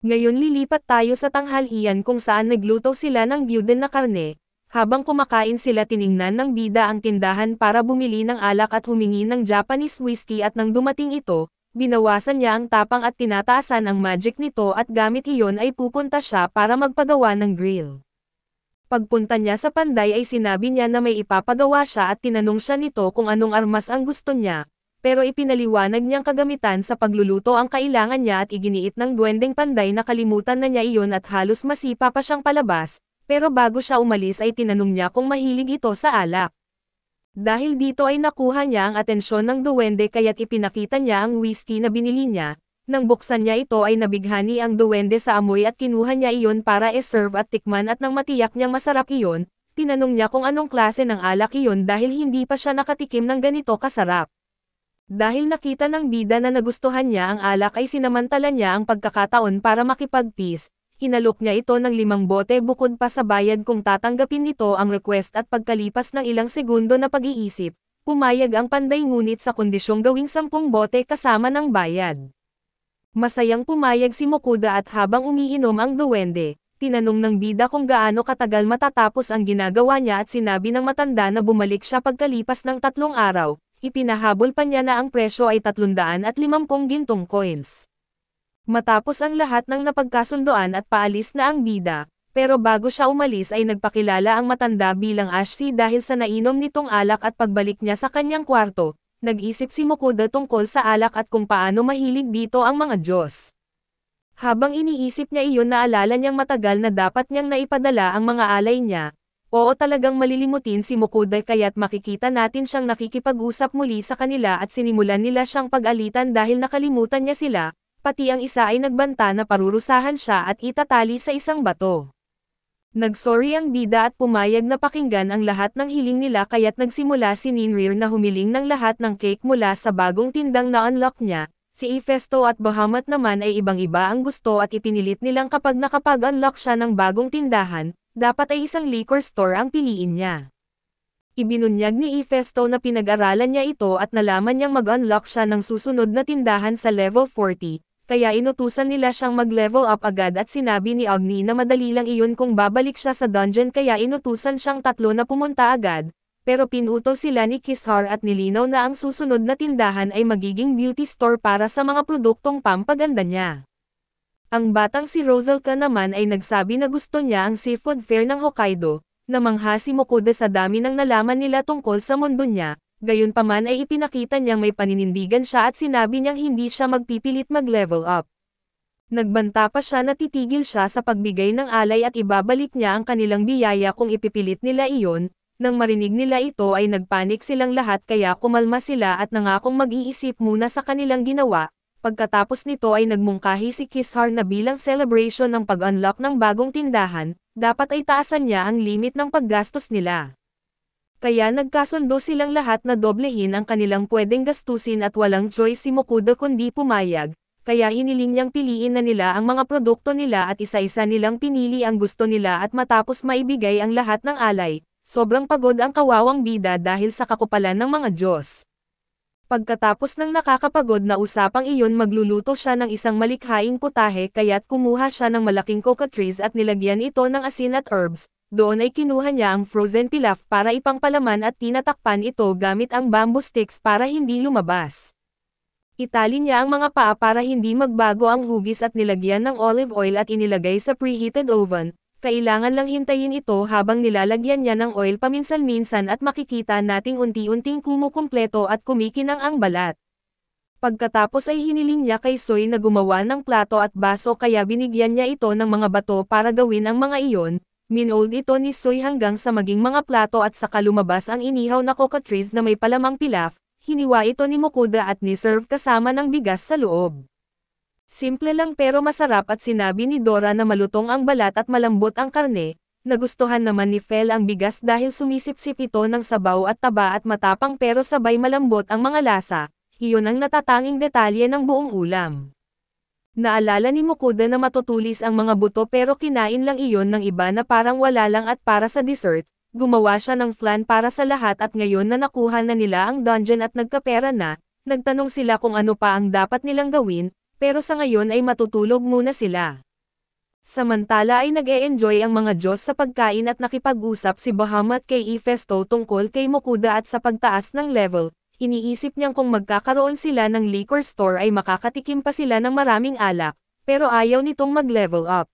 Ngayon lilipat tayo sa tanghalian kung saan nagluto sila ng gyuden na karne. Habang kumakain sila tiningnan ng bida ang tindahan para bumili ng alak at humingi ng Japanese whiskey at nang dumating ito, binawasan niya ang tapang at tinataasan ang magic nito at gamit iyon ay pupunta siya para magpagawa ng grill. Pagpunta niya sa panday ay sinabi niya na may ipapagawa siya at tinanong siya nito kung anong armas ang gusto niya, pero ipinaliwanag niyang kagamitan sa pagluluto ang kailangan niya at iginiit ng duwendeng panday na kalimutan na niya iyon at halos masipa pa siyang palabas. pero bago siya umalis ay tinanong niya kung mahilig ito sa alak. Dahil dito ay nakuha niya ang atensyon ng duwende kaya't ipinakita niya ang whiskey na binili niya. Nang buksan niya ito ay nabighani ang duwende sa amoy at kinuha niya iyon para e-serve at tikman at nang matiyak niyang masarap iyon, tinanong niya kung anong klase ng alak iyon dahil hindi pa siya nakatikim ng ganito kasarap. Dahil nakita ng bida na nagustuhan niya ang alak ay sinamantala niya ang pagkakataon para makipag-peace. Hinalok niya ito ng 5 bote bukod pa sa bayad kung tatanggapin nito ang request at pagkalipas ng ilang segundo na pag-iisip, pumayag ang panday ngunit sa kondisyong gawing 10 bote kasama ng bayad. Masayang pumayag si Mokuda at habang umiinom ang duwende, tinanong ng bida kung gaano katagal matatapos ang ginagawa niya at sinabi ng matanda na bumalik siya pagkalipas ng 3 araw, ipinahabol pa niya na ang presyo ay 350 gintong coins. Matapos ang lahat ng napagkasundoan at paalis na ang bida, pero bago siya umalis ay nagpakilala ang matanda bilang Ashsi dahil sa nainom nitong alak at pagbalik niya sa kanyang kwarto, nag-isip si Mokuda tungkol sa alak at kung paano mahilig dito ang mga Diyos. Habang iniisip niya iyon naalala niyang matagal na dapat niyang naipadala ang mga alay niya. Oo talagang malilimutin si Mokuda kaya't makikita natin siyang nakikipag-usap muli sa kanila at sinimulan nila siyang pag-alitan dahil nakalimutan niya sila. Pati ang isa ay nagbanta na parurusahan siya at itatali sa isang bato. Nagsorry ang bida at pumayag na pakinggan ang lahat ng hiling nila kaya't nagsimula si Ninrir na humiling ng lahat ng cake mula sa bagong tindang na-unlock niya. Si Hephaestus at Bahamut naman ay ibang-iba ang gusto at ipinilit nilang kapag nakapag-unlock siya ng bagong tindahan, dapat ay isang liquor store ang piliin niya. Ibinunyag ni Hephaestus na pinag-aralan niya ito at nalaman niyang mag-unlock siya ng susunod na tindahan sa level 40. Kaya inutusan nila siyang mag-level up agad at sinabi ni Agni na madali lang iyon kung babalik siya sa dungeon kaya inutusan siyang 3 na pumunta agad, pero pinutol sila ni Kishar at nilinaw na ang susunod na tindahan ay magiging beauty store para sa mga produktong pampaganda niya. Ang batang si Rosalka naman ay nagsabi na gusto niya ang seafood fair ng Hokkaido, namangha si Mokuda sa dami ng nalaman nila tungkol sa mundo niya. Gayunpaman ay ipinakita niyang may paninindigan siya at sinabi niyang hindi siya magpipilit mag-level up. Nagbanta pa siya na titigil siya sa pagbigay ng alay at ibabalik niya ang kanilang biyaya kung ipipilit nila iyon. Nang marinig nila ito ay nagpanik silang lahat kaya kumalma sila at nangakong mag-iisip muna sa kanilang ginawa. Pagkatapos nito ay nagmungkahi si Kishar na bilang celebration ng pag-unlock ng bagong tindahan, dapat ay taasan niya ang limit ng paggastos nila. Kaya nagkasundo silang lahat na doblehin ang kanilang pwedeng gastusin at walang choice si Mokuda kundi pumayag, kaya hiniling niyang piliin na nila ang mga produkto nila at isa-isa nilang pinili ang gusto nila at matapos maibigay ang lahat ng alay, sobrang pagod ang kawawang bida dahil sa kakupalan ng mga Diyos. Pagkatapos ng nakakapagod na usapang iyon magluluto siya ng isang malikhaing putahe kaya't kumuha siya ng malaking cockatrice at nilagyan ito ng asin at herbs. Doon ay kinuha niya ang frozen pilaf para ipangpalaman at tinatakpan ito gamit ang bamboo sticks para hindi lumabas. Itali niya ang mga paa para hindi magbago ang hugis at nilagyan ng olive oil at inilagay sa preheated oven. Kailangan lang hintayin ito habang nilalagyan niya ng oil paminsan-minsan at makikita nating unti-unting kumukumpleto at kumikinang ang balat. Pagkatapos ay hiniling niya kay Soy na gumawa ng plato at baso kaya binigyan niya ito ng mga bato para gawin ang mga iyon. Minold ito ni Soy hanggang sa maging mga plato at saka lumabas ang inihaw na cockatrice na may palamang pilaf, hiniwa ito ni Mokuda at ni-serve kasama ng bigas sa loob. Simple lang pero masarap at sinabi ni Dora na malutong ang balat at malambot ang karne, nagustuhan naman ni Fel ang bigas dahil sumisip-sip ito ng sabaw at taba at matapang pero sabay malambot ang mga lasa, iyon ang natatanging detalye ng buong ulam. Naalala ni Mokuda na matutulis ang mga buto pero kinain lang iyon ng iba na parang wala lang at para sa dessert, gumawa siya ng flan para sa lahat at ngayon na nakuha na nila ang dungeon at nagkapera na, nagtanong sila kung ano pa ang dapat nilang gawin, pero sa ngayon ay matutulog muna sila. Samantala ay nag-e-enjoy ang mga Diyos sa pagkain at nakipag-usap si Bahamut kay Hephaestus tungkol kay Mokuda at sa pagtaas ng level. Iniisip niyang kung magkakaroon sila ng liquor store ay makakatikim pa sila ng maraming alak, pero ayaw nitong mag-level up.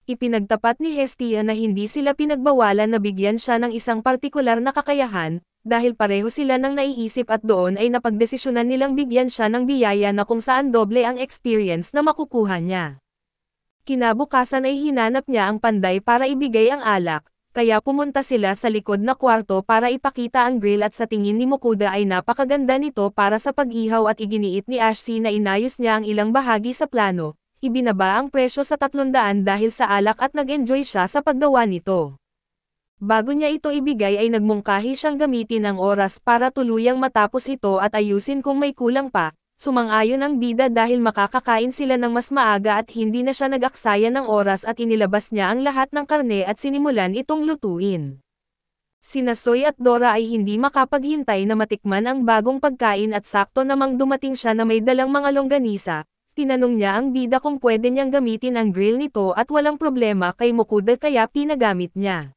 Ipinagtapat ni Hestia na hindi sila pinagbawalan na bigyan siya ng isang partikular na kakayahan, dahil pareho sila ng naiisip at doon ay napagdesisyonan nilang bigyan siya ng biyaya na kung saan doble ang experience na makukuha niya. Kinabukasan ay hinanap niya ang panday para ibigay ang alak, kaya pumunta sila sa likod na kwarto para ipakita ang grill at sa tingin ni Mokuda ay napakaganda nito para sa pag-ihaw at iginiit ni Ashie na inayos niya ang ilang bahagi sa plano, ibinaba ang presyo sa 300 dahil sa alak at nag-enjoy siya sa paggawa nito. Bago niya ito ibigay ay nagmungkahi siyang gamitin ang oras para tuluyang matapos ito at ayusin kung may kulang pa. Sumang-ayon ang bida dahil makakakain sila ng mas maaga at hindi na siya nag-aksaya ng oras at inilabas niya ang lahat ng karne at sinimulan itong lutuin. Sina Soy at Dora ay hindi makapaghintay na matikman ang bagong pagkain at sakto namang dumating siya na may dalang mga longganisa. Tinanong niya ang bida kung pwede niyang gamitin ang grill nito at walang problema kay Mokuda kaya pinagamit niya.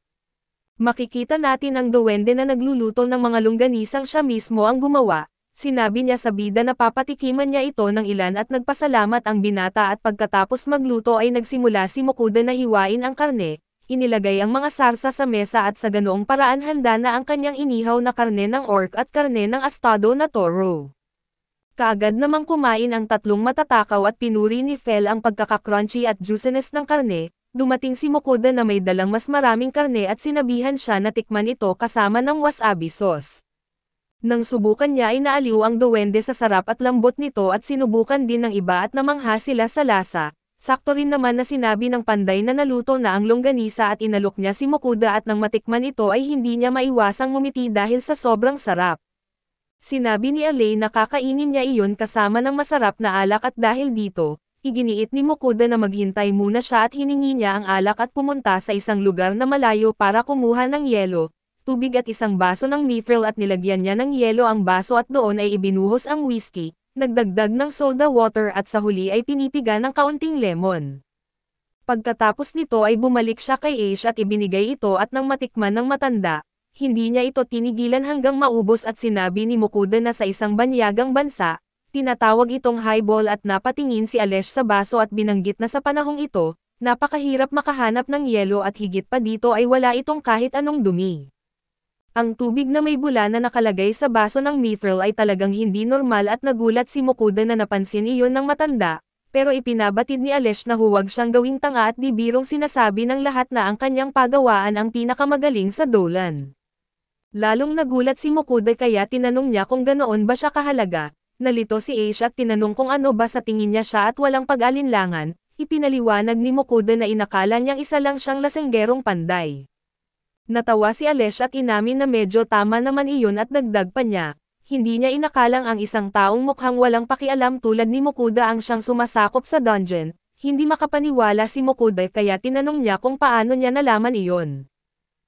Makikita natin ang duwende na nagluluto ng mga longganisang siya mismo ang gumawa. Sinabi niya sa bida na papatikiman niya ito ng ilan at nagpasalamat ang binata at pagkatapos magluto ay nagsimula si Mokuda na hiwain ang karne, inilagay ang mga sarsa sa mesa at sa ganoong paraan handa na ang kanyang inihaw na karne ng orc at karne ng astado na toro. Kaagad namang kumain ang tatlong matatakaw at pinuri ni Fel ang pagkaka-crunchy at juiciness ng karne. Dumating si Mokuda na may dalang mas maraming karne at sinabihan siya na tikman ito kasama ng wasabi sauce. Nang subukan niya ay naaliw ang duwende sa sarap at lambot nito at sinubukan din ng iba at namangha sila sa lasa. Sakto rin naman na sinabi ng panday na naluto na ang longganisa at inalok niya si Mokuda at nang matikman ito ay hindi niya maiwasang ngumiti dahil sa sobrang sarap. Sinabi ni Alay na kakainin niya iyon kasama ng masarap na alak at dahil dito, iginiit ni Mokuda na maghintay muna siya at hiningi niya ang alak at pumunta sa isang lugar na malayo para kumuha ng yelo, tubig at isang baso ng mithril at nilagyan niya ng yelo ang baso at doon ay ibinuhos ang whiskey, nagdagdag ng soda water at sa huli ay pinipiga ng kaunting lemon. Pagkatapos nito ay bumalik siya kay Ace at ibinigay ito at nang matikman ng matanda, hindi niya ito tinigilan hanggang maubos at sinabi ni Mokuda na sa isang banyagang bansa, tinatawag itong highball at napatingin si Alesh sa baso at binanggit na sa panahong ito, napakahirap makahanap ng yelo at higit pa dito ay wala itong kahit anong dumi. Ang tubig na may bula na nakalagay sa baso ng mithril ay talagang hindi normal at nagulat si Mokuda na napansin iyon ng matanda, pero ipinabatid ni Alesh na huwag siyang gawing tanga at di birong sinasabi ng lahat na ang kanyang pagawaan ang pinakamagaling sa Dolan. Lalong nagulat si Mokuda kaya tinanong niya kung ganoon ba siya kahalaga, nalito si Ace at tinanong kung ano ba sa tingin niya siya at walang pag-alinlangan, ipinaliwanag ni Mokuda na inakala niyang isa lang siyang lasenggerong panday. Natawa si Alesh at inamin na medyo tama naman iyon at dagdag pa niya, hindi niya inakalang ang isang taong mukhang walang pakialam tulad ni Mokuda ang siyang sumasakop sa dungeon, hindi makapaniwala si Mokuda kaya tinanong niya kung paano niya nalaman iyon.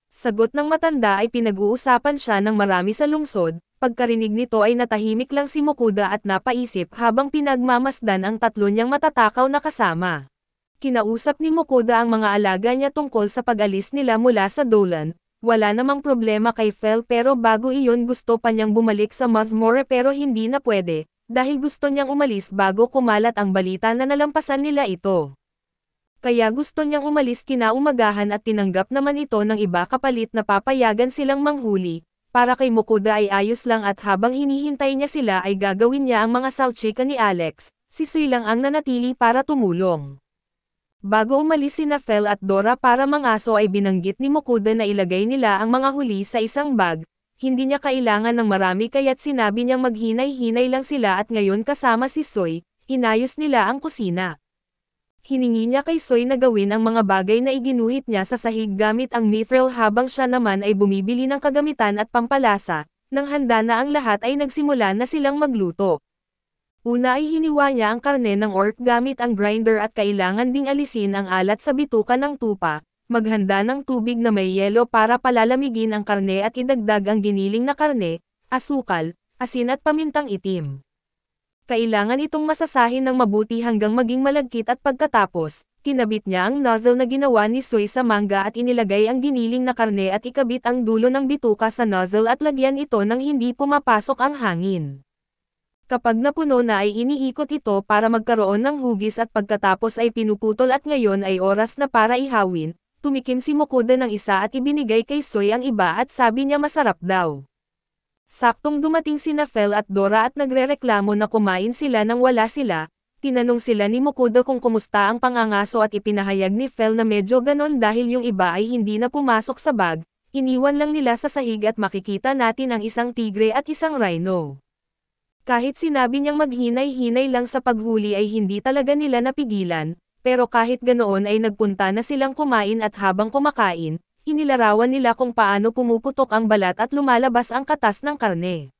Sagot ng matanda ay pinag-uusapan siya ng marami sa lungsod, pagkarinig nito ay natahimik lang si Mokuda at napaisip habang pinagmamasdan ang tatlo niyang matatakaw na kasama. Kinausap ni Mokuda ang mga alaga niya tungkol sa pag-alis nila mula sa Dolan, wala namang problema kay Fel pero bago iyon gusto pa niyang bumalik sa Mazmore pero hindi na pwede, dahil gusto niyang umalis bago kumalat ang balita na nalampasan nila ito. Kaya gusto niyang umalis kinaumagahan at tinanggap naman ito ng iba kapalit na papayagan silang manghuli, para kay Mokuda ay ayos lang at habang hinihintay niya sila ay gagawin niya ang mga salchika ni Alex, si Soy lang ang nanatili para tumulong. Bago umalis sina Fel at Dora para mangaso ay binanggit ni Mokuda na ilagay nila ang mga huli sa isang bag, hindi niya kailangan ng marami kaya't sinabi niyang maghinay-hinay lang sila at ngayon kasama si Soy, inayos nila ang kusina. Hiningi niya kay Soy na gawin ang mga bagay na iginuhit niya sa sahig gamit ang mithril habang siya naman ay bumibili ng kagamitan at pampalasa, nang handa na ang lahat ay nagsimula na silang magluto. Una ay hiniwa niya ang karne ng orc gamit ang grinder at kailangan ding alisin ang alat sa bituka ng tupa, maghanda ng tubig na may yelo para palalamigin ang karne at idagdag ang giniling na karne, asukal, asin at pamintang itim. Kailangan itong masasahin ng mabuti hanggang maging malagkit at pagkatapos, kinabit niya ang nozzle na ginawa ni Soy sa mangga at inilagay ang giniling na karne at ikabit ang dulo ng bituka sa nozzle at lagyan ito nang hindi pumapasok ang hangin. Kapag napuno na ay iniikot ito para magkaroon ng hugis at pagkatapos ay pinuputol at ngayon ay oras na para ihawin, tumikim si Mokuda ng isa at ibinigay kay Soy ang iba at sabi niya masarap daw. Saktong dumating sina Fel at Dora at nagrereklamo na kumain sila nang wala sila, Tinanong sila ni Mokuda kung kumusta ang pangangaso at ipinahayag ni Fel na medyo ganon dahil yung iba ay hindi na pumasok sa bag, iniwan lang nila sa sahig at makikita natin ang isang tigre at isang rhino. Kahit sinabi niyang maghinay-hinay lang sa paghuli ay hindi talaga nila napigilan, pero kahit ganoon ay nagpunta na silang kumain at habang kumakain, inilarawan nila kung paano pumuputok ang balat at lumalabas ang katas ng karne.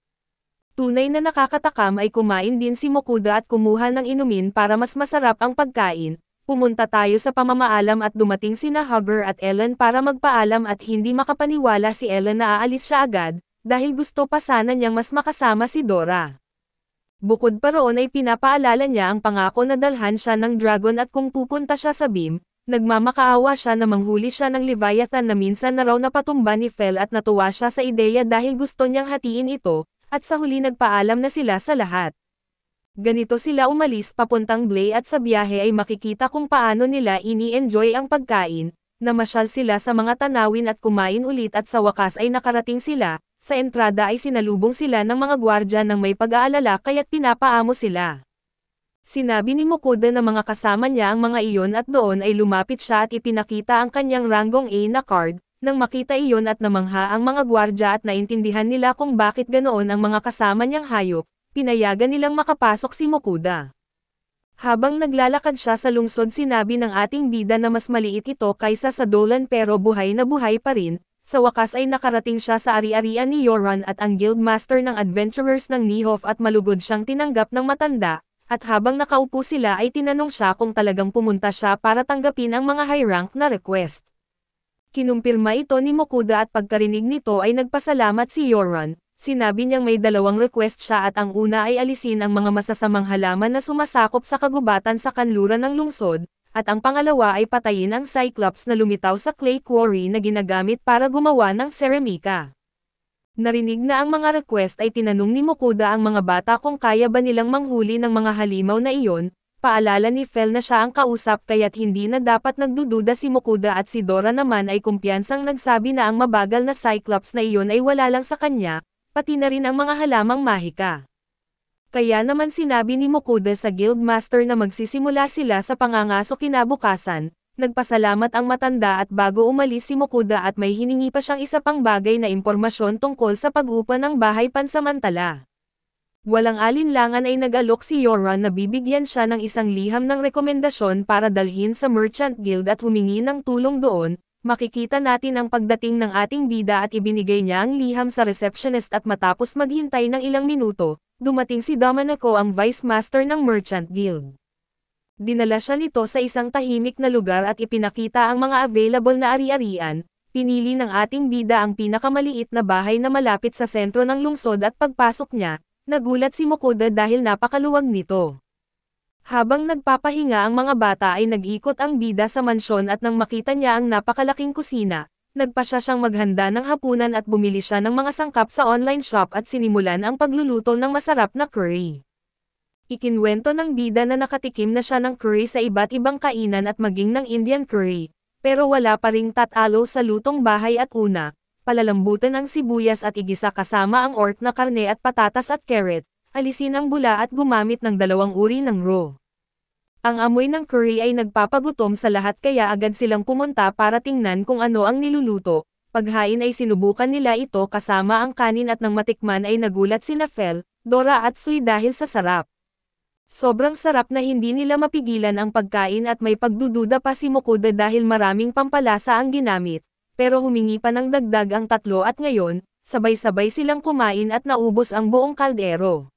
Tunay na nakakatakam ay kumain din si Mokuda at kumuha ng inumin para mas masarap ang pagkain. Pumunta tayo sa pamamaalam at dumating sina Hugger at Ellen para magpaalam at hindi makapaniwala si Ellen na aalis siya agad, dahil gusto pa sana niyang mas makasama si Dora. Bukod pa roon ay pinapaalala niya ang pangako na dalhan siya ng dragon at kung pupunta siya sa beam, nagmamakaawa siya na manghuli siya ng Leviathan na minsan na raw napatumba ni Fel at natuwa siya sa ideya dahil gusto niyang hatiin ito, at sa huli nagpaalam na sila sa lahat. Ganito sila umalis papuntang Blay at sa biyahe ay makikita kung paano nila ini-enjoy ang pagkain, namasyal sila sa mga tanawin at kumain ulit at sa wakas ay nakarating sila, sa entrada ay sinalubong sila ng mga gwardya ng may pag-aalala kaya't pinapaamo sila. Sinabi ni Mokuda na mga kasama niya ang mga iyon at doon ay lumapit siya at ipinakita ang kanyang ranggong A na card, nang makita iyon at namangha ang mga gwardya at naintindihan nila kung bakit ganoon ang mga kasama niyang hayop, pinayagan nilang makapasok si Mokuda. Habang naglalakad siya sa lungsod sinabi ng ating bida na mas maliit ito kaysa sa Dolan pero buhay na buhay pa rin, sa wakas ay nakarating siya sa ari-arian ni Yoran at ang guildmaster ng adventurers ng Nihof at malugod siyang tinanggap ng matanda. At habang nakaupo sila ay tinanong siya kung talagang pumunta siya para tanggapin ang mga high-rank na request. Kinumpirma ito ni Mokuda at pagkarinig nito ay nagpasalamat si Yoran, sinabi niyang may dalawang request siya at ang una ay alisin ang mga masasamang halaman na sumasakop sa kagubatan sa kanluran ng lungsod, at ang pangalawa ay patayin ang Cyclops na lumitaw sa clay quarry na ginagamit para gumawa ng ceramika. Narinig na ang mga request ay tinanong ni Mokuda ang mga bata kung kaya ba nilang manghuli ng mga halimaw na iyon, paalala ni Fel na siya ang kausap kaya't hindi na dapat nagdududa si Mokuda at si Dora naman ay kumpiyansang nagsabi na ang mabagal na Cyclops na iyon ay wala lang sa kanya, pati na rin ang mga halamang mahika. Kaya naman sinabi ni Mokuda sa Guildmaster na magsisimula sila sa pangangaso kinabukasan. Nagpasalamat ang matanda at bago umalis si Mokuda at may hiningi pa siyang isa pang bagay na impormasyon tungkol sa pag-upa ng bahay pansamantala. Walang alinlangan ay nag-alok si Yoran na bibigyan siya ng isang liham ng rekomendasyon para dalhin sa Merchant Guild at humingi ng tulong doon. Makikita natin ang pagdating ng ating bida at ibinigay niya ang liham sa receptionist at matapos maghintay ng ilang minuto, dumating si Domenico ang Vice Master ng Merchant Guild. Dinala siya nito sa isang tahimik na lugar at ipinakita ang mga available na ari-arian, pinili ng ating bida ang pinakamaliit na bahay na malapit sa sentro ng lungsod at pagpasok niya, nagulat si Mokuda dahil napakaluwag nito. Habang nagpapahinga ang mga bata ay nag-ikot ang bida sa mansyon at nang makita niya ang napakalaking kusina, nagpasya siyang maghanda ng hapunan at bumili siya ng mga sangkap sa online shop at sinimulan ang pagluluto ng masarap na curry. Ikinwento ng bida na nakatikim na siya ng curry sa iba't ibang kainan at maging ng Indian curry, pero wala pa ring tatalo sa lutong bahay at una, palalambutan ang sibuyas at igisa kasama ang orc na karne at patatas at carrot, alisin ang bula at gumamit ng dalawang uri ng raw. Ang amoy ng curry ay nagpapagutom sa lahat kaya agad silang pumunta para tingnan kung ano ang niluluto. Paghain ay sinubukan nila ito kasama ang kanin at nang matikman ay nagulat sina Fel, Dora at Sui dahil sa sarap. Sobrang sarap na hindi nila mapigilan ang pagkain at may pagdududa pa si Mokuda dahil maraming pampalasa ang ginamit, pero humingi pa ng dagdag ang tatlo at ngayon, sabay-sabay silang kumain at naubos ang buong kaldero.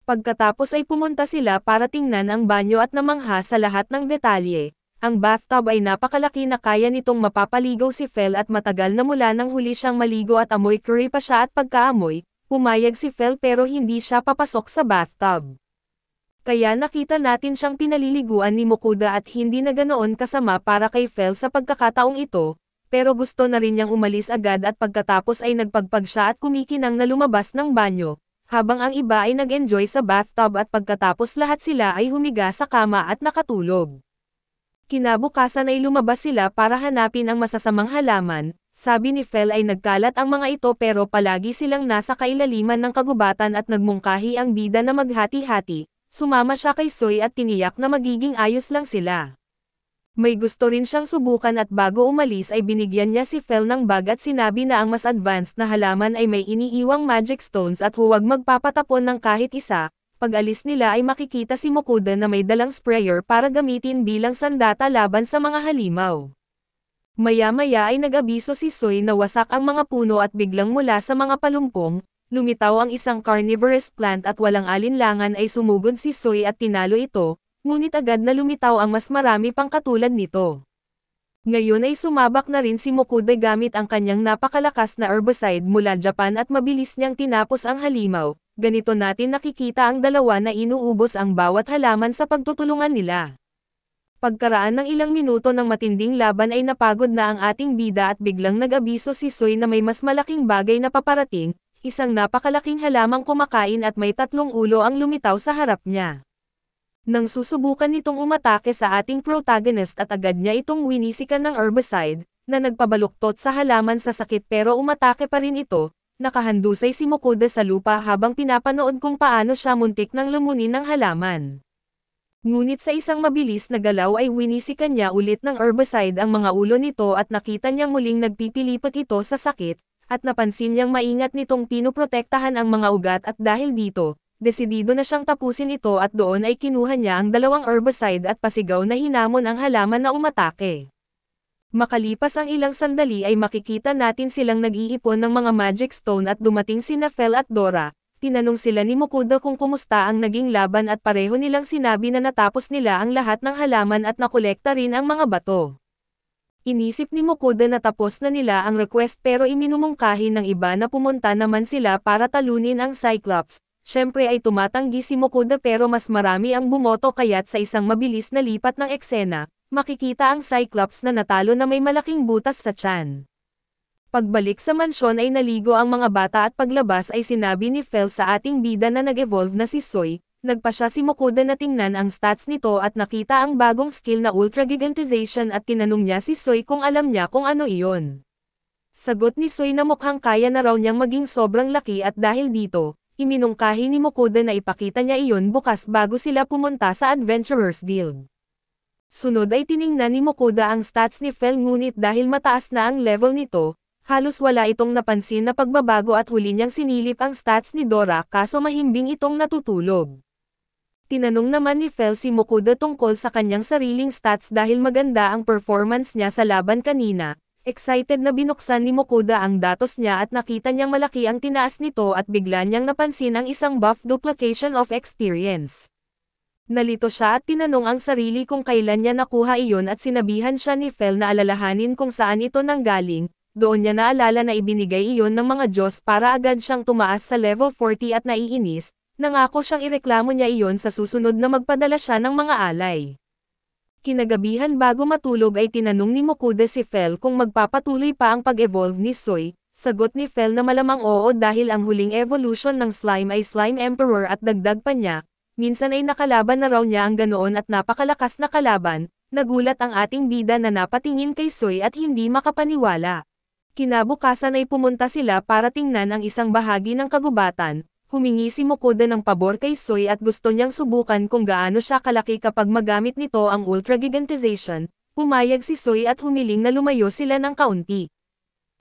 Pagkatapos ay pumunta sila para tingnan ang banyo at namangha sa lahat ng detalye. Ang bathtub ay napakalaki na kaya nitong mapapaligaw si Fel at matagal na mula nang huli siyang maligo at amoy curry pa siya at pagkaamoy, pumayag si Fel pero hindi siya papasok sa bathtub. Kaya nakita natin siyang pinaliliguan ni Mokuda at hindi na ganoon kasama para kay Fel sa pagkakataong ito, pero gusto na rin niyang umalis agad at pagkatapos ay nagpagpag siya at kumikinang na lumabas ng banyo, habang ang iba ay nag-enjoy sa bathtub at pagkatapos lahat sila ay humiga sa kama at nakatulog. Kinabukasan ay lumabas sila para hanapin ang masasamang halaman, sabi ni Fel ay nagkalat ang mga ito pero palagi silang nasa kailaliman ng kagubatan at nagmungkahi ang bida na maghati-hati. sumama siya kay Soy at tiniyak na magiging ayos lang sila. May gusto rin siyang subukan at bago umalis ay binigyan niya si Fel ng bag at sinabi na ang mas advanced na halaman ay may iniiwang magic stones at huwag magpapatapon ng kahit isa. Pag alis nila ay makikita si Mokuda na may dalang sprayer para gamitin bilang sandata laban sa mga halimaw. Maya-maya ay nag-abiso si Soy na wasak ang mga puno at biglang mula sa mga palumpong, lumitaw ang isang carnivorous plant at walang alinlangan ay sumugod si Soy at tinalo ito. Ngunit agad na lumitaw ang mas marami pang katulad nito. Ngayon ay sumabak na rin si Mokuda gamit ang kanyang napakalakas na herbicide mula Japan at mabilis niyang tinapos ang halimaw. Ganito natin nakikita ang dalawa na inuubos ang bawat halaman sa pagtutulungan nila. Pagkaraan ng ilang minuto ng matinding laban ay napagod na ang ating bida at biglang nag-abiso si Soy na may mas malaking bagay na paparating, isang napakalaking halamang kumakain at may 3 ulo ang lumitaw sa harap niya. Nang susubukan nitong umatake sa ating protagonist at agad niya itong winisikan ng herbicide, na nagpabaluktot sa halaman sa sakit pero umatake pa rin ito, nakahandusay si Mokuda sa lupa habang pinapanood kung paano siya muntik ng lumunin ng halaman. Ngunit sa isang mabilis na galaw ay winisikan niya ulit ng herbicide ang mga ulo nito at nakita niyang muling nagpipilipot ito sa sakit, at napansin niyang maingat nitong pinoprotektahan ang mga ugat at dahil dito, desidido na siyang tapusin ito at doon ay kinuha niya ang 2 herbicide at pasigaw na hinamon ang halaman na umatake. Makalipas ang ilang sandali ay makikita natin silang nag-iipon ng mga magic stone at dumating sina Fel at Dora. Tinanong sila ni Mokuda kung kumusta ang naging laban at pareho nilang sinabi na natapos nila ang lahat ng halaman at nakolekta rin ang mga bato. Inisip ni Mokuda na tapos na nila ang request pero iminumungkahi ng iba na pumunta naman sila para talunin ang Cyclops. Siyempre ay tumatanggi si Mokuda pero mas marami ang bumoto kaya't sa isang mabilis na lipat ng eksena, makikita ang Cyclops na natalo na may malaking butas sa tiyan. Pagbalik sa mansyon ay naligo ang mga bata at paglabas ay sinabi ni Fel sa ating bida na nag-evolve na si Soy, nagpa siya si Mokuda na tingnan ang stats nito at nakita ang bagong skill na Ultra Gigantization at tinanong niya si Soy kung alam niya kung ano iyon. Sagot ni Soy na mukhang kaya na raw niyang maging sobrang laki at dahil dito, iminungkahi ni Mokuda na ipakita niya iyon bukas bago sila pumunta sa Adventurers Guild. Sunod ay tiningnan ni Mokuda ang stats ni Fel ngunit dahil mataas na ang level nito, halos wala itong napansin na pagbabago at huli niyang sinilip ang stats ni Dora kaso mahimbing itong natutulog. Tinanong naman ni Fel si Mokuda tungkol sa kanyang sariling stats dahil maganda ang performance niya sa laban kanina. Excited na binuksan ni Mokuda ang datos niya at nakita niyang malaki ang tinaas nito at bigla niyang napansin ang isang buff duplication of experience. Nalito siya at tinanong ang sarili kung kailan niya nakuha iyon at sinabihan siya ni Fel na alalahanin kung saan ito nanggaling. Doon niya naalala na ibinigay iyon ng mga Diyos para agad siyang tumaas sa level 40 at naiinis, nangako siyang ireklamo niya iyon sa susunod na magpadala siya ng mga alay. Kinagabihan bago matulog ay tinanong ni Mokuda si Fel kung magpapatuloy pa ang pag-evolve ni Soy, sagot ni Fel na malamang oo dahil ang huling evolution ng slime ay Slime Emperor at dagdag pa niya, minsan ay nakalaban na raw niya ang ganoon at napakalakas na kalaban, nagulat ang ating bida na napatingin kay Soy at hindi makapaniwala. Kinabukasan ay pumunta sila para tingnan ang isang bahagi ng kagubatan. Humingi si Mokuda ng pabor kay Soy at gusto niyang subukan kung gaano siya kalaki kapag magamit nito ang Ultra Gigantization. Pumayag si Soy at humiling na lumayo sila ng kaunti.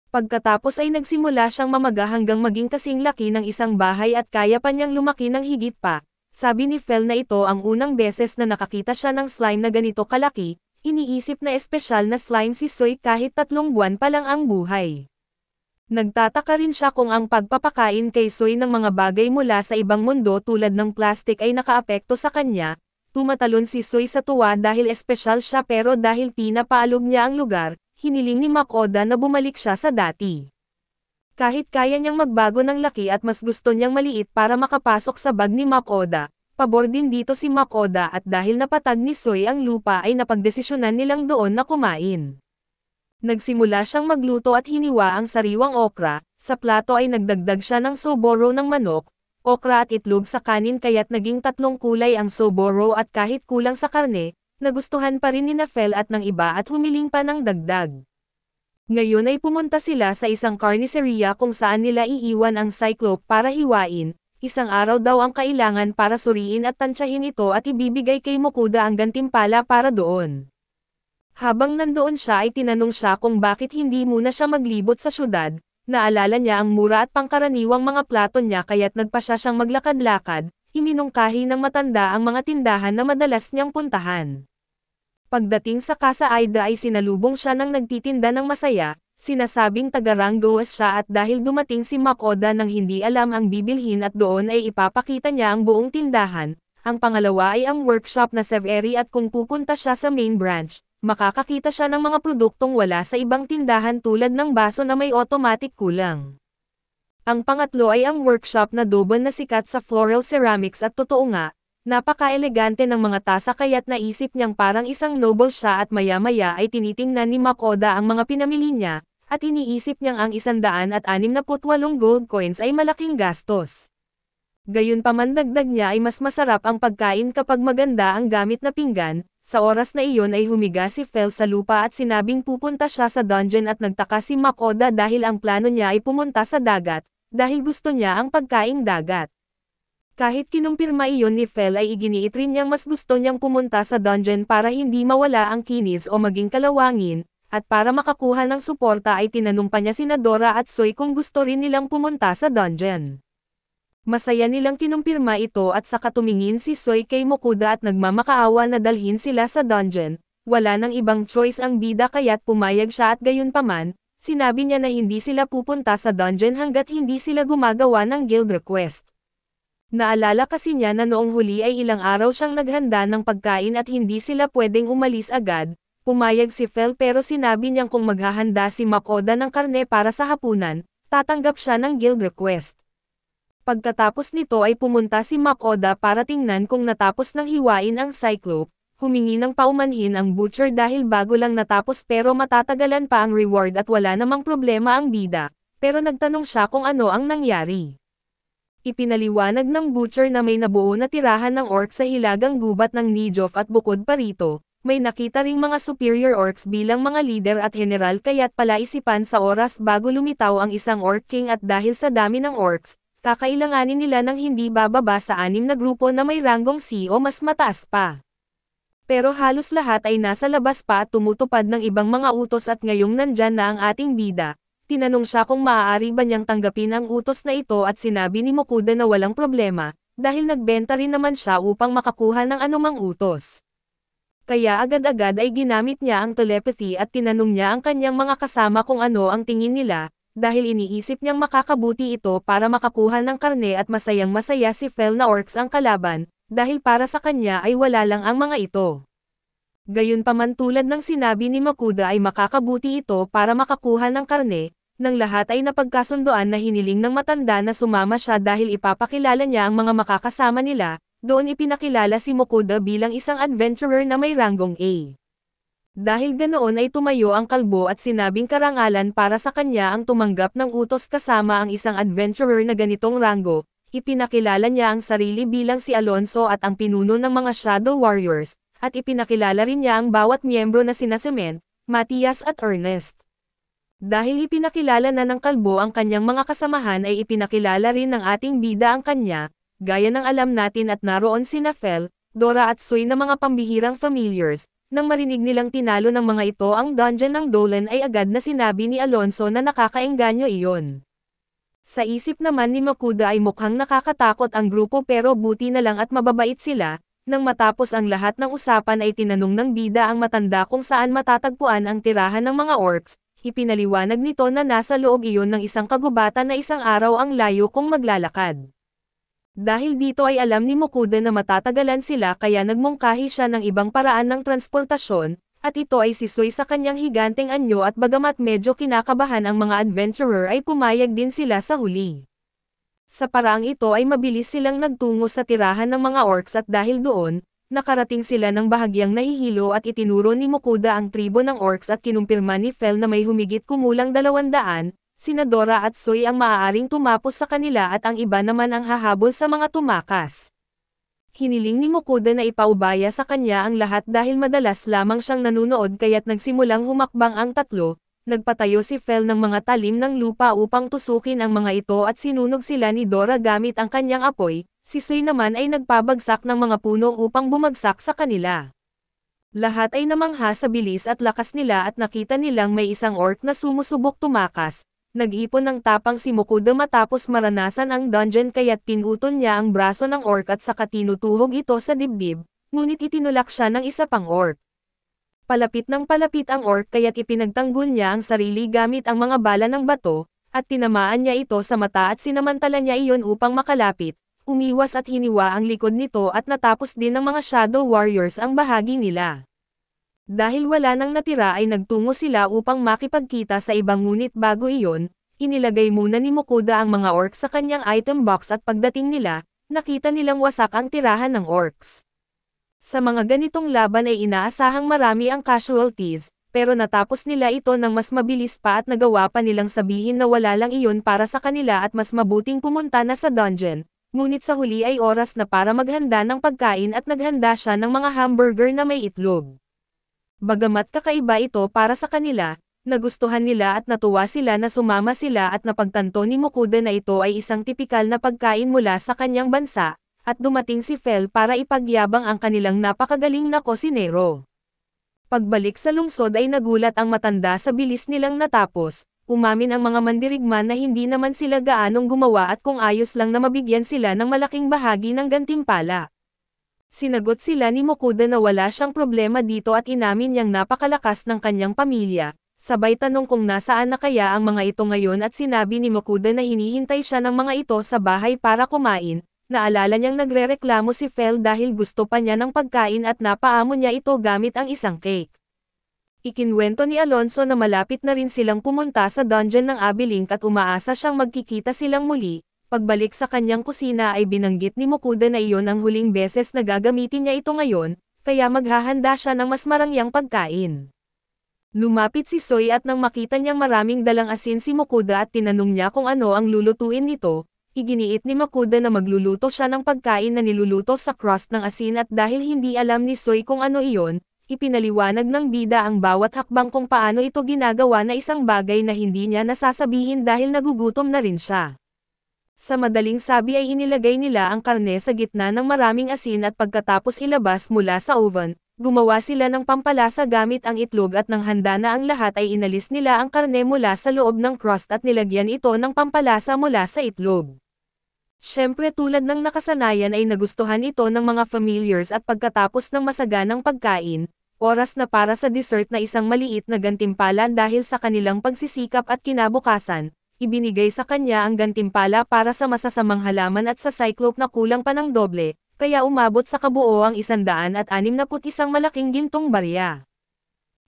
Pagkatapos ay nagsimula siyang mamaga hanggang maging kasing laki ng isang bahay at kaya pa niyang lumaki ng higit pa. Sabi ni Fel na ito ang unang beses na nakakita siya ng slime na ganito kalaki, iniisip na espesyal na slime si Soy kahit 3 buwan pa lang ang buhay. Nagtataka rin siya kung ang pagpapakain kay Soy ng mga bagay mula sa ibang mundo tulad ng plastic ay nakaapekto sa kanya. Tumatalon si Soy sa tuwa dahil espesyal siya pero dahil pinapaalog niya ang lugar, hiniling ni Makoda na bumalik siya sa dati. Kahit kaya niyang magbago ng laki at mas gusto niyang maliit para makapasok sa bag ni Makoda, pabor din dito si Makoda at dahil napatag ni Soy ang lupa ay napagdesisyonan nilang doon na kumain. Nagsimula siyang magluto at hiniwa ang sariwang okra, sa plato ay nagdagdag siya ng soboro ng manok, okra at itlog sa kanin kaya't naging 3 kulay ang soboro at kahit kulang sa karne, nagustuhan pa rin ni Fel at ng iba at humiling pa ng dagdag. Ngayon ay pumunta sila sa isang carniceria kung saan nila iiwan ang Cyclope para hiwain, isang araw daw ang kailangan para suriin at tansyahin ito at ibibigay kay Mokuda ang gantimpala para doon. Habang nandoon siya ay tinanong siya kung bakit hindi muna siya maglibot sa syudad, naalala niya ang mura at pangkaraniwang mga plato niya kaya't nagpa siya siyang maglakad-lakad, iminungkahi ng matanda ang mga tindahan na madalas niyang puntahan. Pagdating sa Casa Aida ay sinalubong siya ng nagtitinda ng masaya, sinasabing taga-Rangoes siya at dahil dumating si Makoda nang hindi alam ang bibilhin at doon ay ipapakita niya ang buong tindahan. Ang pangalawa ay ang workshop na Severi at kung pupunta siya sa main branch, makakakita siya ng mga produktong wala sa ibang tindahan tulad ng baso na may automatic kulang. Ang pangatlo ay ang workshop na Doban na sikat sa floral ceramics at totoo nga, napaka-elegante ng mga tasa kaya't naisip niyang parang isang noble siya at maya-maya ay tinitingnan ni Makoda ang mga pinamili niya, at iniisip niyang ang 168 gold coins ay malaking gastos. Gayunpaman dagdag niya ay mas masarap ang pagkain kapag maganda ang gamit na pinggan. Sa oras na iyon ay humiga si Fel sa lupa at sinabing pupunta siya sa dungeon at nagtaka si Makoda dahil ang plano niya ay pumunta sa dagat, dahil gusto niya ang pagkaing dagat. Kahit kinumpirma iyon ni Fel ay iginiit rin niyang mas gusto niyang pumunta sa dungeon para hindi mawala ang kinis o maging kalawangin, at para makakuha ng suporta ay tinanong pa niya sina Dora at Soy kung gusto rin nilang pumunta sa dungeon. Masaya nilang kinumpirma ito at saka tumingin si Soy kay Mokuda at nagmamakaawa na dalhin sila sa dungeon. Wala nang ibang choice ang bida kaya't pumayag siya at gayunpaman, sinabi niya na hindi sila pupunta sa dungeon hanggat hindi sila gumagawa ng guild request. Naalala kasi niya na noong huli ay ilang araw siyang naghanda ng pagkain at hindi sila pwedeng umalis agad. Pumayag si Fel pero sinabi niyang kung maghahanda si Makoda ng karne para sa hapunan, tatanggap siya ng guild request. Pagkatapos nito ay pumunta si Makoda para tingnan kung natapos ng hiwain ang Cyclope, humingi ng paumanhin ang butcher dahil bago lang natapos pero matatagalan pa ang reward at wala namang problema ang bida, pero nagtanong siya kung ano ang nangyari. Ipinaliwanag ng butcher na may nabuo na tirahan ng orc sa hilagang gubat ng Nijof at bukod pa rito, may nakita ring mga superior orcs bilang mga leader at general kaya't palaisipan sa oras bago lumitaw ang isang orc king at dahil sa dami ng orcs, kakailanganin nila ng hindi bababa sa 6 na grupo na may ranggong C o mas mataas pa. Pero halos lahat ay nasa labas pa at tumutupad ng ibang mga utos at ngayong nandyan na ang ating bida. Tinanong siya kung maaari ba niyang tanggapin ang utos na ito at sinabi ni Mokuda na walang problema, dahil nagbenta rin naman siya upang makakuha ng anumang utos. Kaya agad-agad ay ginamit niya ang telepathy at tinanong niya ang kanyang mga kasama kung ano ang tingin nila, dahil iniisip niyang makakabuti ito para makakuha ng karne at masayang-masaya si Fel na orcs ang kalaban, dahil para sa kanya ay wala lang ang mga ito. Gayunpaman tulad ng sinabi ni Mokuda ay makakabuti ito para makakuha ng karne, nang lahat ay napagkasundoan na hiniling ng matanda na sumama siya dahil ipapakilala niya ang mga makakasama nila, doon ipinakilala si Mokuda bilang isang adventurer na may ranggong A. Dahil ganoon ay tumayo ang kalbo at sinabing karangalan para sa kanya ang tumanggap ng utos kasama ang isang adventurer na ganitong ranggo, ipinakilala niya ang sarili bilang si Alonso at ang pinuno ng mga Shadow Warriors, at ipinakilala rin niya ang bawat miyembro na sina Cement, Matias at Ernest. Dahil ipinakilala na ng kalbo ang kanyang mga kasamahan ay ipinakilala rin ng ating bida ang kanya, gaya ng alam natin at naroon sina Fel, Dora at Soy na mga pambihirang familiars. Nang marinig nilang tinalo ng mga ito ang dungeon ng Dolan ay agad na sinabi ni Alonso na nakakaengganyo iyon. Sa isip naman ni Mokuda ay mukhang nakakatakot ang grupo pero buti na lang at mababait sila. Nang matapos ang lahat ng usapan ay tinanong ng bida ang matanda kung saan matatagpuan ang tirahan ng mga orcs. Ipinaliwanag nito na nasa loob iyon ng isang kagubatan na isang araw ang layo kung maglalakad. Dahil dito ay alam ni Mokuda na matatagalan sila kaya nagmungkahi siya ng ibang paraan ng transportasyon, at ito ay si Soy sa kanyang higanteng anyo at bagamat medyo kinakabahan ang mga adventurer ay pumayag din sila sa huli. Sa paraang ito ay mabilis silang nagtungo sa tirahan ng mga orcs at dahil doon, nakarating sila ng bahagyang nahihilo at itinuro ni Mokuda ang tribo ng orcs at kinumpirma ni Fel na may humigit kumulang 200, sina Dora at Soy ang maaaring tumapos sa kanila at ang iba naman ang hahabol sa mga tumakas. Hiniling ni Mokuda na ipaubaya sa kanya ang lahat dahil madalas lamang siyang nanunood kaya't nagsimulang humakbang ang tatlo, nagpatayo si Fel ng mga talim ng lupa upang tusukin ang mga ito at sinunog sila ni Dora gamit ang kanyang apoy. Si Soy naman ay nagpabagsak ng mga puno upang bumagsak sa kanila. Lahat ay namangha sa bilis at lakas nila at nakita nilang may isang orc na sumusubok tumakas. Nag-ipon ng tapang si Mokuda matapos maranasan ang dungeon kaya't pinutol niya ang braso ng orc at saka tinutuhog ito sa dibdib, ngunit itinulak siya ng isa pang orc. Palapit ng palapit ang orc kaya't ipinagtanggol niya ang sarili gamit ang mga bala ng bato, at tinamaan niya ito sa mata at sinamantala niya iyon upang makalapit, umiwas at hiniwa ang likod nito at natapos din ng mga Shadow Warriors ang bahagi nila. Dahil wala nang natira ay nagtungo sila upang makipagkita sa ibang ngunit bago iyon, inilagay muna ni Mokuda ang mga orcs sa kanyang item box at pagdating nila, nakita nilang wasak ang tirahan ng orcs. Sa mga ganitong laban ay inaasahang marami ang casualties, pero natapos nila ito ng mas mabilis pa at nagawa pa nilang sabihin na wala lang iyon para sa kanila at mas mabuting pumunta na sa dungeon, ngunit sa huli ay oras na para maghanda ng pagkain at naghanda siya ng mga hamburger na may itlog. Bagamat kakaiba ito para sa kanila, nagustuhan nila at natuwa sila na sumama sila at napagtanto ni Mokuda na ito ay isang tipikal na pagkain mula sa kanyang bansa, at dumating si Fel para ipagyabang ang kanilang napakagaling na kosinero. Pagbalik sa lungsod ay nagulat ang matanda sa bilis nilang natapos, umamin ang mga mandirigman na hindi naman sila gaanong gumawa at kung ayos lang na mabigyan sila ng malaking bahagi ng gantimpala. Sinagot sila ni Mokuda na wala siyang problema dito at inamin niyang napakalakas ng kanyang pamilya, sabay tanong kung nasaan na kaya ang mga ito ngayon at sinabi ni Mokuda na hinihintay siya ng mga ito sa bahay para kumain. Naalala niyang nagrereklamo si Fel dahil gusto pa niya ng pagkain at napaamo niya ito gamit ang isang cake. Ikinwento ni Alonso na malapit na rin silang pumunta sa dungeon ng Abilink at umaasa siyang magkikita silang muli. Pagbalik sa kanyang kusina ay binanggit ni Mokuda na iyon ang huling beses na gagamitin niya ito ngayon, kaya maghahanda siya ng mas marangyang pagkain. Lumapit si Soy at nang makita niyang maraming dalang asin si Mokuda at tinanong niya kung ano ang lulutuin nito, iginiit ni Mokuda na magluluto siya ng pagkain na niluluto sa crust ng asin at dahil hindi alam ni Soy kung ano iyon, ipinaliwanag ng bida ang bawat hakbang kung paano ito ginagawa na isang bagay na hindi niya nasasabihin dahil nagugutom na rin siya. Sa madaling sabi ay inilagay nila ang karne sa gitna ng maraming asin at pagkatapos ilabas mula sa oven, gumawa sila ng pampalasa gamit ang itlog at nang handa na ang lahat ay inalis nila ang karne mula sa loob ng crust at nilagyan ito ng pampalasa mula sa itlog. Siyempre tulad ng nakasanayan ay nagustuhan ito ng mga familiars at pagkatapos ng masaganang pagkain, oras na para sa dessert na isang maliit na gantimpala dahil sa kanilang pagsisikap at kinabukasan. Ibinigay sa kanya ang gantimpala para sa masasamang halaman at sa Cyclope na kulang pa ng doble, kaya umabot sa kabuo ang 161 malaking gintong barya.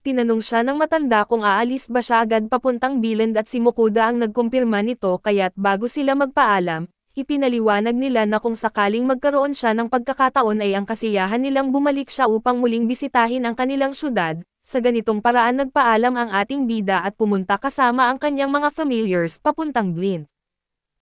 Tinanong siya ng matanda kung aalis ba siya agad papuntang Biland at si Mokuda ang nagkumpirma nito kaya't bago sila magpaalam, ipinaliwanag nila na kung sakaling magkaroon siya ng pagkakataon ay ang kasiyahan nilang bumalik siya upang muling bisitahin ang kanilang syudad. Sa ganitong paraan nagpaalam ang ating bida at pumunta kasama ang kanyang mga familiars papuntang Blind.